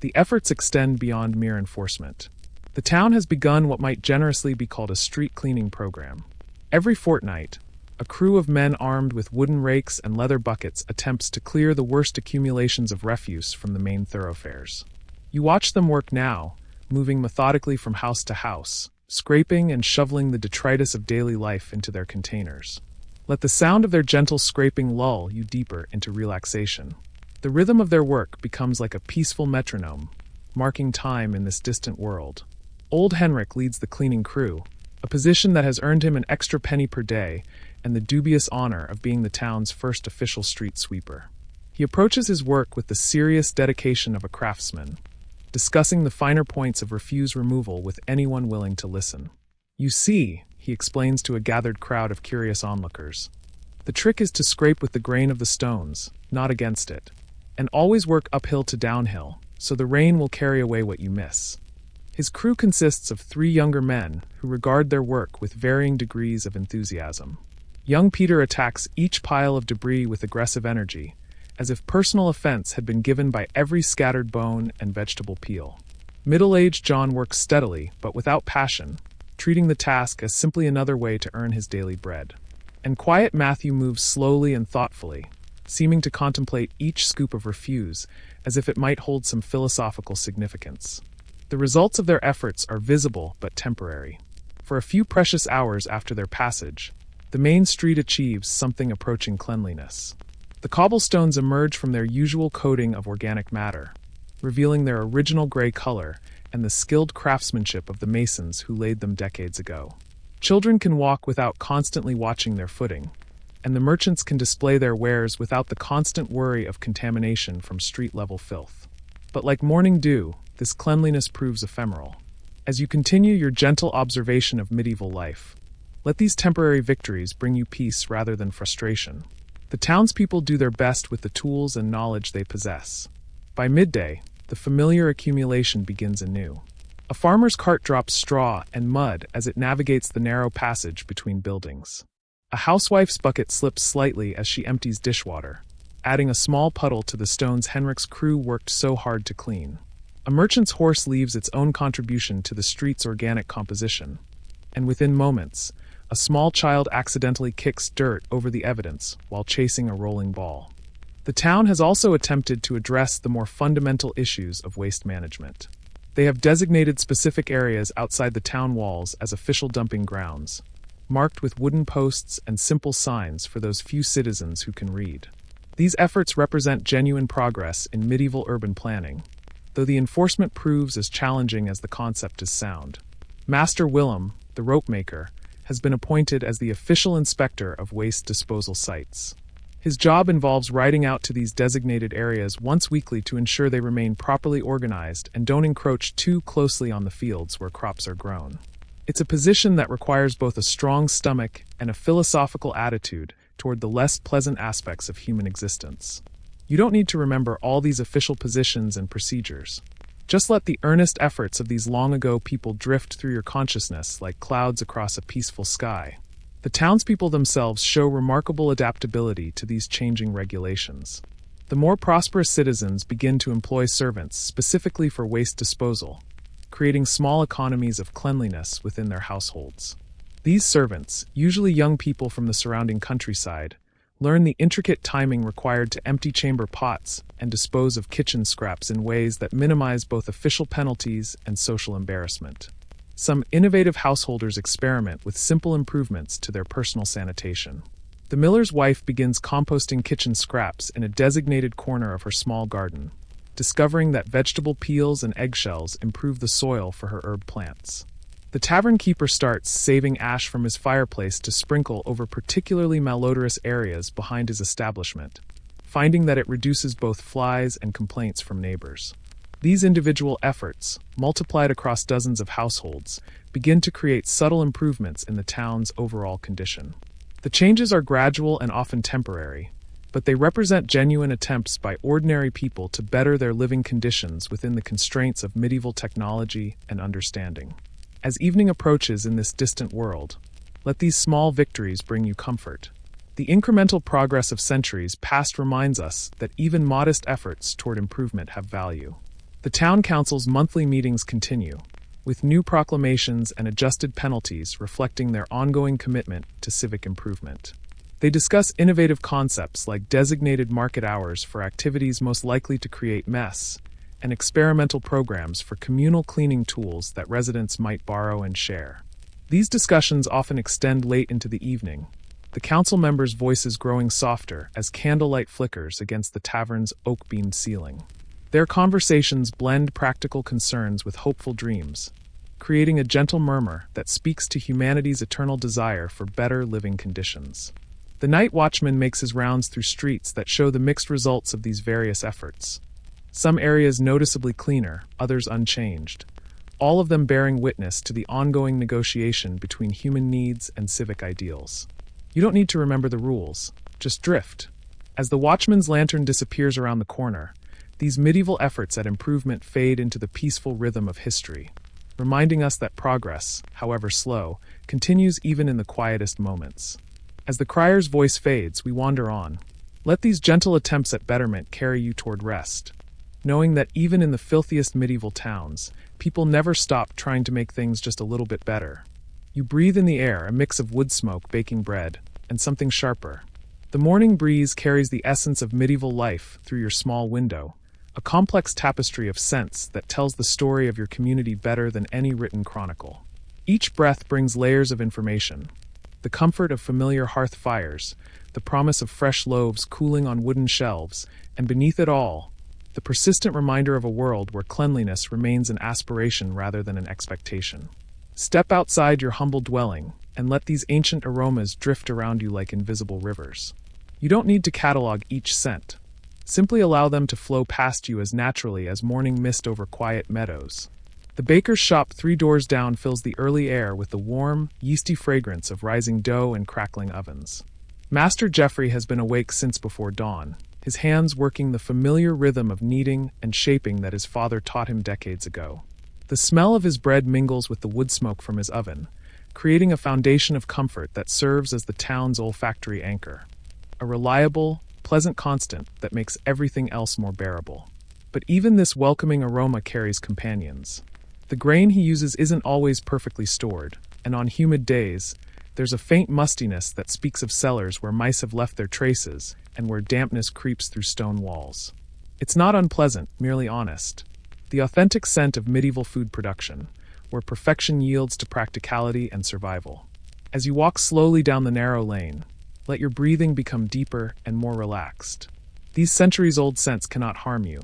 The efforts extend beyond mere enforcement. The town has begun what might generously be called a street cleaning program. Every fortnight, a crew of men armed with wooden rakes and leather buckets attempts to clear the worst accumulations of refuse from the main thoroughfares. You watch them work now, moving methodically from house to house, scraping and shoveling the detritus of daily life into their containers. Let the sound of their gentle scraping lull you deeper into relaxation. The rhythm of their work becomes like a peaceful metronome, marking time in this distant world. Old Henrik leads the cleaning crew, a position that has earned him an extra penny per day and the dubious honor of being the town's first official street sweeper. He approaches his work with the serious dedication of a craftsman, discussing the finer points of refuse removal with anyone willing to listen. You see, he explains to a gathered crowd of curious onlookers, the trick is to scrape with the grain of the stones, not against it, and always work uphill to downhill, so the rain will carry away what you miss. His crew consists of 3 younger men who regard their work with varying degrees of enthusiasm. Young Peter attacks each pile of debris with aggressive energy, as if personal offense had been given by every scattered bone and vegetable peel. Middle-aged John works steadily, but without passion, treating the task as simply another way to earn his daily bread. And quiet Matthew moves slowly and thoughtfully, seeming to contemplate each scoop of refuse as if it might hold some philosophical significance. The results of their efforts are visible but temporary. For a few precious hours after their passage, the main street achieves something approaching cleanliness. The cobblestones emerge from their usual coating of organic matter, revealing their original gray color and the skilled craftsmanship of the masons who laid them decades ago. Children can walk without constantly watching their footing, and the merchants can display their wares without the constant worry of contamination from street-level filth. But like morning dew, this cleanliness proves ephemeral. As you continue your gentle observation of medieval life, let these temporary victories bring you peace rather than frustration. The townspeople do their best with the tools and knowledge they possess. By midday, the familiar accumulation begins anew. A farmer's cart drops straw and mud as it navigates the narrow passage between buildings. A housewife's bucket slips slightly as she empties dishwater, adding a small puddle to the stones Henrik's crew worked so hard to clean. A merchant's horse leaves its own contribution to the street's organic composition, and within moments, a small child accidentally kicks dirt over the evidence while chasing a rolling ball. The town has also attempted to address the more fundamental issues of waste management. They have designated specific areas outside the town walls as official dumping grounds, marked with wooden posts and simple signs for those few citizens who can read. These efforts represent genuine progress in medieval urban planning, though the enforcement proves as challenging as the concept is sound. Master Willem, the rope maker, has been appointed as the official inspector of waste disposal sites. His job involves riding out to these designated areas once weekly to ensure they remain properly organized and don't encroach too closely on the fields where crops are grown. It's a position that requires both a strong stomach and a philosophical attitude toward the less pleasant aspects of human existence. You don't need to remember all these official positions and procedures. Just let the earnest efforts of these long-ago people drift through your consciousness like clouds across a peaceful sky. The townspeople themselves show remarkable adaptability to these changing regulations. The more prosperous citizens begin to employ servants specifically for waste disposal, creating small economies of cleanliness within their households. These servants, usually young people from the surrounding countryside, learn the intricate timing required to empty chamber pots and dispose of kitchen scraps in ways that minimize both official penalties and social embarrassment. Some innovative householders experiment with simple improvements to their personal sanitation. The miller's wife begins composting kitchen scraps in a designated corner of her small garden, discovering that vegetable peels and eggshells improve the soil for her herb plants. The tavern keeper starts saving ash from his fireplace to sprinkle over particularly malodorous areas behind his establishment, finding that it reduces both flies and complaints from neighbors. These individual efforts, multiplied across dozens of households, begin to create subtle improvements in the town's overall condition. The changes are gradual and often temporary, but they represent genuine attempts by ordinary people to better their living conditions within the constraints of medieval technology and understanding. As evening approaches in this distant world, let these small victories bring you comfort. The incremental progress of centuries past reminds us that even modest efforts toward improvement have value. The town council's monthly meetings continue, with new proclamations and adjusted penalties reflecting their ongoing commitment to civic improvement. They discuss innovative concepts like designated market hours for activities most likely to create mess, and experimental programs for communal cleaning tools that residents might borrow and share. These discussions often extend late into the evening, the council members' voices growing softer as candlelight flickers against the tavern's oak-beamed ceiling. Their conversations blend practical concerns with hopeful dreams, creating a gentle murmur that speaks to humanity's eternal desire for better living conditions. The night watchman makes his rounds through streets that show the mixed results of these various efforts. Some areas noticeably cleaner, others unchanged, all of them bearing witness to the ongoing negotiation between human needs and civic ideals. You don't need to remember the rules, just drift. As the watchman's lantern disappears around the corner, these medieval efforts at improvement fade into the peaceful rhythm of history, reminding us that progress, however slow, continues even in the quietest moments. As the crier's voice fades, we wander on. Let these gentle attempts at betterment carry you toward rest, knowing that even in the filthiest medieval towns, people never stop trying to make things just a little bit better. You breathe in the air a mix of wood smoke baking bread, and something sharper. The morning breeze carries the essence of medieval life through your small window, a complex tapestry of scents that tells the story of your community better than any written chronicle. Each breath brings layers of information: the comfort of familiar hearth fires, the promise of fresh loaves cooling on wooden shelves, and beneath it all, the persistent reminder of a world where cleanliness remains an aspiration rather than an expectation. Step outside your humble dwelling, and let these ancient aromas drift around you like invisible rivers. You don't need to catalog each scent. Simply allow them to flow past you as naturally as morning mist over quiet meadows. The baker's shop 3 doors down fills the early air with the warm, yeasty fragrance of rising dough and crackling ovens. Master Geoffrey has been awake since before dawn, his hands working the familiar rhythm of kneading and shaping that his father taught him decades ago. The smell of his bread mingles with the wood smoke from his oven, creating a foundation of comfort that serves as the town's olfactory anchor. A reliable, pleasant constant that makes everything else more bearable. But even this welcoming aroma carries companions. The grain he uses isn't always perfectly stored, and on humid days, there's a faint mustiness that speaks of cellars where mice have left their traces and where dampness creeps through stone walls. It's not unpleasant, merely honest. The authentic scent of medieval food production, where perfection yields to practicality and survival. As you walk slowly down the narrow lane, let your breathing become deeper and more relaxed. These centuries-old scents cannot harm you.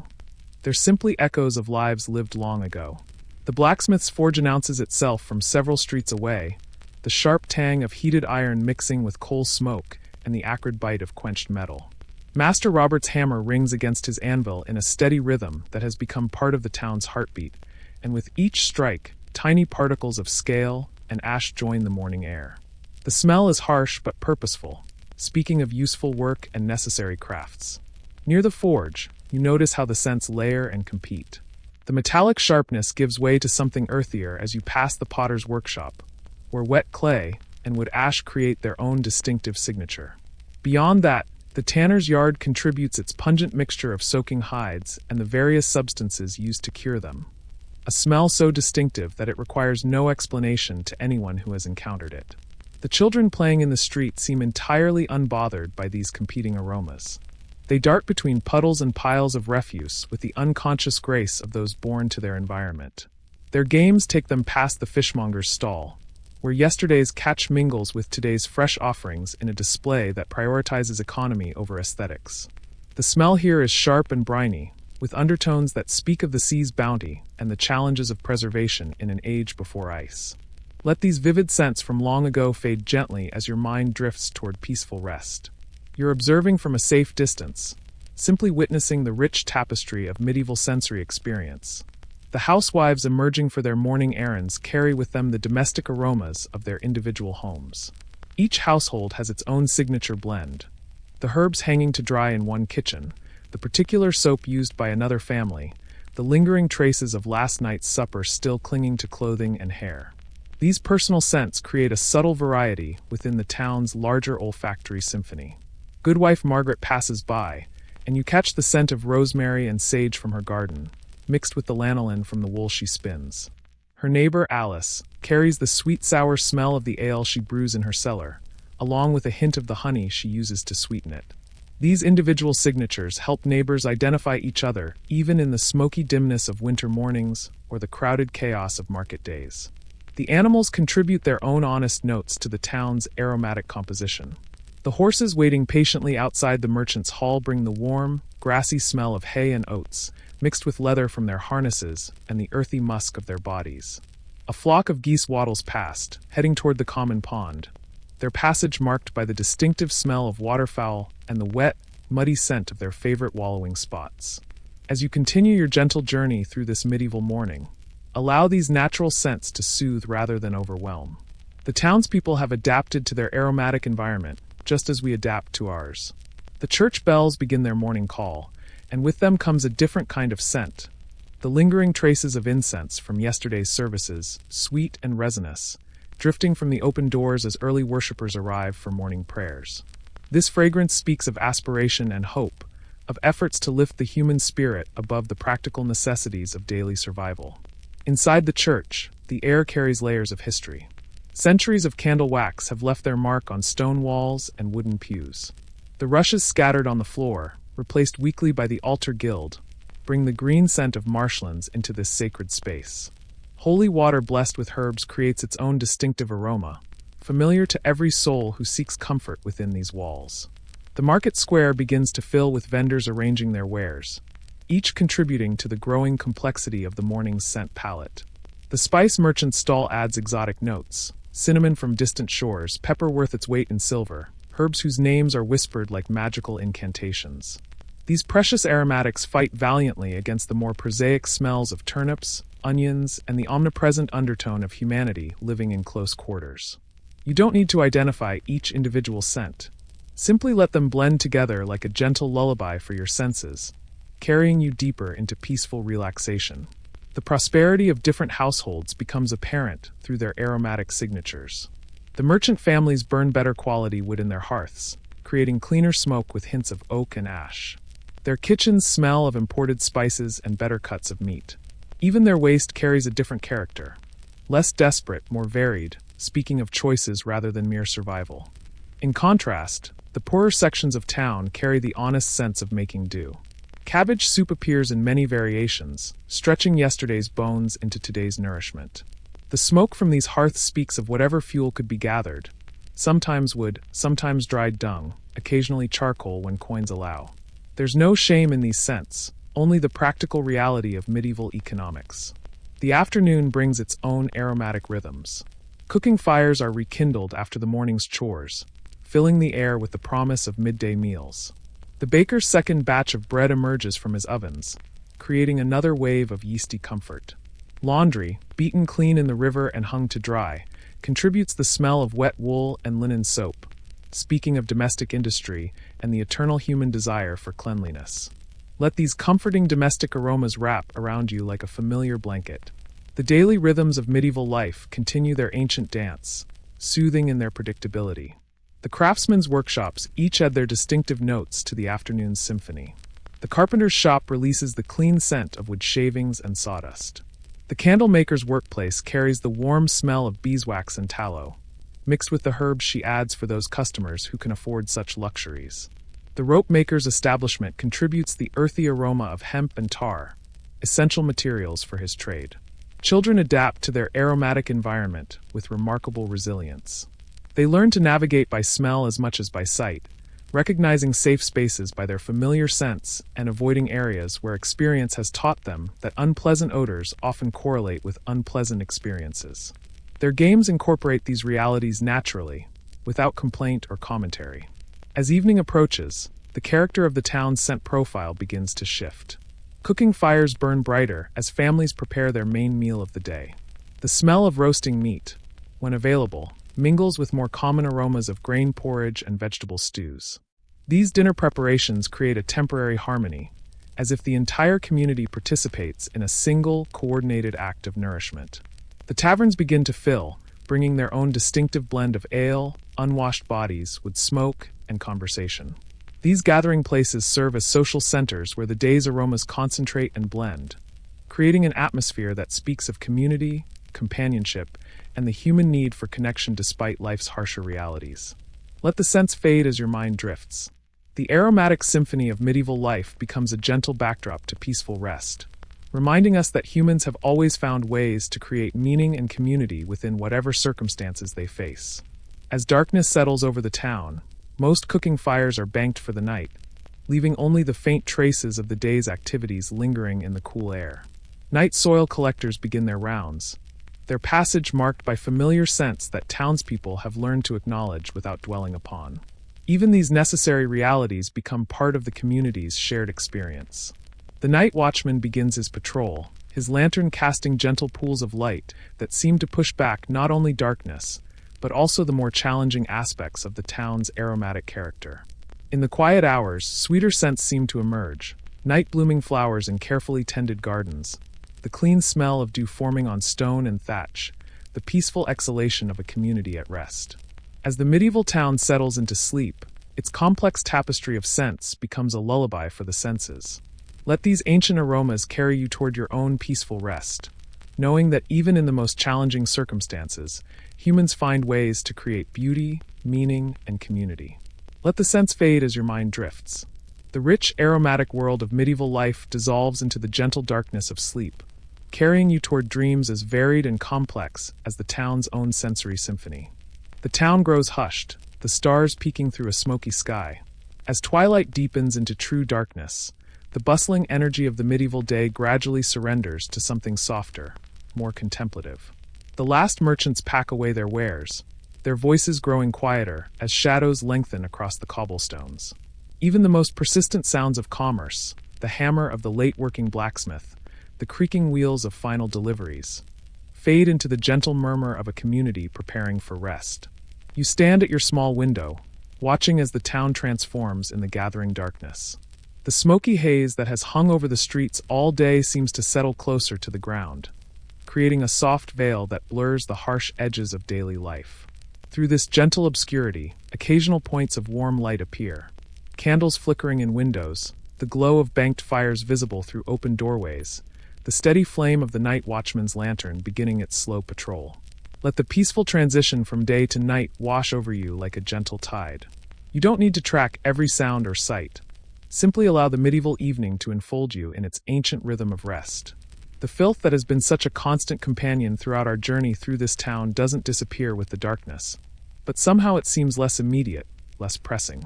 They're simply echoes of lives lived long ago. The blacksmith's forge announces itself from several streets away, the sharp tang of heated iron mixing with coal smoke and the acrid bite of quenched metal. Master Robert's hammer rings against his anvil in a steady rhythm that has become part of the town's heartbeat, and with each strike, tiny particles of scale and ash join the morning air. The smell is harsh but purposeful, speaking of useful work and necessary crafts. Near the forge, you notice how the scents layer and compete. The metallic sharpness gives way to something earthier as you pass the potter's workshop, where wet clay and wood ash create their own distinctive signature. Beyond that, the tanner's yard contributes its pungent mixture of soaking hides and the various substances used to cure them. A smell so distinctive that it requires no explanation to anyone who has encountered it. The children playing in the street seem entirely unbothered by these competing aromas. They dart between puddles and piles of refuse with the unconscious grace of those born to their environment. Their games take them past the fishmonger's stall, where yesterday's catch mingles with today's fresh offerings in a display that prioritizes economy over aesthetics. The smell here is sharp and briny, with undertones that speak of the sea's bounty and the challenges of preservation in an age before ice. Let these vivid scents from long ago fade gently as your mind drifts toward peaceful rest. You're observing from a safe distance, simply witnessing the rich tapestry of medieval sensory experience. The housewives emerging for their morning errands carry with them the domestic aromas of their individual homes. Each household has its own signature blend. The herbs hanging to dry in one kitchen, the particular soap used by another family, the lingering traces of last night's supper still clinging to clothing and hair. These personal scents create a subtle variety within the town's larger olfactory symphony. Goodwife Margaret passes by, and you catch the scent of rosemary and sage from her garden, mixed with the lanolin from the wool she spins. Her neighbor, Alice, carries the sweet-sour smell of the ale she brews in her cellar, along with a hint of the honey she uses to sweeten it. These individual signatures help neighbors identify each other, even in the smoky dimness of winter mornings or the crowded chaos of market days. The animals contribute their own honest notes to the town's aromatic composition. The horses waiting patiently outside the merchant's hall bring the warm, grassy smell of hay and oats, mixed with leather from their harnesses and the earthy musk of their bodies. A flock of geese waddles past, heading toward the common pond, their passage marked by the distinctive smell of waterfowl and the wet, muddy scent of their favorite wallowing spots. As you continue your gentle journey through this medieval morning, allow these natural scents to soothe rather than overwhelm. The townspeople have adapted to their aromatic environment, just as we adapt to ours. The church bells begin their morning call, and with them comes a different kind of scent. The lingering traces of incense from yesterday's services, sweet and resinous, drifting from the open doors as early worshippers arrive for morning prayers. This fragrance speaks of aspiration and hope, of efforts to lift the human spirit above the practical necessities of daily survival. Inside the church, the air carries layers of history. Centuries of candle wax have left their mark on stone walls and wooden pews. The rushes scattered on the floor, replaced weekly by the altar guild, bring the green scent of marshlands into this sacred space. Holy water blessed with herbs creates its own distinctive aroma, familiar to every soul who seeks comfort within these walls. The market square begins to fill with vendors arranging their wares, each contributing to the growing complexity of the morning's scent palette. The spice merchant's stall adds exotic notes: cinnamon from distant shores, pepper worth its weight in silver, herbs whose names are whispered like magical incantations. These precious aromatics fight valiantly against the more prosaic smells of turnips, onions, and the omnipresent undertone of humanity living in close quarters. You don't need to identify each individual scent. Simply let them blend together like a gentle lullaby for your senses, carrying you deeper into peaceful relaxation. The prosperity of different households becomes apparent through their aromatic signatures. The merchant families burn better quality wood in their hearths, creating cleaner smoke with hints of oak and ash. Their kitchens smell of imported spices and better cuts of meat. Even their waste carries a different character. Less desperate, more varied, speaking of choices rather than mere survival. In contrast, the poorer sections of town carry the honest sense of making do. Cabbage soup appears in many variations, stretching yesterday's bones into today's nourishment. The smoke from these hearths speaks of whatever fuel could be gathered, sometimes wood, sometimes dried dung, occasionally charcoal when coins allow. There's no shame in these scents, only the practical reality of medieval economics. The afternoon brings its own aromatic rhythms. Cooking fires are rekindled after the morning's chores, filling the air with the promise of midday meals. The baker's second batch of bread emerges from his ovens, creating another wave of yeasty comfort. Laundry, beaten clean in the river and hung to dry, contributes the smell of wet wool and linen soap, speaking of domestic industry and the eternal human desire for cleanliness. Let these comforting domestic aromas wrap around you like a familiar blanket. The daily rhythms of medieval life continue their ancient dance, soothing in their predictability. The craftsmen's workshops each add their distinctive notes to the afternoon's symphony. The carpenter's shop releases the clean scent of wood shavings and sawdust. The candle maker's workplace carries the warm smell of beeswax and tallow, mixed with the herbs she adds for those customers who can afford such luxuries. The rope maker's establishment contributes the earthy aroma of hemp and tar, essential materials for his trade. Children adapt to their aromatic environment with remarkable resilience. They learn to navigate by smell as much as by sight, recognizing safe spaces by their familiar scents and avoiding areas where experience has taught them that unpleasant odors often correlate with unpleasant experiences. Their games incorporate these realities naturally, without complaint or commentary. As evening approaches, the character of the town's scent profile begins to shift. Cooking fires burn brighter as families prepare their main meal of the day. The smell of roasting meat, when available, mingles with more common aromas of grain porridge and vegetable stews. These dinner preparations create a temporary harmony, as if the entire community participates in a single, coordinated act of nourishment. The taverns begin to fill, bringing their own distinctive blend of ale, unwashed bodies with smoke and conversation. These gathering places serve as social centers where the day's aromas concentrate and blend, creating an atmosphere that speaks of community, companionship and the human need for connection despite life's harsher realities. Let the scents fade as your mind drifts. The aromatic symphony of medieval life becomes a gentle backdrop to peaceful rest, reminding us that humans have always found ways to create meaning and community within whatever circumstances they face. As darkness settles over the town, most cooking fires are banked for the night, leaving only the faint traces of the day's activities lingering in the cool air. Night soil collectors begin their rounds, their passage marked by familiar scents that townspeople have learned to acknowledge without dwelling upon. Even these necessary realities become part of the community's shared experience. The night watchman begins his patrol, his lantern casting gentle pools of light that seem to push back not only darkness, but also the more challenging aspects of the town's aromatic character. In the quiet hours, sweeter scents seem to emerge, night-blooming flowers in carefully tended gardens, the clean smell of dew forming on stone and thatch, the peaceful exhalation of a community at rest. As the medieval town settles into sleep, its complex tapestry of scents becomes a lullaby for the senses. Let these ancient aromas carry you toward your own peaceful rest, knowing that even in the most challenging circumstances, humans find ways to create beauty, meaning, and community. Let the scents fade as your mind drifts. The rich, aromatic world of medieval life dissolves into the gentle darkness of sleep, carrying you toward dreams as varied and complex as the town's own sensory symphony. The town grows hushed, the stars peeking through a smoky sky. As twilight deepens into true darkness, the bustling energy of the medieval day gradually surrenders to something softer, more contemplative. The last merchants pack away their wares, their voices growing quieter as shadows lengthen across the cobblestones. Even the most persistent sounds of commerce, the hammer of the late-working blacksmith, the creaking wheels of final deliveries, fade into the gentle murmur of a community preparing for rest. You stand at your small window, watching as the town transforms in the gathering darkness. The smoky haze that has hung over the streets all day seems to settle closer to the ground, creating a soft veil that blurs the harsh edges of daily life. Through this gentle obscurity, occasional points of warm light appear. Candles flickering in windows, the glow of banked fires visible through open doorways, the steady flame of the night watchman's lantern beginning its slow patrol. Let the peaceful transition from day to night wash over you like a gentle tide. You don't need to track every sound or sight. Simply allow the medieval evening to enfold you in its ancient rhythm of rest. The filth that has been such a constant companion throughout our journey through this town doesn't disappear with the darkness, but somehow it seems less immediate, less pressing.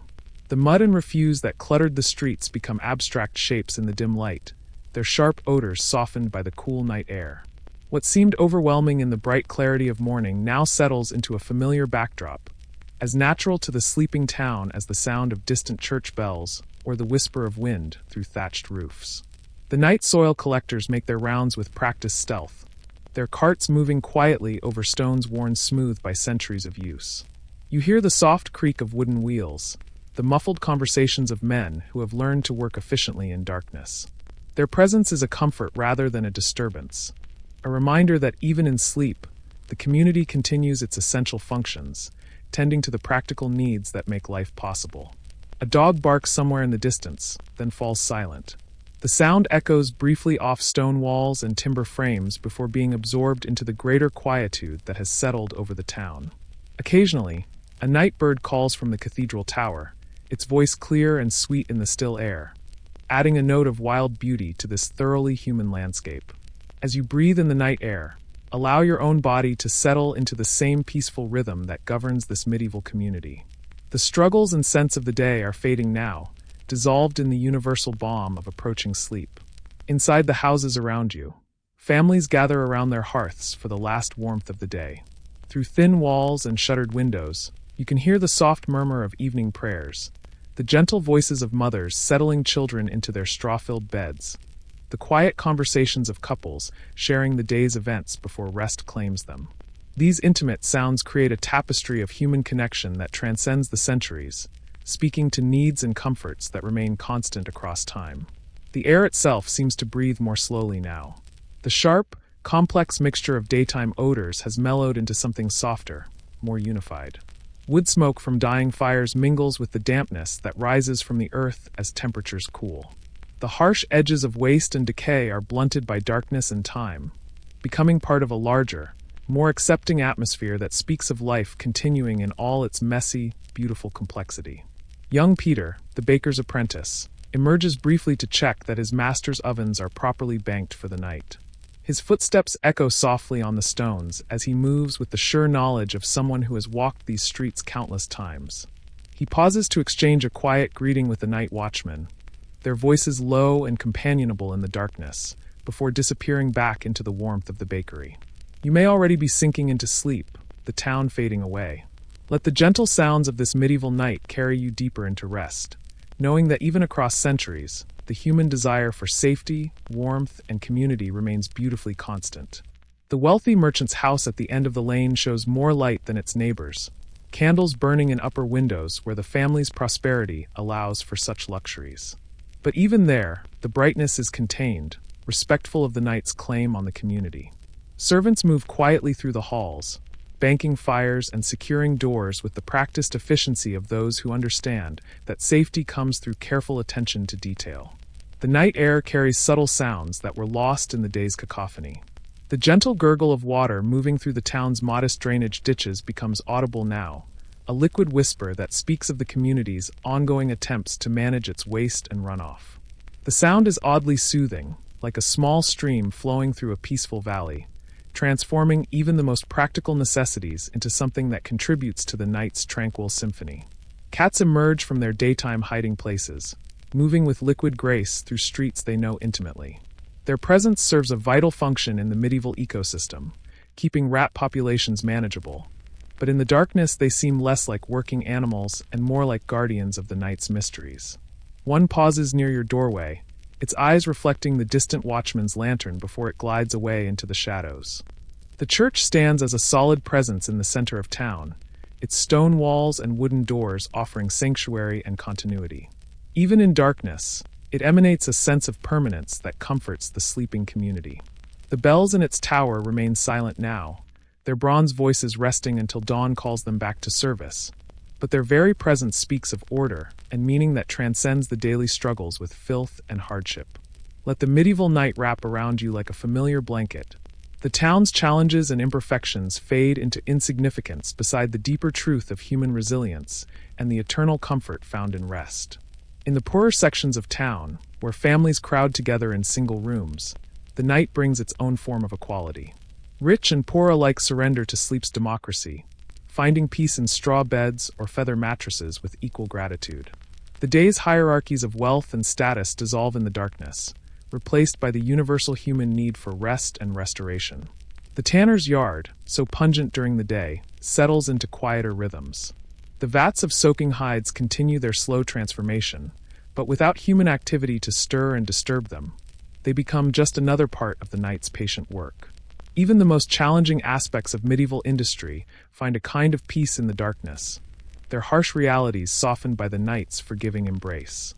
The mud and refuse that cluttered the streets become abstract shapes in the dim light, their sharp odors softened by the cool night air. What seemed overwhelming in the bright clarity of morning now settles into a familiar backdrop, as natural to the sleeping town as the sound of distant church bells or the whisper of wind through thatched roofs. The night soil collectors make their rounds with practiced stealth, their carts moving quietly over stones worn smooth by centuries of use. You hear the soft creak of wooden wheels, the muffled conversations of men who have learned to work efficiently in darkness. Their presence is a comfort rather than a disturbance, a reminder that even in sleep, the community continues its essential functions, tending to the practical needs that make life possible. A dog barks somewhere in the distance, then falls silent. The sound echoes briefly off stone walls and timber frames before being absorbed into the greater quietude that has settled over the town. Occasionally, a night bird calls from the cathedral tower, its voice clear and sweet in the still air, adding a note of wild beauty to this thoroughly human landscape. As you breathe in the night air, allow your own body to settle into the same peaceful rhythm that governs this medieval community. The struggles and scents of the day are fading now, dissolved in the universal balm of approaching sleep. Inside the houses around you, families gather around their hearths for the last warmth of the day. Through thin walls and shuttered windows, you can hear the soft murmur of evening prayers, the gentle voices of mothers settling children into their straw-filled beds, the quiet conversations of couples sharing the day's events before rest claims them. These intimate sounds create a tapestry of human connection that transcends the centuries, speaking to needs and comforts that remain constant across time. The air itself seems to breathe more slowly now. The sharp, complex mixture of daytime odors has mellowed into something softer, more unified. Wood smoke from dying fires mingles with the dampness that rises from the earth as temperatures cool. The harsh edges of waste and decay are blunted by darkness and time, becoming part of a larger, more accepting atmosphere that speaks of life continuing in all its messy, beautiful complexity. Young Peter, the baker's apprentice, emerges briefly to check that his master's ovens are properly banked for the night. His footsteps echo softly on the stones as he moves with the sure knowledge of someone who has walked these streets countless times. He pauses to exchange a quiet greeting with the night watchman, their voices low and companionable in the darkness, before disappearing back into the warmth of the bakery. You may already be sinking into sleep, the town fading away. Let the gentle sounds of this medieval night carry you deeper into rest, knowing that even across centuries, the human desire for safety, warmth, and community remains beautifully constant. The wealthy merchant's house at the end of the lane shows more light than its neighbors, candles burning in upper windows where the family's prosperity allows for such luxuries. But even there, the brightness is contained, respectful of the night's claim on the community. Servants move quietly through the halls, banking fires and securing doors with the practiced efficiency of those who understand that safety comes through careful attention to detail. The night air carries subtle sounds that were lost in the day's cacophony. The gentle gurgle of water moving through the town's modest drainage ditches becomes audible now, a liquid whisper that speaks of the community's ongoing attempts to manage its waste and runoff. The sound is oddly soothing, like a small stream flowing through a peaceful valley, transforming even the most practical necessities into something that contributes to the night's tranquil symphony. Cats emerge from their daytime hiding places, moving with liquid grace through streets they know intimately. Their presence serves a vital function in the medieval ecosystem, keeping rat populations manageable. But in the darkness they seem less like working animals and more like guardians of the night's mysteries. One pauses near your doorway, its eyes reflecting the distant watchman's lantern before it glides away into the shadows. The church stands as a solid presence in the center of town, its stone walls and wooden doors offering sanctuary and continuity. Even in darkness, it emanates a sense of permanence that comforts the sleeping community. The bells in its tower remain silent now, their bronze voices resting until dawn calls them back to service. But their very presence speaks of order and meaning that transcends the daily struggles with filth and hardship. Let the medieval night wrap around you like a familiar blanket. The town's challenges and imperfections fade into insignificance beside the deeper truth of human resilience and the eternal comfort found in rest. In the poorer sections of town, where families crowd together in single rooms, the night brings its own form of equality. Rich and poor alike surrender to sleep's democracy, finding peace in straw beds or feather mattresses with equal gratitude. The day's hierarchies of wealth and status dissolve in the darkness, replaced by the universal human need for rest and restoration. The tanner's yard, so pungent during the day, settles into quieter rhythms. The vats of soaking hides continue their slow transformation, but without human activity to stir and disturb them, they become just another part of the night's patient work. Even the most challenging aspects of medieval industry find a kind of peace in the darkness, their harsh realities softened by the night's forgiving embrace.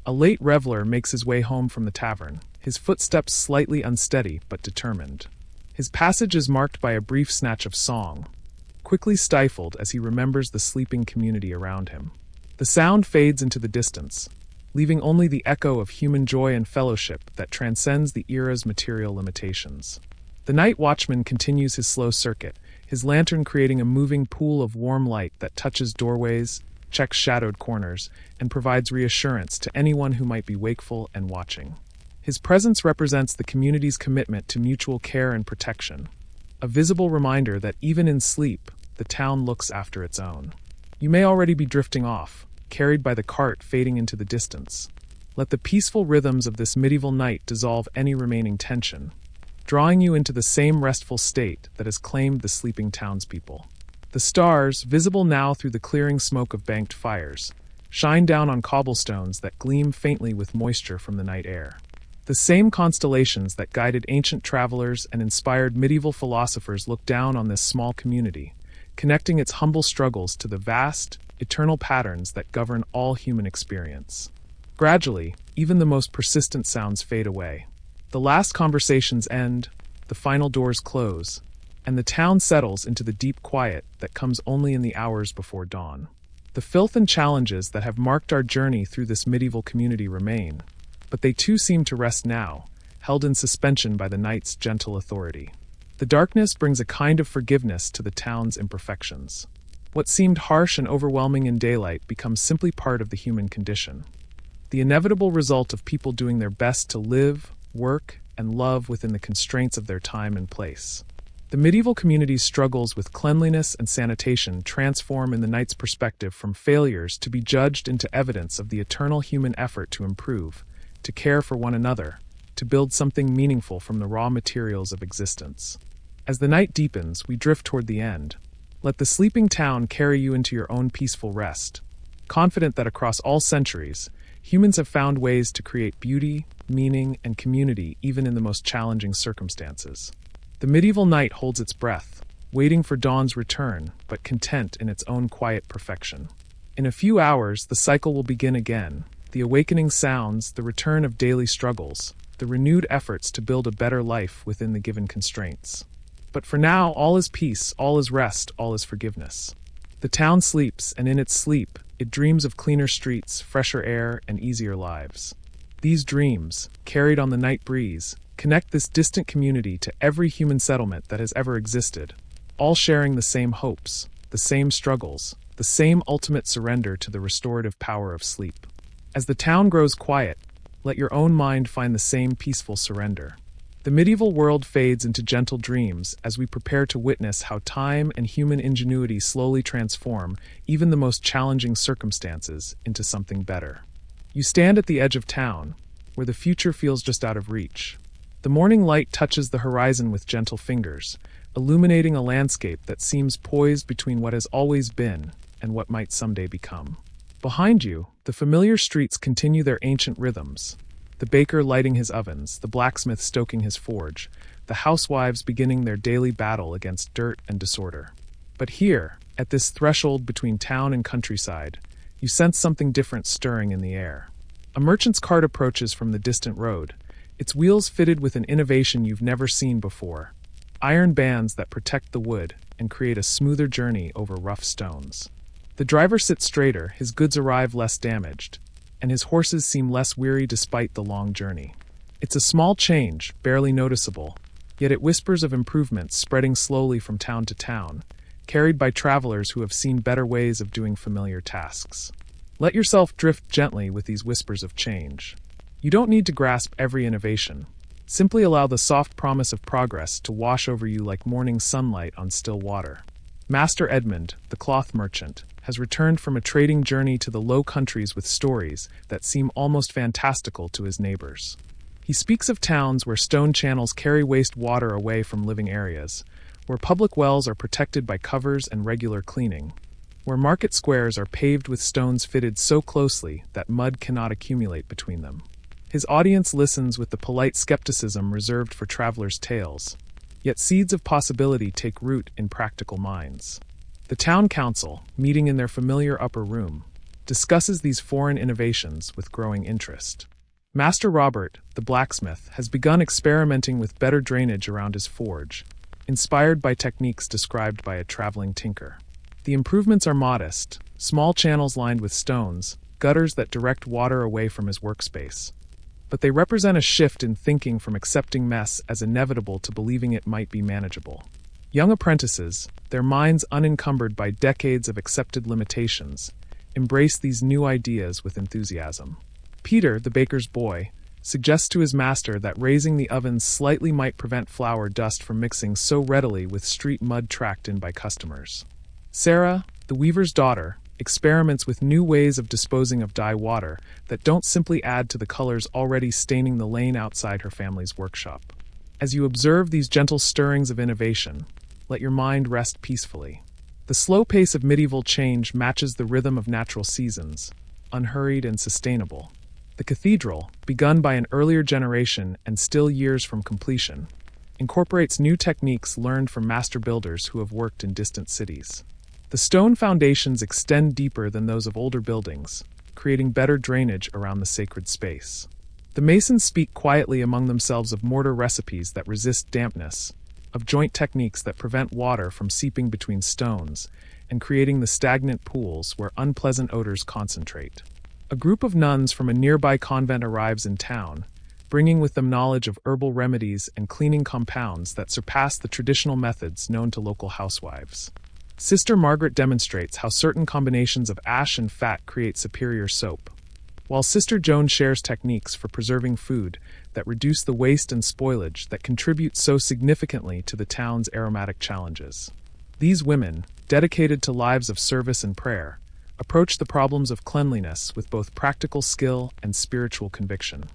A late reveler makes his way home from the tavern, his footsteps slightly unsteady but determined. His passage is marked by a brief snatch of song, quickly stifled as he remembers the sleeping community around him. The sound fades into the distance, leaving only the echo of human joy and fellowship that transcends the era's material limitations. The night watchman continues his slow circuit, his lantern creating a moving pool of warm light that touches doorways, checks shadowed corners, and provides reassurance to anyone who might be wakeful and watching. His presence represents the community's commitment to mutual care and protection, a visible reminder that even in sleep, the town looks after its own. You may already be drifting off, carried by the cart fading into the distance. Let the peaceful rhythms of this medieval night dissolve any remaining tension, drawing you into the same restful state that has claimed the sleeping townspeople. The stars, visible now through the clearing smoke of banked fires, shine down on cobblestones that gleam faintly with moisture from the night air. The same constellations that guided ancient travelers and inspired medieval philosophers look down on this small community, connecting its humble struggles to the vast, eternal patterns that govern all human experience. Gradually, even the most persistent sounds fade away. The last conversations end, the final doors close, and the town settles into the deep quiet that comes only in the hours before dawn. The filth and challenges that have marked our journey through this medieval community remain, but they too seem to rest now, held in suspension by the night's gentle authority. The darkness brings a kind of forgiveness to the town's imperfections. What seemed harsh and overwhelming in daylight becomes simply part of the human condition, the inevitable result of people doing their best to live, work, and love within the constraints of their time and place. The medieval community's struggles with cleanliness and sanitation transform in the night's perspective from failures to be judged into evidence of the eternal human effort to improve, to care for one another, to build something meaningful from the raw materials of existence. As the night deepens, we drift toward the end. Let the sleeping town carry you into your own peaceful rest, confident that across all centuries, humans have found ways to create beauty, meaning, and community even in the most challenging circumstances. The medieval night holds its breath, waiting for dawn's return, but content in its own quiet perfection. In a few hours, the cycle will begin again, the awakening sounds, the return of daily struggles, the renewed efforts to build a better life within the given constraints. But for now, all is peace, all is rest, all is forgiveness. The town sleeps, and in its sleep, it dreams of cleaner streets, fresher air, and easier lives. These dreams, carried on the night breeze, connect this distant community to every human settlement that has ever existed, all sharing the same hopes, the same struggles, the same ultimate surrender to the restorative power of sleep. As the town grows quiet, let your own mind find the same peaceful surrender. The medieval world fades into gentle dreams as we prepare to witness how time and human ingenuity slowly transform even the most challenging circumstances into something better. You stand at the edge of town, where the future feels just out of reach. The morning light touches the horizon with gentle fingers, illuminating a landscape that seems poised between what has always been and what might someday become. Behind you, the familiar streets continue their ancient rhythms. The baker lighting his ovens, the blacksmith stoking his forge, the housewives beginning their daily battle against dirt and disorder. But here, at this threshold between town and countryside, you sense something different stirring in the air. A merchant's cart approaches from the distant road, its wheels fitted with an innovation you've never seen before. Iron bands that protect the wood and create a smoother journey over rough stones. The driver sits straighter, his goods arrive less damaged, and his horses seem less weary despite the long journey. It's a small change, barely noticeable, yet it whispers of improvements spreading slowly from town to town, carried by travelers who have seen better ways of doing familiar tasks. Let yourself drift gently with these whispers of change. You don't need to grasp every innovation. Simply allow the soft promise of progress to wash over you like morning sunlight on still water. Master Edmund, the cloth merchant, has returned from a trading journey to the Low Countries with stories that seem almost fantastical to his neighbors. He speaks of towns where stone channels carry waste water away from living areas, where public wells are protected by covers and regular cleaning, where market squares are paved with stones fitted so closely that mud cannot accumulate between them. His audience listens with the polite skepticism reserved for travelers' tales, yet seeds of possibility take root in practical minds. The town council, meeting in their familiar upper room, discusses these foreign innovations with growing interest. Master Robert, the blacksmith, has begun experimenting with better drainage around his forge, inspired by techniques described by a traveling tinker. The improvements are modest, small channels lined with stones, gutters that direct water away from his workspace. But they represent a shift in thinking from accepting mess as inevitable to believing it might be manageable. Young apprentices, their minds unencumbered by decades of accepted limitations, embrace these new ideas with enthusiasm. Peter, the baker's boy, suggests to his master that raising the ovens slightly might prevent flour dust from mixing so readily with street mud tracked in by customers. Sarah, the weaver's daughter, experiments with new ways of disposing of dye water that don't simply add to the colors already staining the lane outside her family's workshop. As you observe these gentle stirrings of innovation, let your mind rest peacefully. The slow pace of medieval change matches the rhythm of natural seasons, unhurried and sustainable. The cathedral, begun by an earlier generation and still years from completion, incorporates new techniques learned from master builders who have worked in distant cities. The stone foundations extend deeper than those of older buildings, creating better drainage around the sacred space. The masons speak quietly among themselves of mortar recipes that resist dampness, of joint techniques that prevent water from seeping between stones, and creating the stagnant pools where unpleasant odors concentrate. A group of nuns from a nearby convent arrives in town, bringing with them knowledge of herbal remedies and cleaning compounds that surpass the traditional methods known to local housewives. Sister Margaret demonstrates how certain combinations of ash and fat create superior soap, while Sister Joan shares techniques for preserving food that reduce the waste and spoilage that contribute so significantly to the town's aromatic challenges. These women, dedicated to lives of service and prayer, approach the problems of cleanliness with both practical skill and spiritual conviction.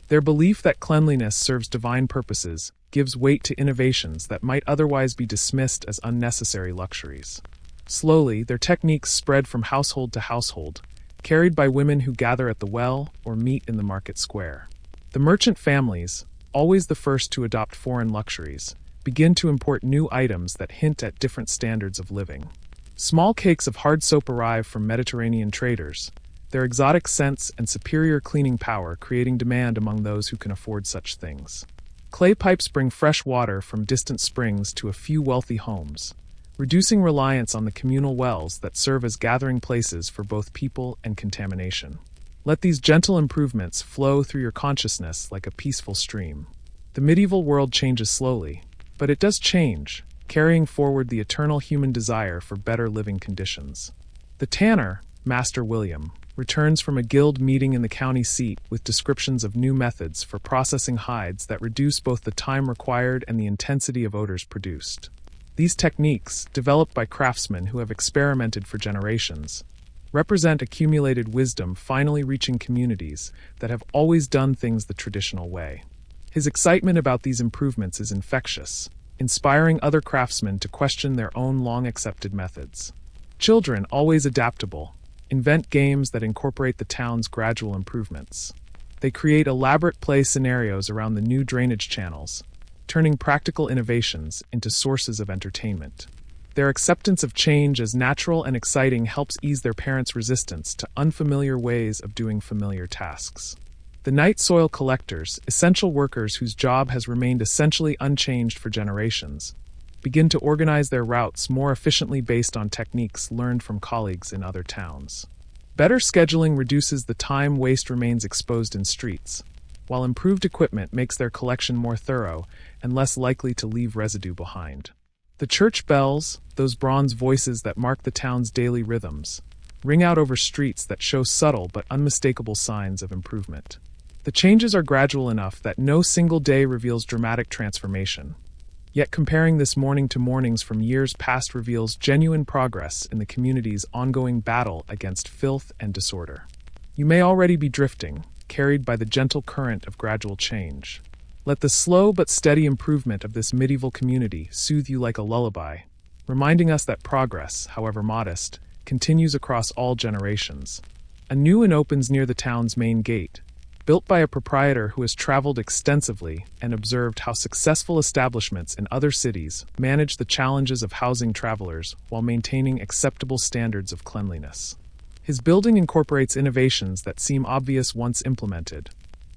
Their belief that cleanliness serves divine purposes gives weight to innovations that might otherwise be dismissed as unnecessary luxuries. Slowly, their techniques spread from household to household, carried by women who gather at the well or meet in the market square. The merchant families, always the first to adopt foreign luxuries, begin to import new items that hint at different standards of living. Small cakes of hard soap arrive from Mediterranean traders, their exotic scents and superior cleaning power creating demand among those who can afford such things. Clay pipes bring fresh water from distant springs to a few wealthy homes, reducing reliance on the communal wells that serve as gathering places for both people and contamination. Let these gentle improvements flow through your consciousness like a peaceful stream. The medieval world changes slowly, but it does change, carrying forward the eternal human desire for better living conditions. The tanner, Master William, returns from a guild meeting in the county seat with descriptions of new methods for processing hides that reduce both the time required and the intensity of odors produced. These techniques, developed by craftsmen who have experimented for generations, represent accumulated wisdom finally reaching communities that have always done things the traditional way. His excitement about these improvements is infectious, inspiring other craftsmen to question their own long-accepted methods. Children, always adaptable, invent games that incorporate the town's gradual improvements. They create elaborate play scenarios around the new drainage channels, turning practical innovations into sources of entertainment. Their acceptance of change as natural and exciting helps ease their parents' resistance to unfamiliar ways of doing familiar tasks. The night soil collectors, essential workers whose job has remained essentially unchanged for generations, begin to organize their routes more efficiently based on techniques learned from colleagues in other towns. Better scheduling reduces the time waste remains exposed in streets, while improved equipment makes their collection more thorough and less likely to leave residue behind. The church bells, those bronze voices that mark the town's daily rhythms, ring out over streets that show subtle but unmistakable signs of improvement. The changes are gradual enough that no single day reveals dramatic transformation. Yet comparing this morning to mornings from years past reveals genuine progress in the community's ongoing battle against filth and disorder. You may already be drifting, carried by the gentle current of gradual change. Let the slow but steady improvement of this medieval community soothe you like a lullaby, reminding us that progress, however modest, continues across all generations. A new inn opens near the town's main gate, built by a proprietor who has traveled extensively and observed how successful establishments in other cities manage the challenges of housing travelers while maintaining acceptable standards of cleanliness. His building incorporates innovations that seem obvious once implemented: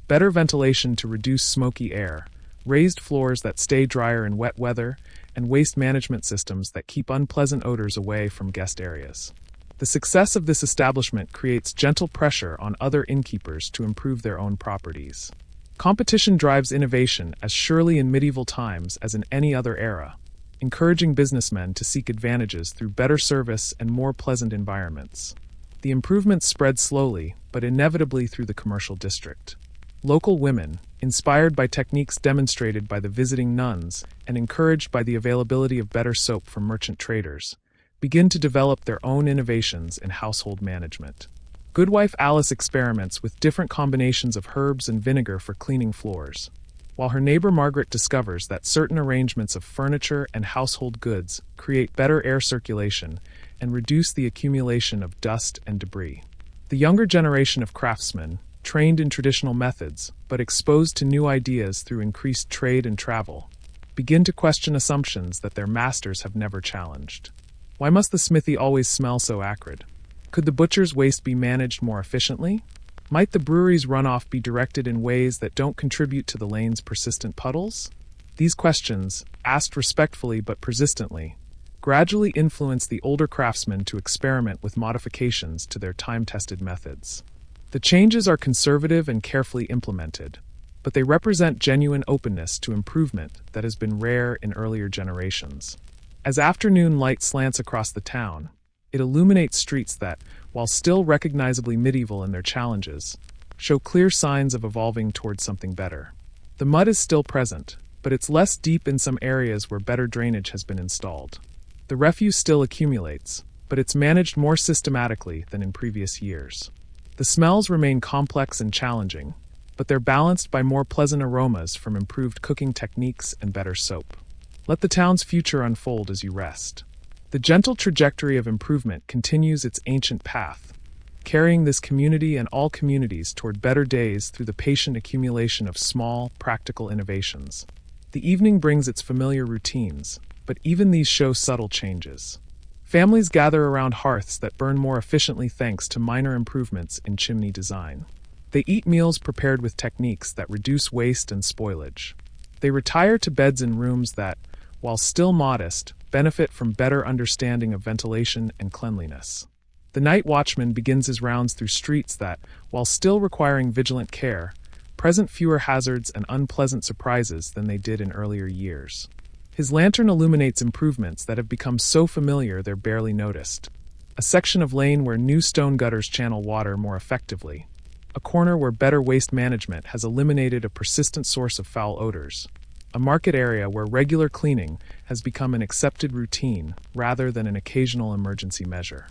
better ventilation to reduce smoky air, raised floors that stay drier in wet weather, and waste management systems that keep unpleasant odors away from guest areas. The success of this establishment creates gentle pressure on other innkeepers to improve their own properties. Competition drives innovation as surely in medieval times as in any other era, encouraging businessmen to seek advantages through better service and more pleasant environments. The improvements spread slowly, but inevitably through the commercial district. Local women, inspired by techniques demonstrated by the visiting nuns and encouraged by the availability of better soap from merchant traders, begin to develop their own innovations in household management. Goodwife Alice experiments with different combinations of herbs and vinegar for cleaning floors, while her neighbor Margaret discovers that certain arrangements of furniture and household goods create better air circulation and reduce the accumulation of dust and debris. The younger generation of craftsmen, trained in traditional methods but exposed to new ideas through increased trade and travel, begin to question assumptions that their masters have never challenged. Why must the smithy always smell so acrid? Could the butcher's waste be managed more efficiently? Might the brewery's runoff be directed in ways that don't contribute to the lane's persistent puddles? These questions, asked respectfully but persistently, gradually influence the older craftsmen to experiment with modifications to their time-tested methods. The changes are conservative and carefully implemented, but they represent genuine openness to improvement that has been rare in earlier generations. As afternoon light slants across the town, it illuminates streets that, while still recognizably medieval in their challenges, show clear signs of evolving towards something better. The mud is still present, but it's less deep in some areas where better drainage has been installed. The refuse still accumulates, but it's managed more systematically than in previous years. The smells remain complex and challenging, but they're balanced by more pleasant aromas from improved cooking techniques and better soap. Let the town's future unfold as you rest. The gentle trajectory of improvement continues its ancient path, carrying this community and all communities toward better days through the patient accumulation of small, practical innovations. The evening brings its familiar routines, but even these show subtle changes. Families gather around hearths that burn more efficiently thanks to minor improvements in chimney design. They eat meals prepared with techniques that reduce waste and spoilage. They retire to beds in rooms that, while still modest, benefit from better understanding of ventilation and cleanliness. The night watchman begins his rounds through streets that, while still requiring vigilant care, present fewer hazards and unpleasant surprises than they did in earlier years. His lantern illuminates improvements that have become so familiar they're barely noticed. A section of lane where new stone gutters channel water more effectively. A corner where better waste management has eliminated a persistent source of foul odors. A market area where regular cleaning has become an accepted routine rather than an occasional emergency measure.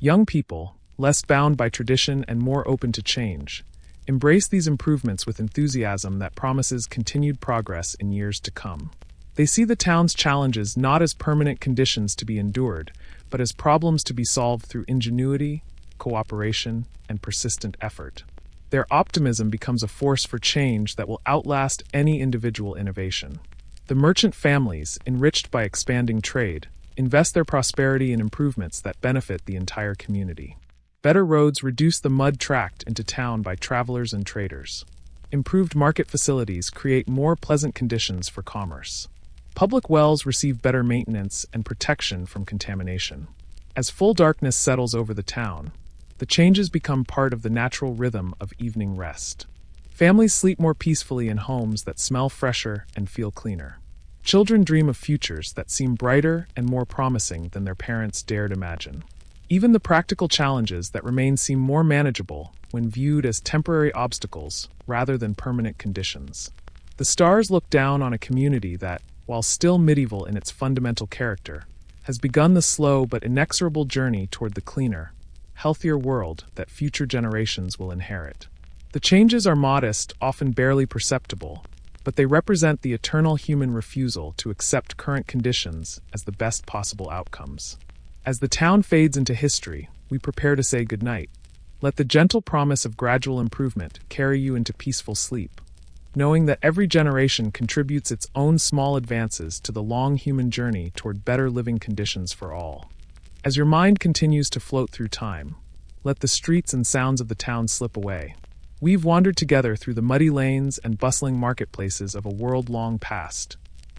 Young people, less bound by tradition and more open to change, embrace these improvements with enthusiasm that promises continued progress in years to come. They see the town's challenges not as permanent conditions to be endured, but as problems to be solved through ingenuity, cooperation, and persistent effort. Their optimism becomes a force for change that will outlast any individual innovation. The merchant families, enriched by expanding trade, invest their prosperity in improvements that benefit the entire community. Better roads reduce the mud tracked into town by travelers and traders. Improved market facilities create more pleasant conditions for commerce. Public wells receive better maintenance and protection from contamination. As full darkness settles over the town, the changes become part of the natural rhythm of evening rest. Families sleep more peacefully in homes that smell fresher and feel cleaner. Children dream of futures that seem brighter and more promising than their parents dared imagine. Even the practical challenges that remain seem more manageable when viewed as temporary obstacles rather than permanent conditions. The stars look down on a community that, while still medieval in its fundamental character, has begun the slow but inexorable journey toward the cleaner, healthier world that future generations will inherit. The changes are modest, often barely perceptible, but they represent the eternal human refusal to accept current conditions as the best possible outcomes. As the town fades into history, we prepare to say goodnight. Let the gentle promise of gradual improvement carry you into peaceful sleep, knowing that every generation contributes its own small advances to the long human journey toward better living conditions for all. As your mind continues to float through time, let the streets and sounds of the town slip away. We've wandered together through the muddy lanes and bustling marketplaces of a world long past,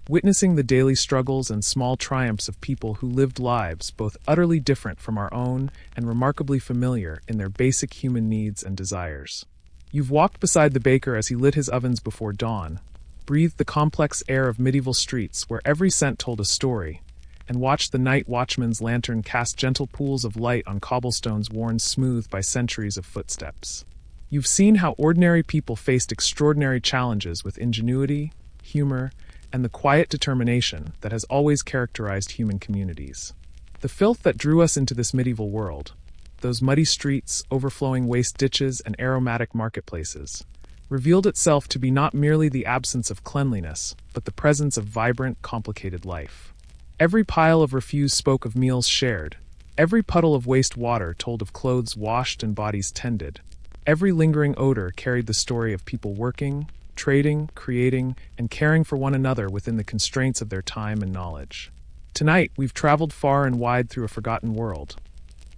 witnessing the daily struggles and small triumphs of people who lived lives both utterly different from our own and remarkably familiar in their basic human needs and desires. You've walked beside the baker as he lit his ovens before dawn, breathed the complex air of medieval streets where every scent told a story, and watched the night watchman's lantern cast gentle pools of light on cobblestones worn smooth by centuries of footsteps. You've seen how ordinary people faced extraordinary challenges with ingenuity, humor, and the quiet determination that has always characterized human communities. The filth that drew us into this medieval world, those muddy streets, overflowing waste ditches, and aromatic marketplaces, revealed itself to be not merely the absence of cleanliness, but the presence of vibrant, complicated life. Every pile of refuse spoke of meals shared. Every puddle of waste water told of clothes washed and bodies tended. Every lingering odor carried the story of people working, trading, creating, and caring for one another within the constraints of their time and knowledge. Tonight, we've traveled far and wide through a forgotten world.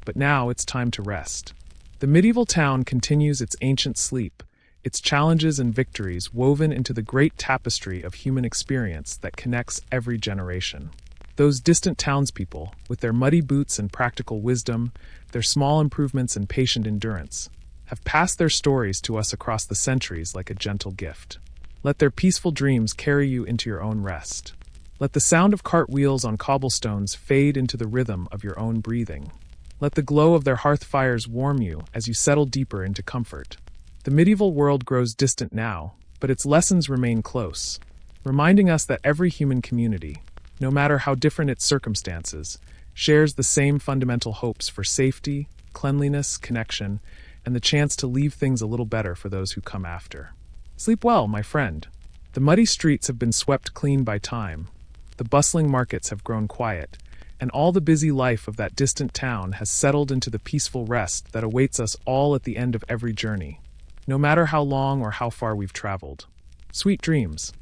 But now it's time to rest. The medieval town continues its ancient sleep, its challenges and victories woven into the great tapestry of human experience that connects every generation. Those distant townspeople, with their muddy boots and practical wisdom, their small improvements and patient endurance, have passed their stories to us across the centuries like a gentle gift. Let their peaceful dreams carry you into your own rest. Let the sound of cartwheels on cobblestones fade into the rhythm of your own breathing. Let the glow of their hearth fires warm you as you settle deeper into comfort. The medieval world grows distant now, but its lessons remain close, reminding us that every human community, no matter how different its circumstances, shares the same fundamental hopes for safety, cleanliness, connection, and the chance to leave things a little better for those who come after. Sleep well, my friend. The muddy streets have been swept clean by time. The bustling markets have grown quiet, and all the busy life of that distant town has settled into the peaceful rest that awaits us all at the end of every journey, no matter how long or how far we've traveled. Sweet dreams.